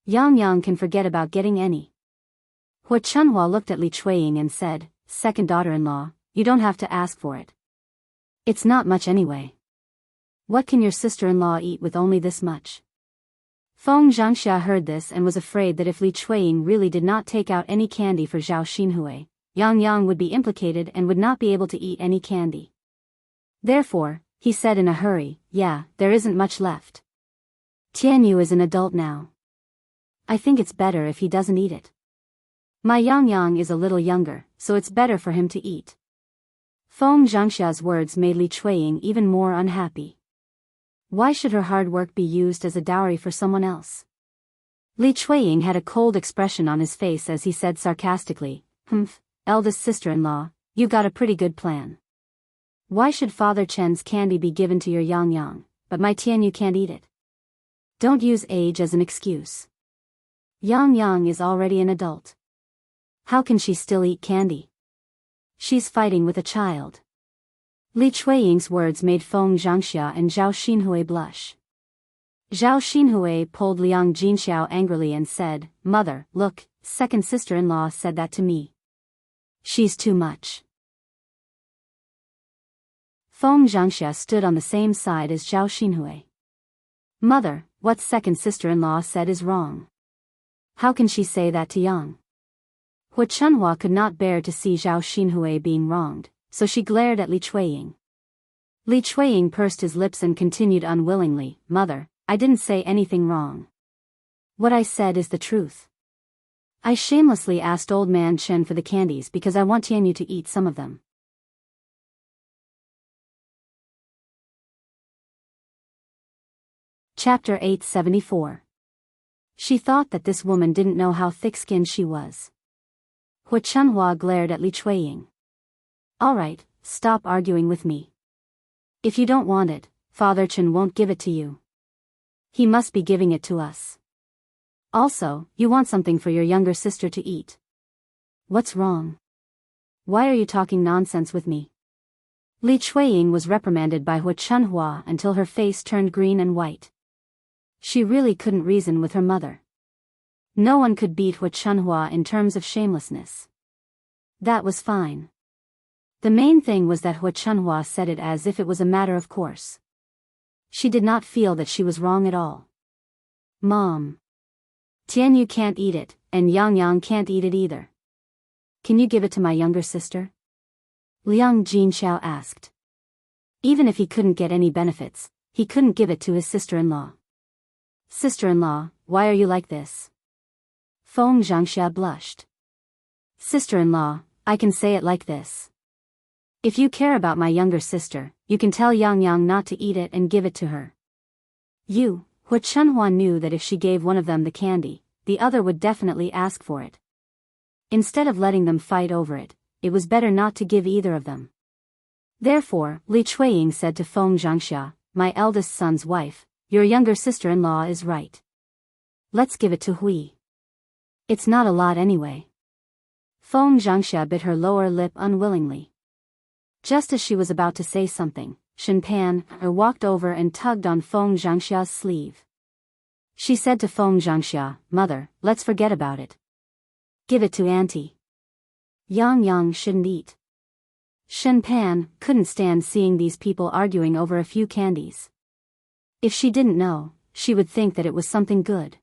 S1: Yang can forget about getting any. Hu Chunhua looked at Li Chuiying and said, second daughter-in-law, you don't have to ask for it. It's not much anyway. What can your sister-in-law eat with only this much? Feng Zhangxia heard this and was afraid that if Li Chuiying really did not take out any candy for Zhao Xinhui, Yang would be implicated and would not be able to eat any candy. Therefore, he said in a hurry, yeah, there isn't much left. Tianyu is an adult now. I think it's better if he doesn't eat it. My Yang is a little younger, so it's better for him to eat. Feng Zhangxia's words made Li Chuiying even more unhappy. Why should her hard work be used as a dowry for someone else? Li Chuiying had a cold expression on his face as he said sarcastically, eldest sister-in-law, you got a pretty good plan. Why should Father Chen's candy be given to your Yang, but my Tianyu can't eat it? Don't use age as an excuse. Yang is already an adult. How can she still eat candy? She's fighting with a child. Li Chuiying's words made Feng Zhangxia and Zhao Xinhui blush. Zhao Xinhui pulled Liang Jinxiao angrily and said, Mother, look, second sister-in-law said that to me. She's too much. Feng Zhangxia stood on the same side as Zhao Xinhui. Mother, what second sister-in-law said is wrong. How can she say that to Yang? Hu Chunhua could not bear to see Zhao Xinhui being wronged, so she glared at Li Chuiying. Li Chuiying pursed his lips and continued unwillingly, Mother, I didn't say anything wrong. What I said is the truth. I shamelessly asked old man Chen for the candies because I want Tianyu to eat some of them. Chapter 874. She thought that this woman didn't know how thick-skinned she was. Hu Chunhua glared at Li Chuiying. All right, stop arguing with me. If you don't want it, Father Chen won't give it to you. He must be giving it to us. Also, you want something for your younger sister to eat. What's wrong? Why are you talking nonsense with me? Li Chuiying was reprimanded by Hu Chunhua until her face turned green and white. She really couldn't reason with her mother. No one could beat Hu Chunhua in terms of shamelessness. That was fine. The main thing was that Hu Chunhua said it as if it was a matter of course. She did not feel that she was wrong at all. Mom. Tianyu can't eat it, and Yang can't eat it either. Can you give it to my younger sister? Liang Jinxiao asked. Even if he couldn't get any benefits, he couldn't give it to his sister-in-law. Sister-in-law, why are you like this? Feng Zhangxia blushed. Sister-in-law, I can say it like this. If you care about my younger sister, you can tell Yang not to eat it and give it to her. Hu Chunhua knew that if she gave one of them the candy, the other would definitely ask for it. Instead of letting them fight over it, it was better not to give either of them. Therefore, Li Chuiying said to Feng Zhangxia, my eldest son's wife, your younger sister-in-law is right. Let's give it to Hui. It's not a lot anyway. Feng Zhangxia bit her lower lip unwillingly. Just as she was about to say something, Shen Pan walked over and tugged on Feng Zhangxia's sleeve. She said to Feng Zhangxia, Mother, let's forget about it. Give it to Auntie. Yang shouldn't eat. Shen Pan couldn't stand seeing these people arguing over a few candies. If she didn't know, she would think that it was something good.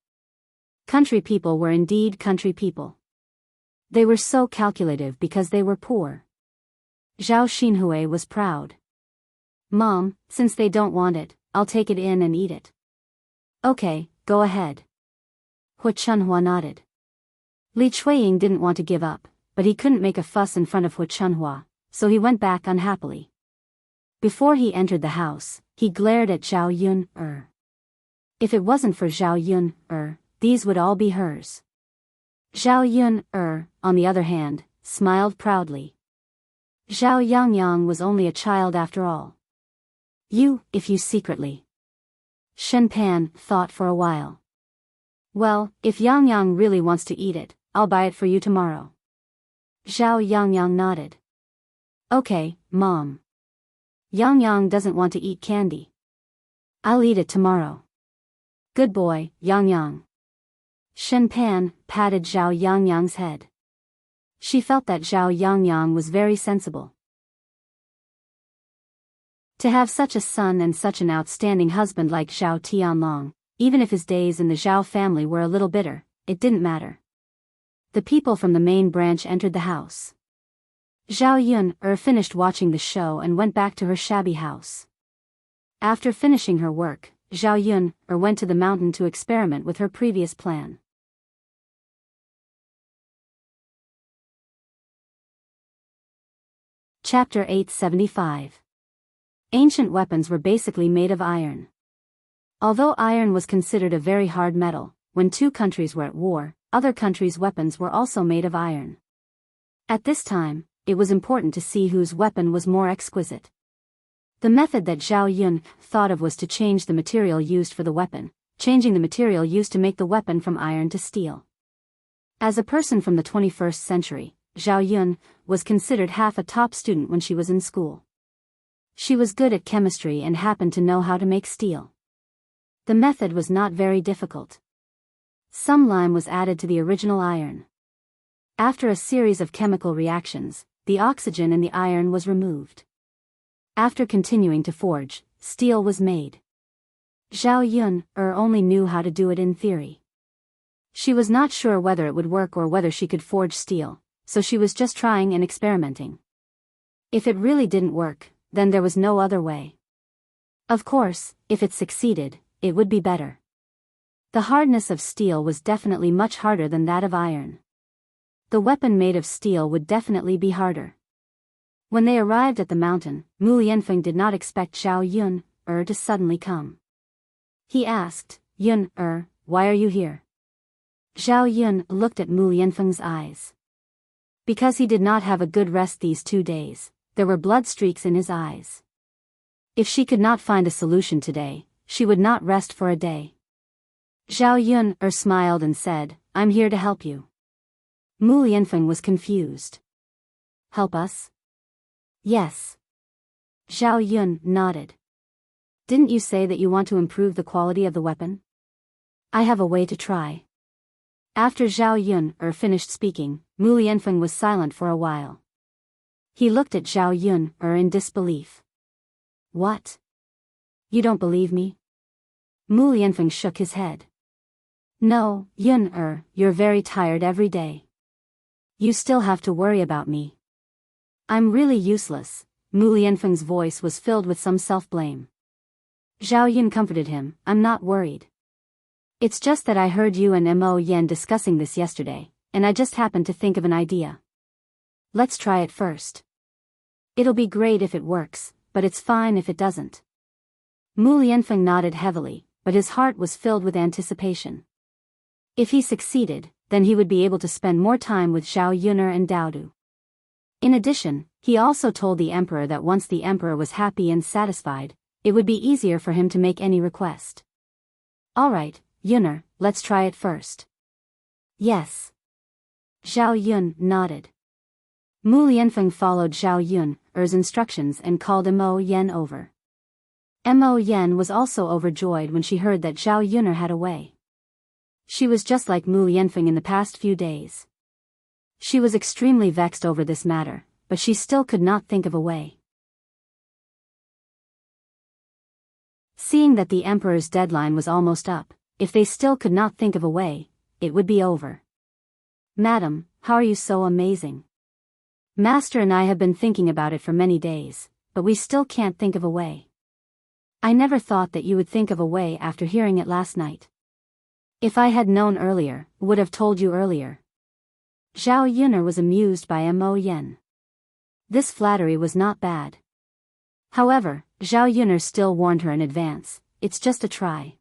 S1: Country people were indeed country people. They were so calculative because they were poor. Zhao Xinhui was proud. Mom, since they don't want it, I'll take it in and eat it. Okay, go ahead. Hu Chunhua nodded. Li Chuiying didn't want to give up, but he couldn't make a fuss in front of Hu Chunhua, so he went back unhappily. Before he entered the house, he glared at Zhao Yun. If it wasn't for Zhao Yun, these would all be hers. Zhao Yun, on the other hand, smiled proudly. Zhao Yang was only a child after all. If you secretly Shen Pan thought for a while. Well, if Yang Yang really wants to eat it, I'll buy it for you tomorrow. Zhao Yangyang nodded. Okay, Mom. Yang Yang doesn't want to eat candy. I'll eat it tomorrow. Good boy, Yang Yang. Shen Pan patted Zhao Yangyang's head. She felt that Zhao Yangyang was very sensible. To have such a son and such an outstanding husband like Zhao Tianlong, even if his days in the Zhao family were a little bitter, it didn't matter. The people from the main branch entered the house. Zhao Yun finished watching the show and went back to her shabby house. After finishing her work, Zhao Yun went to the mountain to experiment with her previous plan. Chapter 875. Ancient weapons were basically made of iron. Although iron was considered a very hard metal, when two countries were at war, other countries' weapons were also made of iron. At this time, it was important to see whose weapon was more exquisite. The method that Zhao Yun thought of was to change the material used for the weapon, changing the material used to make the weapon from iron to steel. As a person from the 21st century, Zhao Yun was considered half a top student when she was in school. She was good at chemistry and happened to know how to make steel. The method was not very difficult. Some lime was added to the original iron. After a series of chemical reactions, the oxygen in the iron was removed. After continuing to forge, steel was made. Zhao Yun only knew how to do it in theory. She was not sure whether it would work or whether she could forge steel, so she was just trying and experimenting. If it really didn't work, then there was no other way. Of course, if it succeeded, it would be better. The hardness of steel was definitely much harder than that of iron. The weapon made of steel would definitely be harder. When they arrived at the mountain, Mu Lianfeng did not expect Zhao Yun to suddenly come. He asked, Yun why are you here? Zhao Yun looked at Mu Lianfeng's eyes. Because he did not have a good rest these 2 days, there were blood streaks in his eyes. If she could not find a solution today, she would not rest for a day. Zhao Yun smiled and said, I'm here to help you. Mu Lianfeng was confused. Help us? Yes. Zhao Yun nodded. Didn't you say that you want to improve the quality of the weapon? I have a way to try. After Zhao Yun finished speaking, Mu Lianfeng was silent for a while. He looked at Zhao Yun in disbelief. What? You don't believe me? Mu Lianfeng shook his head. No, Yun you're very tired every day. You still have to worry about me. I'm really useless. Mu Lianfeng's voice was filled with some self-blame. Zhao Yun comforted him, I'm not worried. It's just that I heard you and Mo Yen discussing this yesterday, and I just happened to think of an idea. Let's try it first. It'll be great if it works, but it's fine if it doesn't. Mu Lianfeng nodded heavily, but his heart was filled with anticipation. If he succeeded, then he would be able to spend more time with Zhao Yun and Daodu. In addition, he also told the emperor that once the emperor was happy and satisfied, it would be easier for him to make any request. Alright, Yun let's try it first. Yes. Zhao Yun nodded. Mu Lianfeng followed Zhao Yun's instructions and called Mo Yen over. Mo Yen was also overjoyed when she heard that Zhao Yun had a way. She was just like Mu Lianfeng in the past few days. She was extremely vexed over this matter, but she still could not think of a way. Seeing that the emperor's deadline was almost up, if they still could not think of a way, it would be over. Madam, how are you so amazing? Master and I have been thinking about it for many days, but we still can't think of a way. I never thought that you would think of a way after hearing it last night. If I had known earlier, would have told you earlier. Zhao Yun was amused by Mo Yen. This flattery was not bad. However, Zhao Yun still warned her in advance, it's just a try.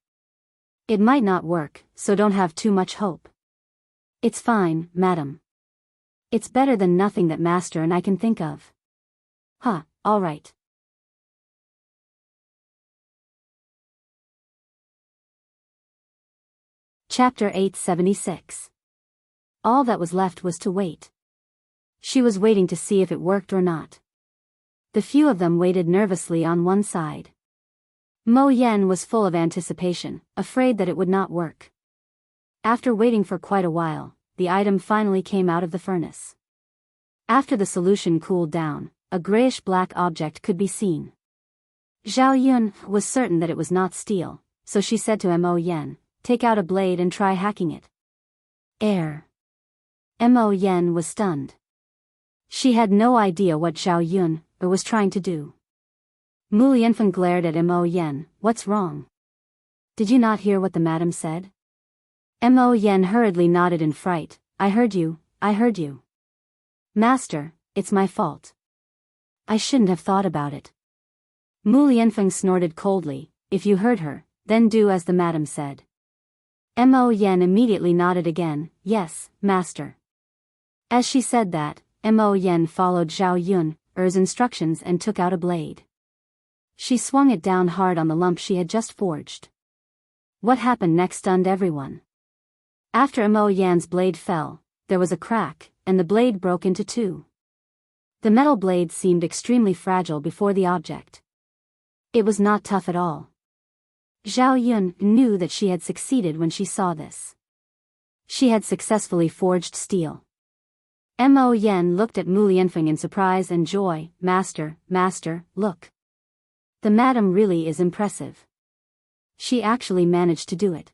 S1: It might not work, so don't have too much hope. It's fine, madam. It's better than nothing that master and I can think of. All right. Chapter 876. All that was left was to wait. She was waiting to see if it worked or not. The few of them waited nervously on one side. Mo Yen was full of anticipation, afraid that it would not work. After waiting for quite a while, the item finally came out of the furnace. After the solution cooled down, a grayish-black object could be seen. Zhao Yun was certain that it was not steel, so she said to Mo Yen, "Take out a blade and try hacking it." Air. Mo Yen was stunned. She had no idea what Zhao Yun was trying to do. Mu Lianfeng glared at Mo Yen. "What's wrong? Did you not hear what the madam said?" Mo Yen hurriedly nodded in fright. I heard you. Master, it's my fault. I shouldn't have thought about it." Mu Lianfeng snorted coldly. "If you heard her, then do as the madam said." Mo Yen immediately nodded again. "Yes, master." As she said that, Mo Yen followed Zhao Yun's instructions and took out a blade. She swung it down hard on the lump she had just forged. What happened next stunned everyone. After Mo Yan's blade fell, there was a crack, and the blade broke into two. The metal blade seemed extremely fragile before the object. It was not tough at all. Zhao Yun knew that she had succeeded when she saw this. She had successfully forged steel. Mo Yen looked at Mu Lianfeng in surprise and joy. Master, look. The madam really is impressive. She actually managed to do it.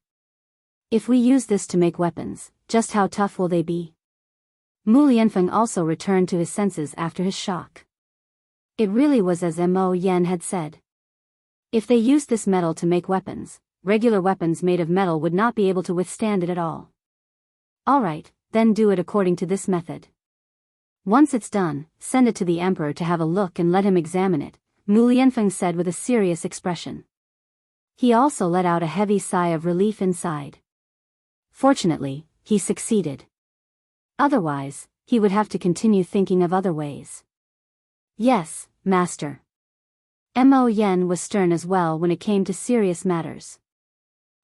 S1: If we use this to make weapons, just how tough will they be?" Mu Lianfeng also returned to his senses after his shock. It really was as Mo Yen had said. If they used this metal to make weapons, regular weapons made of metal would not be able to withstand it at all. "Alright, then do it according to this method. Once it's done, send it to the emperor to have a look and let him examine it," Mu Lianfeng said with a serious expression. He also let out a heavy sigh of relief inside. Fortunately, he succeeded. Otherwise, he would have to continue thinking of other ways. "Yes, master." Mo Yen was stern as well when it came to serious matters.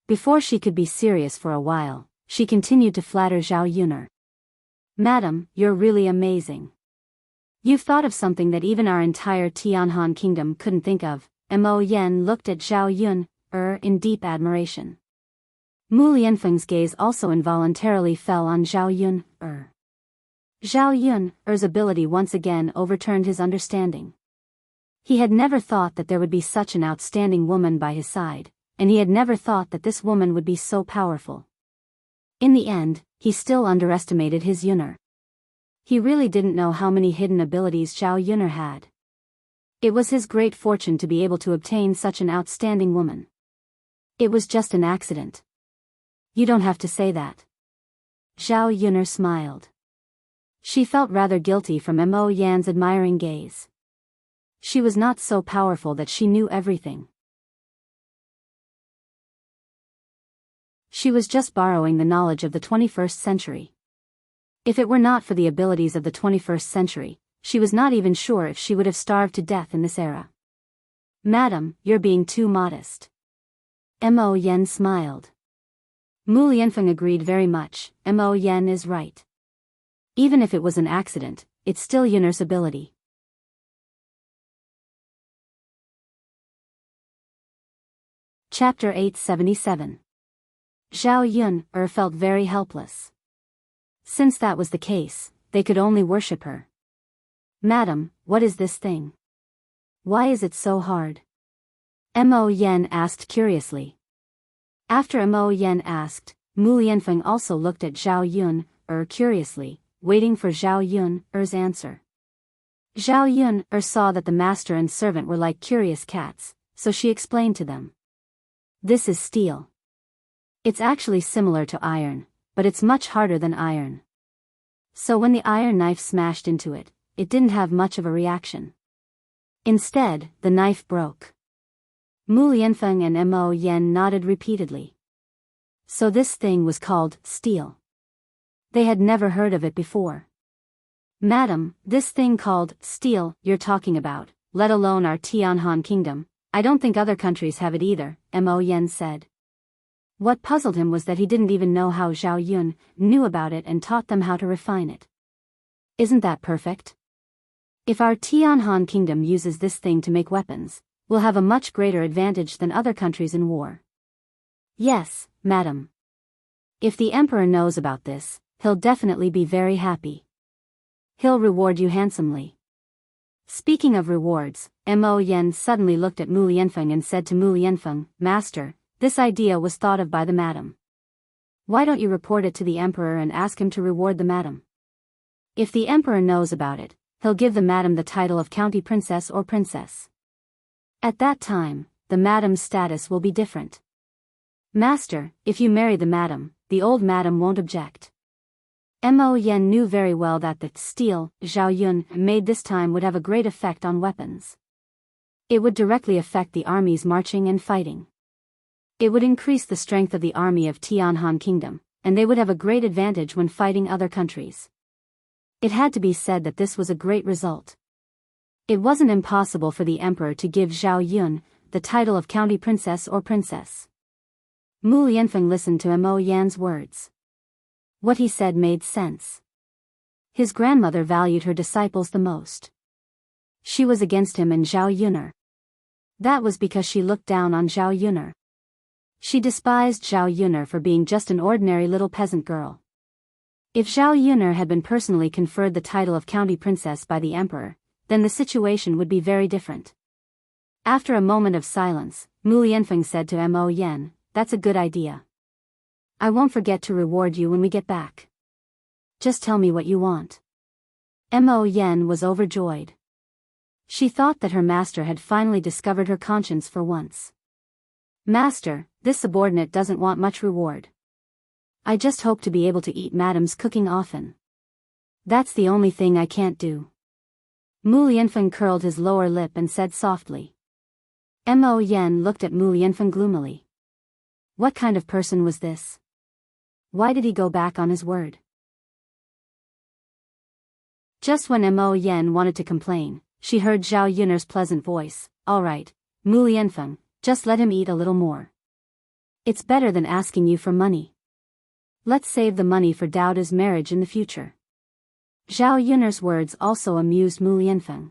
S1: Before she could be serious for a while, she continued to flatter Zhao Yun'er. "Madam, you're really amazing. You've thought of something that even our entire Tianhan kingdom couldn't think of." Mo Yen looked at Zhao Yun'er in deep admiration. Mu Lianfeng's gaze also involuntarily fell on Zhao Yun'er. Zhao Yun'er's ability once again overturned his understanding. He had never thought that there would be such an outstanding woman by his side, and he had never thought that this woman would be so powerful. In the end, he still underestimated his Yun'er. He really didn't know how many hidden abilities Zhao Yun'er had. It was his great fortune to be able to obtain such an outstanding woman. It was just an accident. You don't have to say that. Zhao Yun'er smiled. She felt rather guilty from Mo Yan's admiring gaze. She was not so powerful that she knew everything. She was just borrowing the knowledge of the 21st century. If it were not for the abilities of the 21st century, she was not even sure if she would have starved to death in this era. "Madam, you're being too modest." Mo Yen smiled. Mu Lianfeng agreed very much. Mo Yen is right. Even if it was an accident, it's still Yun'er's ability. Chapter 877. Zhao Yun'er felt very helpless. Since that was the case, they could only worship her. "Madam, what is this thing? Why is it so hard?" Mo Yen asked curiously. After Mo Yen asked, Mu Lianfeng also looked at Zhao Yun'er curiously, waiting for Zhao Yun'er's answer. Zhao Yun'er saw that the master and servant were like curious cats, so she explained to them. "This is steel. It's actually similar to iron, but it's much harder than iron. So when the iron knife smashed into it, it didn't have much of a reaction. Instead, the knife broke." Mu Lianfeng and Mo Yen nodded repeatedly. So this thing was called steel. They had never heard of it before. "Madam, this thing called steel you're talking about, let alone our Tianhan kingdom, I don't think other countries have it either," Mo Yen said. What puzzled him was that he didn't even know how Zhao Yun knew about it and taught them how to refine it. Isn't that perfect? If our Tianhan kingdom uses this thing to make weapons, we'll have a much greater advantage than other countries in war. Yes, madam. If the emperor knows about this, he'll definitely be very happy. He'll reward you handsomely. Speaking of rewards, Mo Yen suddenly looked at Mu Lianfeng and said to Mu Lianfeng, Master, this idea was thought of by the madam. Why don't you report it to the emperor and ask him to reward the madam? If the emperor knows about it, he'll give the madam the title of county princess or princess. At that time, the madam's status will be different. Master, if you marry the madam, the old madam won't object. Mo Yen knew very well that the steel Zhao Yun made this time would have a great effect on weapons. It would directly affect the army's marching and fighting. It would increase the strength of the army of Tianhan Kingdom, and they would have a great advantage when fighting other countries. It had to be said that this was a great result. It wasn't impossible for the emperor to give Zhao Yun the title of county princess or princess. Mu Lianfeng listened to Mo Yan's words. What he said made sense. His grandmother valued her disciples the most. She was against him and Zhao Yun'er. That was because she looked down on Zhao Yun'er. She despised Zhao Yun'er for being just an ordinary little peasant girl. If Zhao Yun'er had been personally conferred the title of county princess by the emperor, then the situation would be very different. After a moment of silence, Mu Lianfeng said to Mo Yen, That's a good idea. I won't forget to reward you when we get back. Just tell me what you want. Mo Yen was overjoyed. She thought that her master had finally discovered her conscience for once. Master, this subordinate doesn't want much reward. I just hope to be able to eat madam's cooking often. That's the only thing I can't do. Mu Lianfeng curled his lower lip and said softly. Mo Yen looked at Mu Lianfeng gloomily. What kind of person was this? Why did he go back on his word? Just when Mo Yen wanted to complain, she heard Zhao Yun'er's pleasant voice. All right, Mu Lianfeng, just let him eat a little more. It's better than asking you for money. Let's save the money for Daoda's marriage in the future. Zhao Yun'er's words also amused Mu Lianfeng.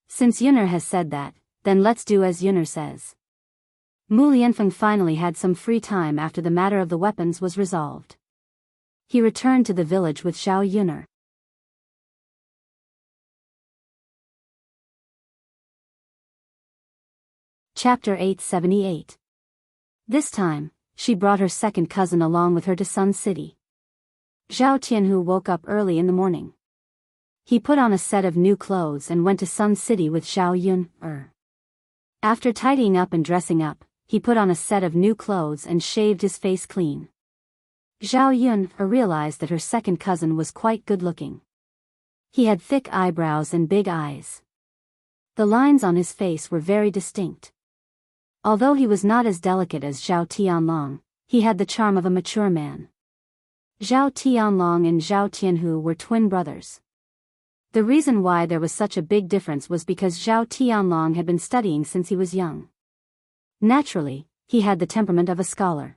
S1: Since Yun'er has said that, then let's do as Yun'er says. Mu Lianfeng finally had some free time after the matter of the weapons was resolved. He returned to the village with Zhao Yun'er. Chapter 878. This time, she brought her second cousin along with her to Sun City. Zhao Tianhu woke up early in the morning. He put on a set of new clothes and went to Sun City with Zhao Yun'er. After tidying up and dressing up, he put on a set of new clothes and shaved his face clean. Zhao Yun'er realized that her second cousin was quite good-looking. He had thick eyebrows and big eyes. The lines on his face were very distinct. Although he was not as delicate as Zhao Tianlong, he had the charm of a mature man. Zhao Tianlong and Zhao Tianhu were twin brothers. The reason why there was such a big difference was because Zhao Tianlong had been studying since he was young. Naturally, he had the temperament of a scholar.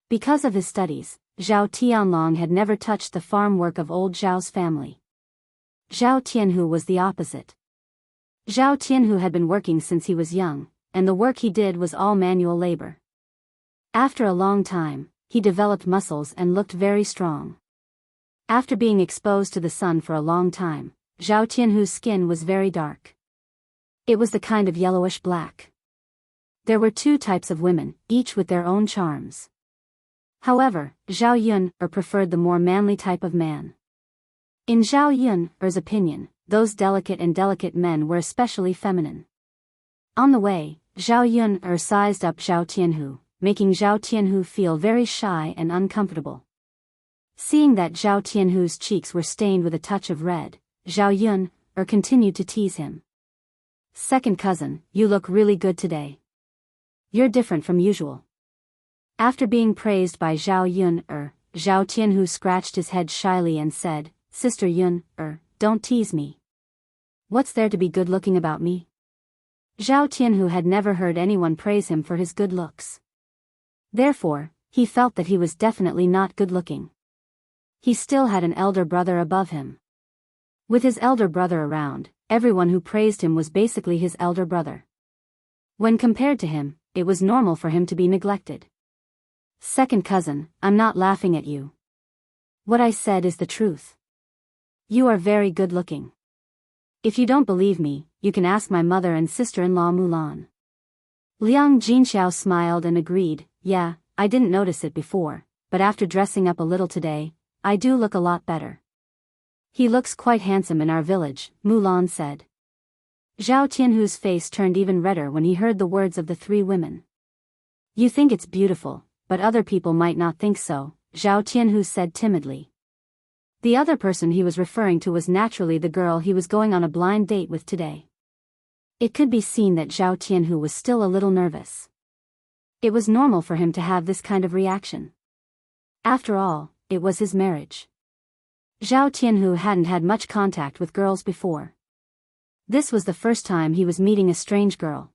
S1: Because of his studies, Zhao Tianlong had never touched the farm work of old Zhao's family. Zhao Tianhu was the opposite. Zhao Tianhu had been working since he was young, and the work he did was all manual labor. After a long time, he developed muscles and looked very strong. After being exposed to the sun for a long time, Zhao Tianhu's skin was very dark. It was the kind of yellowish black. There were two types of women, each with their own charms. However, Zhao Yun'er preferred the more manly type of man. In Zhao Yun'er's opinion, those delicate men were especially feminine. On the way, Zhao Yun'er sized up Zhao Tianhu, making Zhao Tianhu feel very shy and uncomfortable. Seeing that Zhao Tianhu's cheeks were stained with a touch of red, Zhao Yun'er continued to tease him. Second cousin, you look really good today. You're different from usual. After being praised by Zhao Yun'er, Zhao Tianhu scratched his head shyly and said, Sister Yun'er, don't tease me. What's there to be good-looking about me? Zhao Tianhu had never heard anyone praise him for his good looks. Therefore, he felt that he was definitely not good-looking. He still had an elder brother above him. With his elder brother around, everyone who praised him was basically his elder brother. When compared to him, it was normal for him to be neglected. Second cousin, I'm not laughing at you. What I said is the truth. You are very good-looking. If you don't believe me, you can ask my mother and sister-in-law Mulan. Liang Jinxiao smiled and agreed, yeah, I didn't notice it before, but after dressing up a little today, I do look a lot better. He looks quite handsome in our village, Mulan said. Zhao Tianhu's face turned even redder when he heard the words of the three women. You think it's beautiful, but other people might not think so, Zhao Tianhu said timidly. The other person he was referring to was naturally the girl he was going on a blind date with today. It could be seen that Zhao Tianhu was still a little nervous. It was normal for him to have this kind of reaction. After all, it was his marriage. Zhao Tianhu hadn't had much contact with girls before. This was the first time he was meeting a strange girl.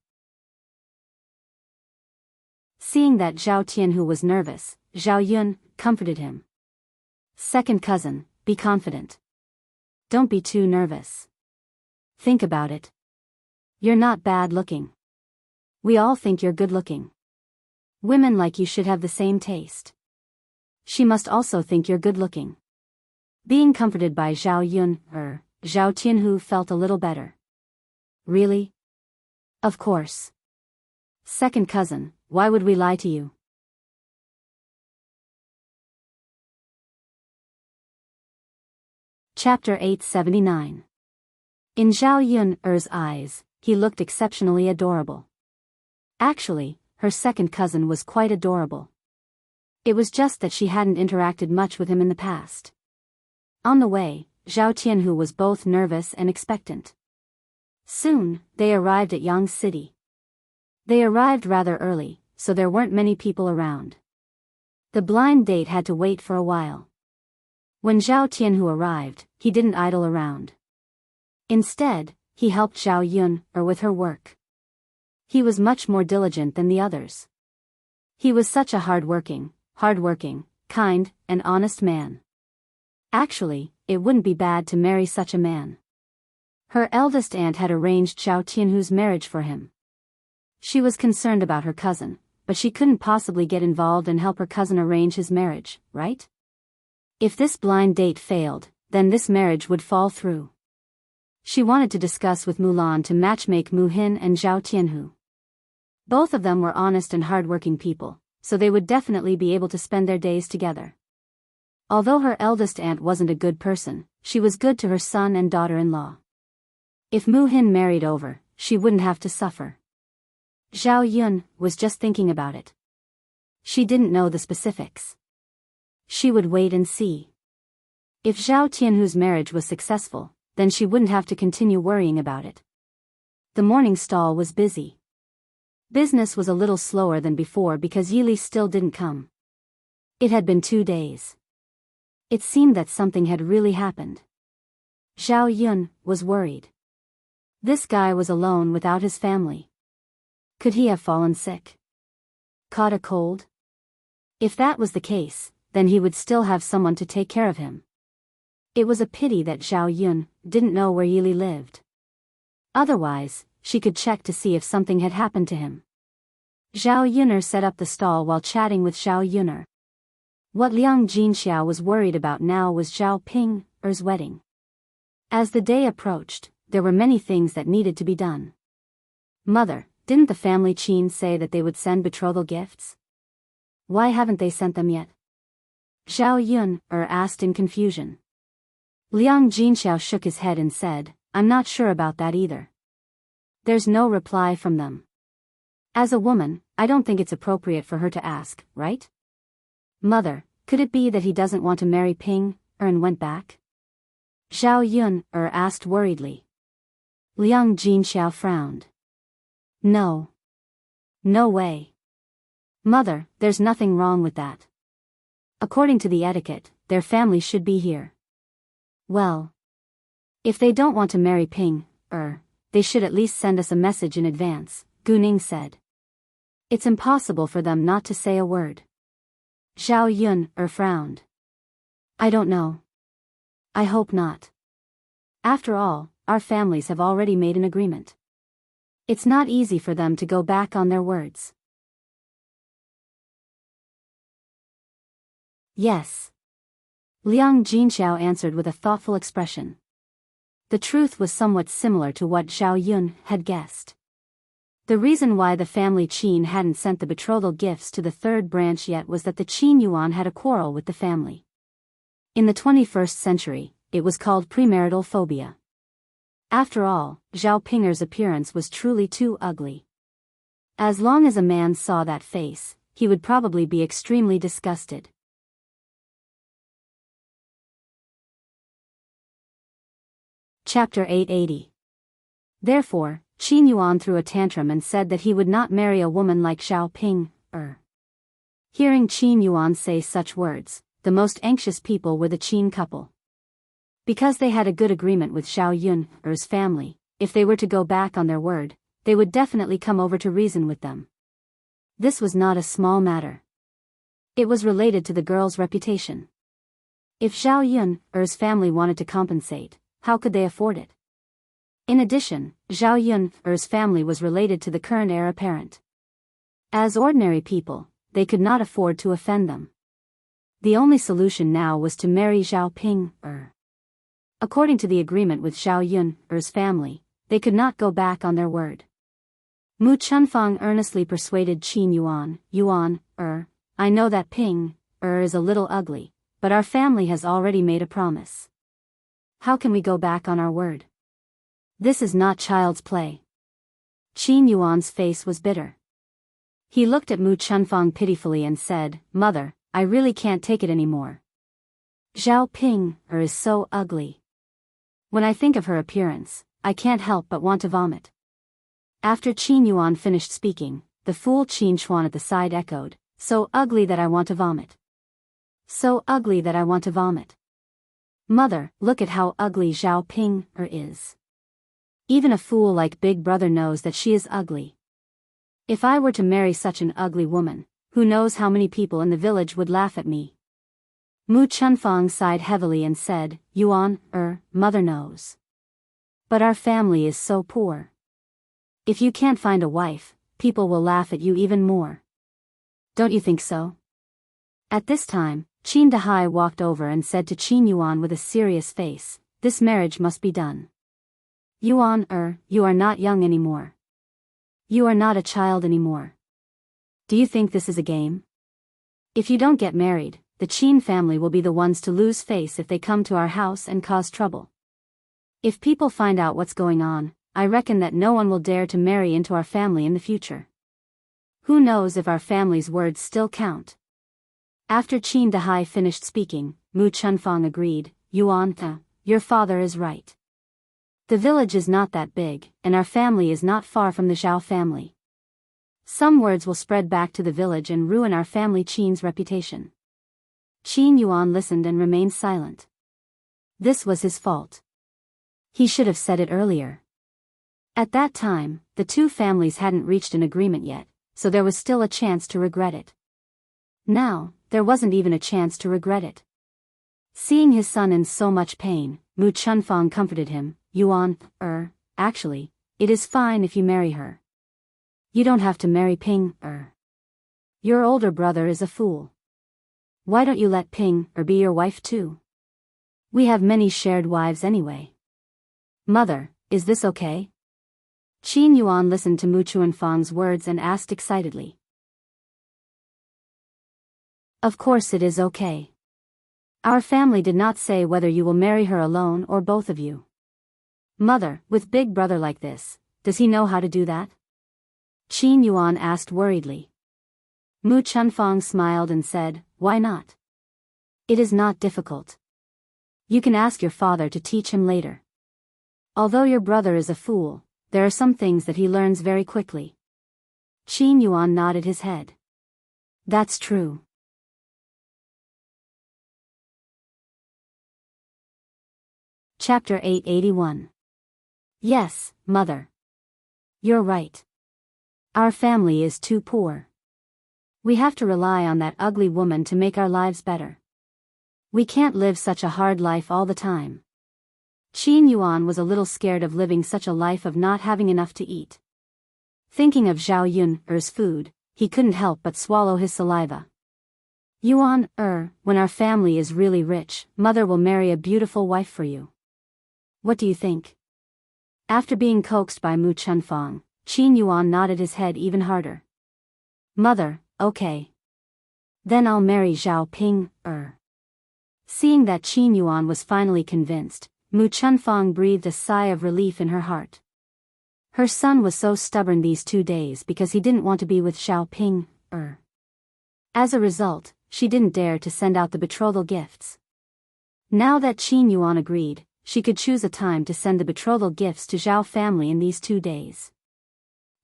S1: Seeing that Zhao Tianhu was nervous, Zhao Yun comforted him. Second cousin, be confident. Don't be too nervous. Think about it. You're not bad looking. We all think you're good looking. Women like you should have the same taste. She must also think you're good looking. Being comforted by Zhao Yun, Zhao Tianhu felt a little better. Really? Of course. Second cousin, why would we lie to you? Chapter 879. In Zhao Yun's eyes, he looked exceptionally adorable. Actually, her second cousin was quite adorable. It was just that she hadn't interacted much with him in the past. On the way, Zhao Tianhu was both nervous and expectant. Soon, they arrived at Yang City. They arrived rather early, so there weren't many people around. The blind date had to wait for a while. When Zhao Tianhu arrived, he didn't idle around. Instead, he helped Zhao Yun with her work. He was much more diligent than the others. He was such a hardworking, kind, and honest man. Actually, it wouldn't be bad to marry such a man. Her eldest aunt had arranged Zhao Tianhu's marriage for him. She was concerned about her cousin, but she couldn't possibly get involved and help her cousin arrange his marriage, right? If this blind date failed, then this marriage would fall through. She wanted to discuss with Mulan to matchmake Mu Hin and Zhao Tianhu. Both of them were honest and hardworking people, so they would definitely be able to spend their days together. Although her eldest aunt wasn't a good person, she was good to her son and daughter-in-law. If Mu Hin married over, she wouldn't have to suffer. Zhao Yun was just thinking about it. She didn't know the specifics. She would wait and see. If Zhao Tianhu's marriage was successful, then she wouldn't have to continue worrying about it. The morning stall was busy. Business was a little slower than before because Yili still didn't come. It had been 2 days. It seemed that something had really happened. Zhao Yun was worried. This guy was alone without his family. Could he have fallen sick? Caught a cold? If that was the case, then he would still have someone to take care of him. It was a pity that Zhao Yun didn't know where Yili lived. Otherwise, she could check to see if something had happened to him. Zhao Yun'er set up the stall while chatting with Zhao Yun'er. What Liang Jinxiao was worried about now was Zhao Ping's wedding. As the day approached, there were many things that needed to be done. Mother, didn't the family Qin say that they would send betrothal gifts? Why haven't they sent them yet? Zhao Yun'er asked in confusion. Liang Jinxiao shook his head and said, I'm not sure about that either. There's no reply from them. As a woman, I don't think it's appropriate for her to ask, right? Mother, could it be that he doesn't want to marry Ping, and went back? Zhao Yun'er asked worriedly. Liang Jinxiao frowned. No. No way. Mother, there's nothing wrong with that. According to the etiquette, their family should be here. Well. If they don't want to marry Ping, they should at least send us a message in advance, Gu Ning said. It's impossible for them not to say a word. Zhao Yun frowned. I don't know. I hope not. After all, our families have already made an agreement. It's not easy for them to go back on their words. Yes. Liang Jinxiao answered with a thoughtful expression. The truth was somewhat similar to what Zhao Yun had guessed. The reason why the family Qin hadn't sent the betrothal gifts to the third branch yet was that the Qin Yuan had a quarrel with the family. In the 21st century, it was called premarital phobia. After all, Zhao Pinger's appearance was truly too ugly. As long as a man saw that face, he would probably be extremely disgusted. Chapter 880. Therefore, Qin Yuan threw a tantrum and said that he would not marry a woman like Zhao Ping. Hearing Qin Yuan say such words, the most anxious people were the Qin couple. Because they had a good agreement with Zhao Yun's family, if they were to go back on their word, they would definitely come over to reason with them. This was not a small matter. It was related to the girl's reputation. If Zhao Yun's family wanted to compensate, how could they afford it? In addition, Zhao Yun's family was related to the current heir apparent. As ordinary people, they could not afford to offend them. The only solution now was to marry Zhao Ping. According to the agreement with Zhao Yun's family, they could not go back on their word. Mu Chunfang earnestly persuaded Qin Yuan, I know that Ping is a little ugly, but our family has already made a promise. How can we go back on our word? This is not child's play. Qin Yuan's face was bitter. He looked at Mu Chunfang pitifully and said, Mother, I really can't take it anymore. Zhao Ping is so ugly. When I think of her appearance, I can't help but want to vomit. After Qin Yuan finished speaking, the fool Qin Chuan at the side echoed, so ugly that I want to vomit. So ugly that I want to vomit. Mother, look at how ugly Zhao Ping is. Even a fool like Big Brother knows that she is ugly. If I were to marry such an ugly woman, who knows how many people in the village would laugh at me? Mu Chunfang sighed heavily and said, Yuan, Mother knows. But our family is so poor. If you can't find a wife, people will laugh at you even more. Don't you think so? At this time, Qin Dahai walked over and said to Qin Yuan with a serious face, this marriage must be done. Yuan, you are not young anymore. You are not a child anymore. Do you think this is a game? If you don't get married, the Qin family will be the ones to lose face if they come to our house and cause trouble. If people find out what's going on, I reckon that no one will dare to marry into our family in the future. Who knows if our family's words still count? After Qin Dahai finished speaking, Mu Chunfang agreed, Yuan, your father is right. The village is not that big, and our family is not far from the Zhao family. Some words will spread back to the village and ruin our family Qin's reputation. Qin Yuan listened and remained silent. This was his fault. He should have said it earlier. At that time, the two families hadn't reached an agreement yet, so there was still a chance to regret it. Now, there wasn't even a chance to regret it. Seeing his son in so much pain, Mu Chunfang comforted him, Yuan, actually, it is fine if you marry her. You don't have to marry Ping, Your older brother is a fool. Why don't you let Ping, be your wife too? We have many shared wives anyway. Mother, is this okay? Qin Yuan listened to Mu Chunfang's words and asked excitedly. Of course it is okay. Our family did not say whether you will marry her alone or both of you. Mother, with Big Brother like this, does he know how to do that? Qin Yuan asked worriedly. Mu Chunfang smiled and said, why not? It is not difficult. You can ask your father to teach him later. Although your brother is a fool, there are some things that he learns very quickly. Qin Yuan nodded his head. That's true. Chapter 881. Yes, Mother. You're right. Our family is too poor. We have to rely on that ugly woman to make our lives better. We can't live such a hard life all the time. Qin Yuan was a little scared of living such a life of not having enough to eat. Thinking of Zhao Yun's food, he couldn't help but swallow his saliva. Yuan, when our family is really rich, mother will marry a beautiful wife for you. What do you think? After being coaxed by Mu Chunfang, Qin Yuan nodded his head even harder. Mother, okay. Then I'll marry Zhao Ping. Seeing that Qin Yuan was finally convinced, Mu Chunfang breathed a sigh of relief in her heart. Her son was so stubborn these 2 days because he didn't want to be with Zhao Ping. As a result, she didn't dare to send out the betrothal gifts. Now that Qin Yuan agreed, she could choose a time to send the betrothal gifts to Zhao family in these 2 days.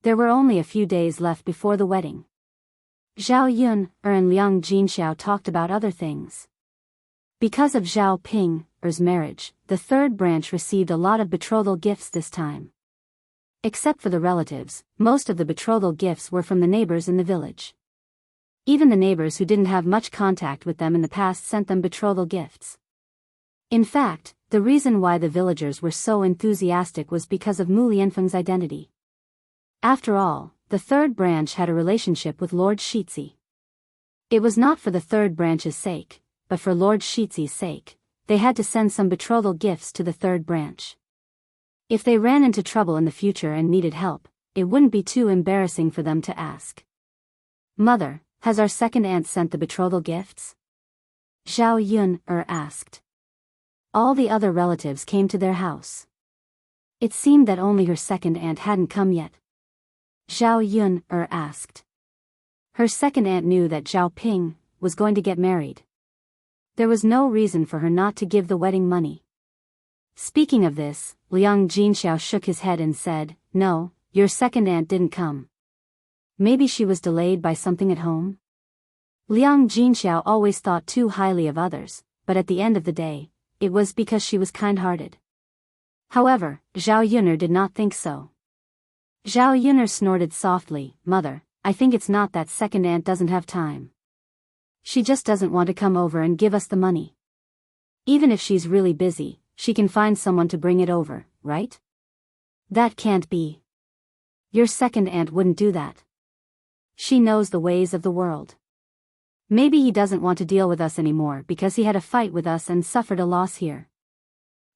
S1: There were only a few days left before the wedding. Zhao Yun and Liang Jinxiao talked about other things. Because of Zhao Ping's marriage, the third branch received a lot of betrothal gifts this time. Except for the relatives, most of the betrothal gifts were from the neighbors in the village. Even the neighbors who didn't have much contact with them in the past sent them betrothal gifts. In fact, the reason why the villagers were so enthusiastic was because of Mu Lianfeng's identity. After all, the third branch had a relationship with Lord Shizi. It was not for the third branch's sake, but for Lord Shizi's sake, they had to send some betrothal gifts to the third branch. If they ran into trouble in the future and needed help, it wouldn't be too embarrassing for them to ask. Mother, has our second aunt sent the betrothal gifts? Zhao Yun asked. All the other relatives came to their house. It seemed that only her second aunt hadn't come yet. Zhao Yun asked. Her second aunt knew that Zhao Ping was going to get married. There was no reason for her not to give the wedding money. Speaking of this, Liang Jinxiao shook his head and said, No, your second aunt didn't come. Maybe she was delayed by something at home? Liang Jinxiao always thought too highly of others, but at the end of the day, it was because she was kind-hearted. However, Zhao Yun'er did not think so. Zhao Yun'er snorted softly, Mother, I think it's not that second aunt doesn't have time. She just doesn't want to come over and give us the money. Even if she's really busy, she can find someone to bring it over, right? That can't be. Your second aunt wouldn't do that. She knows the ways of the world. Maybe he doesn't want to deal with us anymore because he had a fight with us and suffered a loss here.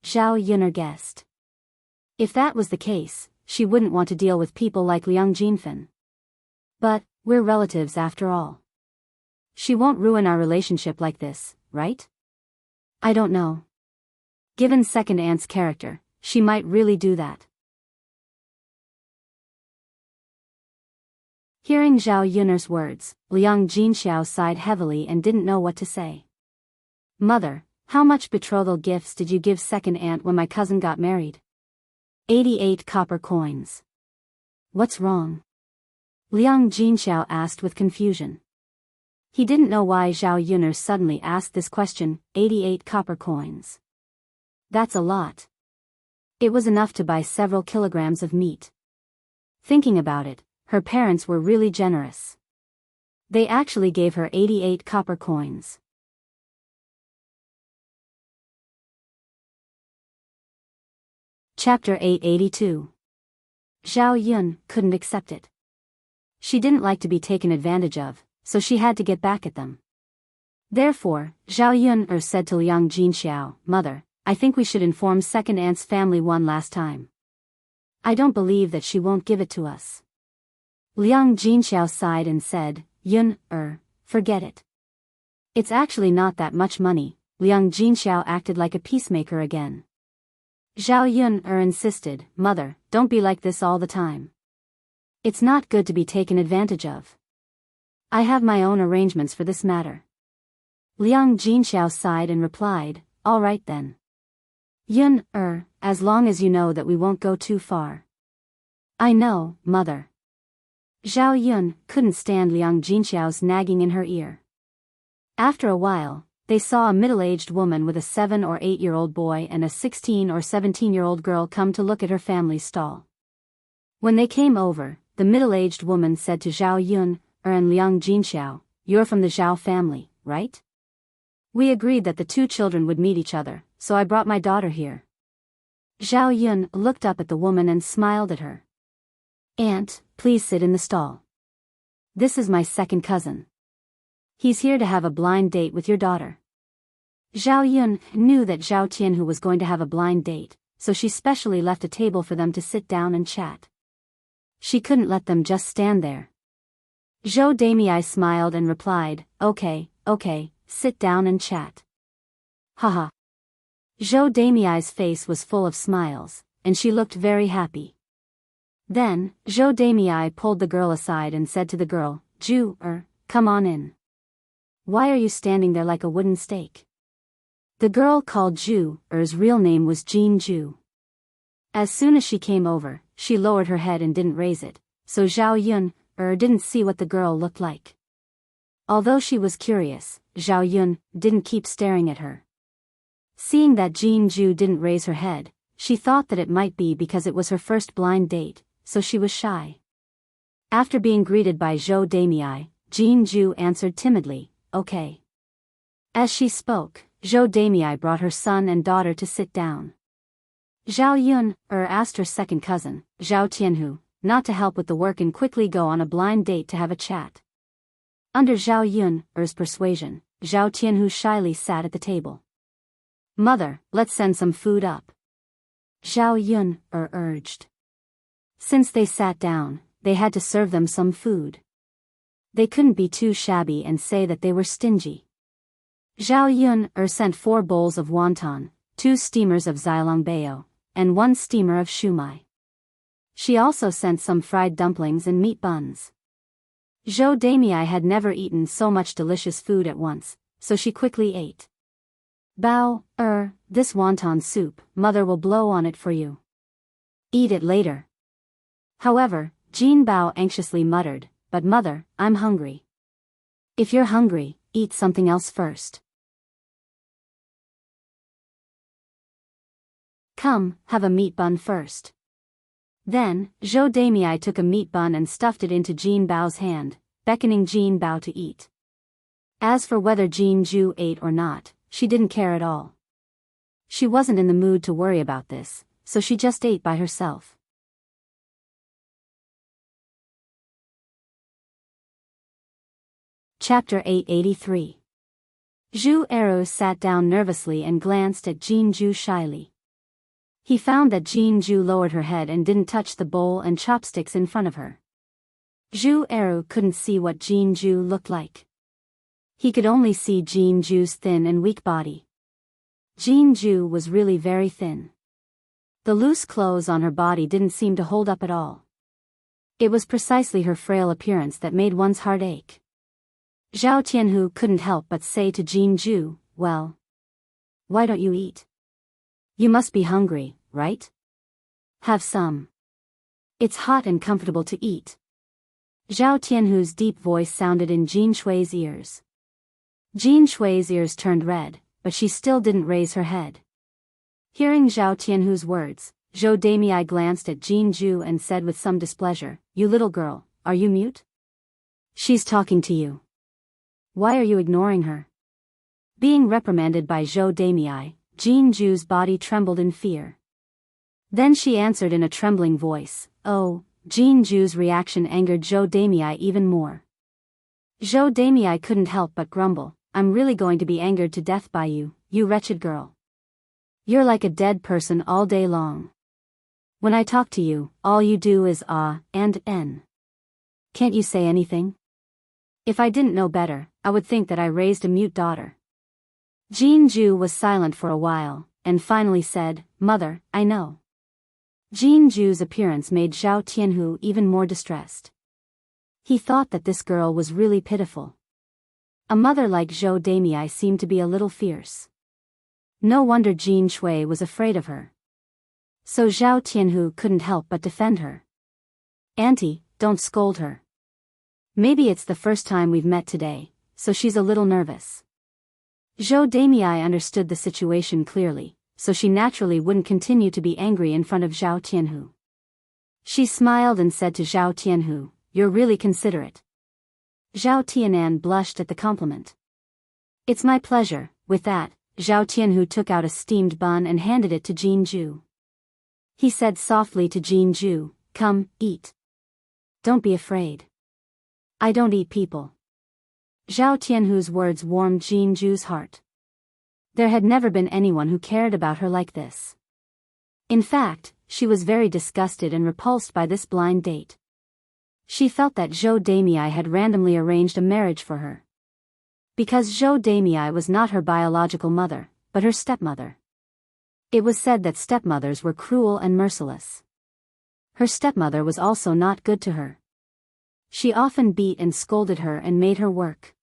S1: Zhao Yun'er guessed. If that was the case, she wouldn't want to deal with people like Liang Jinfen. But, we're relatives after all. She won't ruin our relationship like this, right? I don't know. Given second aunt's character, she might really do that. Hearing Zhao Yun'er's words, Liang Jinxiao sighed heavily and didn't know what to say. Mother, how much betrothal gifts did you give second aunt when my cousin got married? 88 copper coins. What's wrong? Liang Jinxiao asked with confusion. He didn't know why Zhao Yun'er suddenly asked this question, 88 copper coins. That's a lot. It was enough to buy several kilograms of meat. Thinking about it, her parents were really generous. They actually gave her 88 copper coins. Chapter 882. Zhao Yun couldn't accept it. She didn't like to be taken advantage of, so she had to get back at them. Therefore, Zhao Yun said to Liang Jinxiao, Mother, I think we should inform second aunt's family one last time. I don't believe that she won't give it to us. Liang Jinxiao sighed and said, Yun, forget it. It's actually not that much money. Liang Jinxiao acted like a peacemaker again. Zhao Yun insisted, Mother, don't be like this all the time. It's not good to be taken advantage of. I have my own arrangements for this matter. Liang Jinxiao sighed and replied, All right then. Yun, as long as you know that we won't go too far. I know, Mother. Zhao Yun couldn't stand Liang Jinxiao's nagging in her ear. After a while, they saw a middle-aged woman with a 7 or 8-year-old boy and a 16 or 17-year-old girl come to look at her family's stall. When they came over, the the middle-aged woman said to Zhao Yun, and Liang Jinxiao, "You're from the Zhao family, right? We agreed that the two children would meet each other, so I brought my daughter here." Zhao Yun looked up at the woman and smiled at her. "Aunt, please sit in the stall. This is my second cousin. He's here to have a blind date with your daughter." Zhao Yun knew that Zhao Tianhu was going to have a blind date, so she specially left a table for them to sit down and chat. She couldn't let them just stand there. Zhou Damei smiled and replied, okay, sit down and chat." Haha. Zhou Damei's face was full of smiles, and she looked very happy. Then, Zhou Damei pulled the girl aside and said to the girl, "Ju, come on in. Why are you standing there like a wooden stake?" The girl called Ju's real name was Jean Ju. As soon as she came over, she lowered her head and didn't raise it, so Zhao Yun didn't see what the girl looked like. Although she was curious, Zhao Yun didn't keep staring at her. Seeing that Jean Ju didn't raise her head, she thought that it might be because it was her first blind date, so she was shy. After being greeted by Zhou Damei, Jean Ju answered timidly, "Okay." As she spoke, Zhou Damei brought her son and daughter to sit down. Zhao Yun asked her second cousin, Zhao Tianhu, not to help with the work and quickly go on a blind date to have a chat. Under Zhao Yun's persuasion, Zhao Tianhu shyly sat at the table. "Mother, let's send some food up," Zhao Yun urged. Since they sat down, they had to serve them some food. They couldn't be too shabby and say that they were stingy. Zhao Yun sent 4 bowls of wonton, 2 steamers of Zilong Biyao, and 1 steamer of shumai. She also sent some fried dumplings and meat buns. Zhou Damei had never eaten so much delicious food at once, so she quickly ate. "Bao, this wonton soup, mother will blow on it for you. Eat it later." However, Jin Bao anxiously muttered, "But mother, I'm hungry." "If you're hungry, eat something else first. Come, have a meat bun first." Then, Zhou Damei took a meat bun and stuffed it into Jin Bao's hand, beckoning Jin Bao to eat. As for whether Jin Ju ate or not, she didn't care at all. She wasn't in the mood to worry about this, so she just ate by herself. Chapter 883. Zhu Eru sat down nervously and glanced at Jin Ju shyly. He found that Jin Ju lowered her head and didn't touch the bowl and chopsticks in front of her. Zhu Eru couldn't see what Jin Ju looked like. He could only see Jin Ju's thin and weak body. Jin Ju was really very thin. The loose clothes on her body didn't seem to hold up at all. It was precisely her frail appearance that made one's heart ache. Zhao Tianhu couldn't help but say to Jin Ju, "Well, why don't you eat? You must be hungry, right? Have some. It's hot and comfortable to eat." Zhao Tianhu's deep voice sounded in Jin Shui's ears. Jin Shui's ears turned red, but she still didn't raise her head. Hearing Zhao Tianhu's words, Zhou Damei glanced at Jin Ju and said with some displeasure, "You little girl, are you mute? She's talking to you. Why are you ignoring her?" Being reprimanded by Zhou Damei, Jin Ju's body trembled in fear. Then she answered in a trembling voice, "Oh." Jin Ju's reaction angered Zhou Damei even more. Zhou Damei couldn't help but grumble, "I'm really going to be angered to death by you, you wretched girl. You're like a dead person all day long. When I talk to you, all you do is ah and n. Can't you say anything? If I didn't know better, I would think that I raised a mute daughter." Jin Ju was silent for a while, and finally said, "Mother, I know." Jin Ju's appearance made Zhao Tianhu even more distressed. He thought that this girl was really pitiful. A mother like Zhou Damei seemed to be a little fierce. No wonder Jin Shui was afraid of her. So Zhao Tianhu couldn't help but defend her. "Auntie, don't scold her. Maybe it's the first time we've met today, so she's a little nervous." Zhou Damei understood the situation clearly, so she naturally wouldn't continue to be angry in front of Zhao Tianhu. She smiled and said to Zhao Tianhu, "You're really considerate." Zhao Tianan blushed at the compliment. "It's my pleasure." With that, Zhao Tianhu took out a steamed bun and handed it to Jinju. He said softly to Jinju, "Come, eat. Don't be afraid. I don't eat people." Zhao Tianhu's words warmed Jinju's heart. There had never been anyone who cared about her like this. In fact, she was very disgusted and repulsed by this blind date. She felt that Zhou Damei had randomly arranged a marriage for her. Because Zhou Damei was not her biological mother, but her stepmother. It was said that stepmothers were cruel and merciless. Her stepmother was also not good to her. She often beat and scolded her and made her work.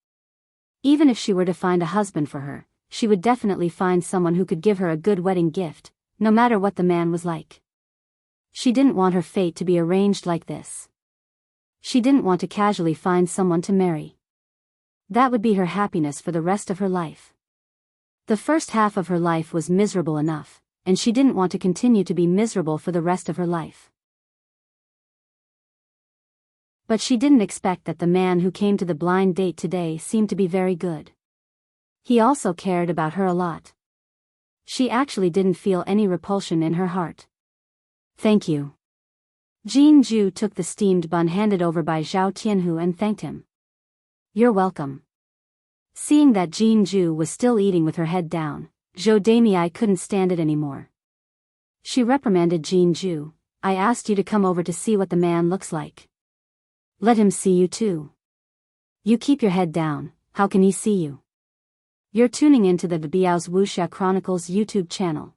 S1: Even if she were to find a husband for her, she would definitely find someone who could give her a good wedding gift, no matter what the man was like. She didn't want her fate to be arranged like this. She didn't want to casually find someone to marry. That would be her happiness for the rest of her life. The first half of her life was miserable enough, and she didn't want to continue to be miserable for the rest of her life. But she didn't expect that the man who came to the blind date today seemed to be very good. He also cared about her a lot. She actually didn't feel any repulsion in her heart. "Thank you." Jinju took the steamed bun handed over by Zhao Tianhu and thanked him. "You're welcome." Seeing that Jinju was still eating with her head down, Zhou Damei couldn't stand it anymore. She reprimanded Jinju, "I asked you to come over to see what the man looks like. Let him see you too. You keep your head down, how can he see you?" You're tuning into the Biyao's Wuxia Chronicles YouTube channel.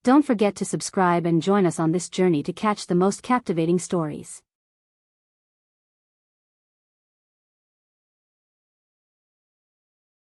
S1: Don't forget to subscribe and join us on this journey to catch the most captivating stories.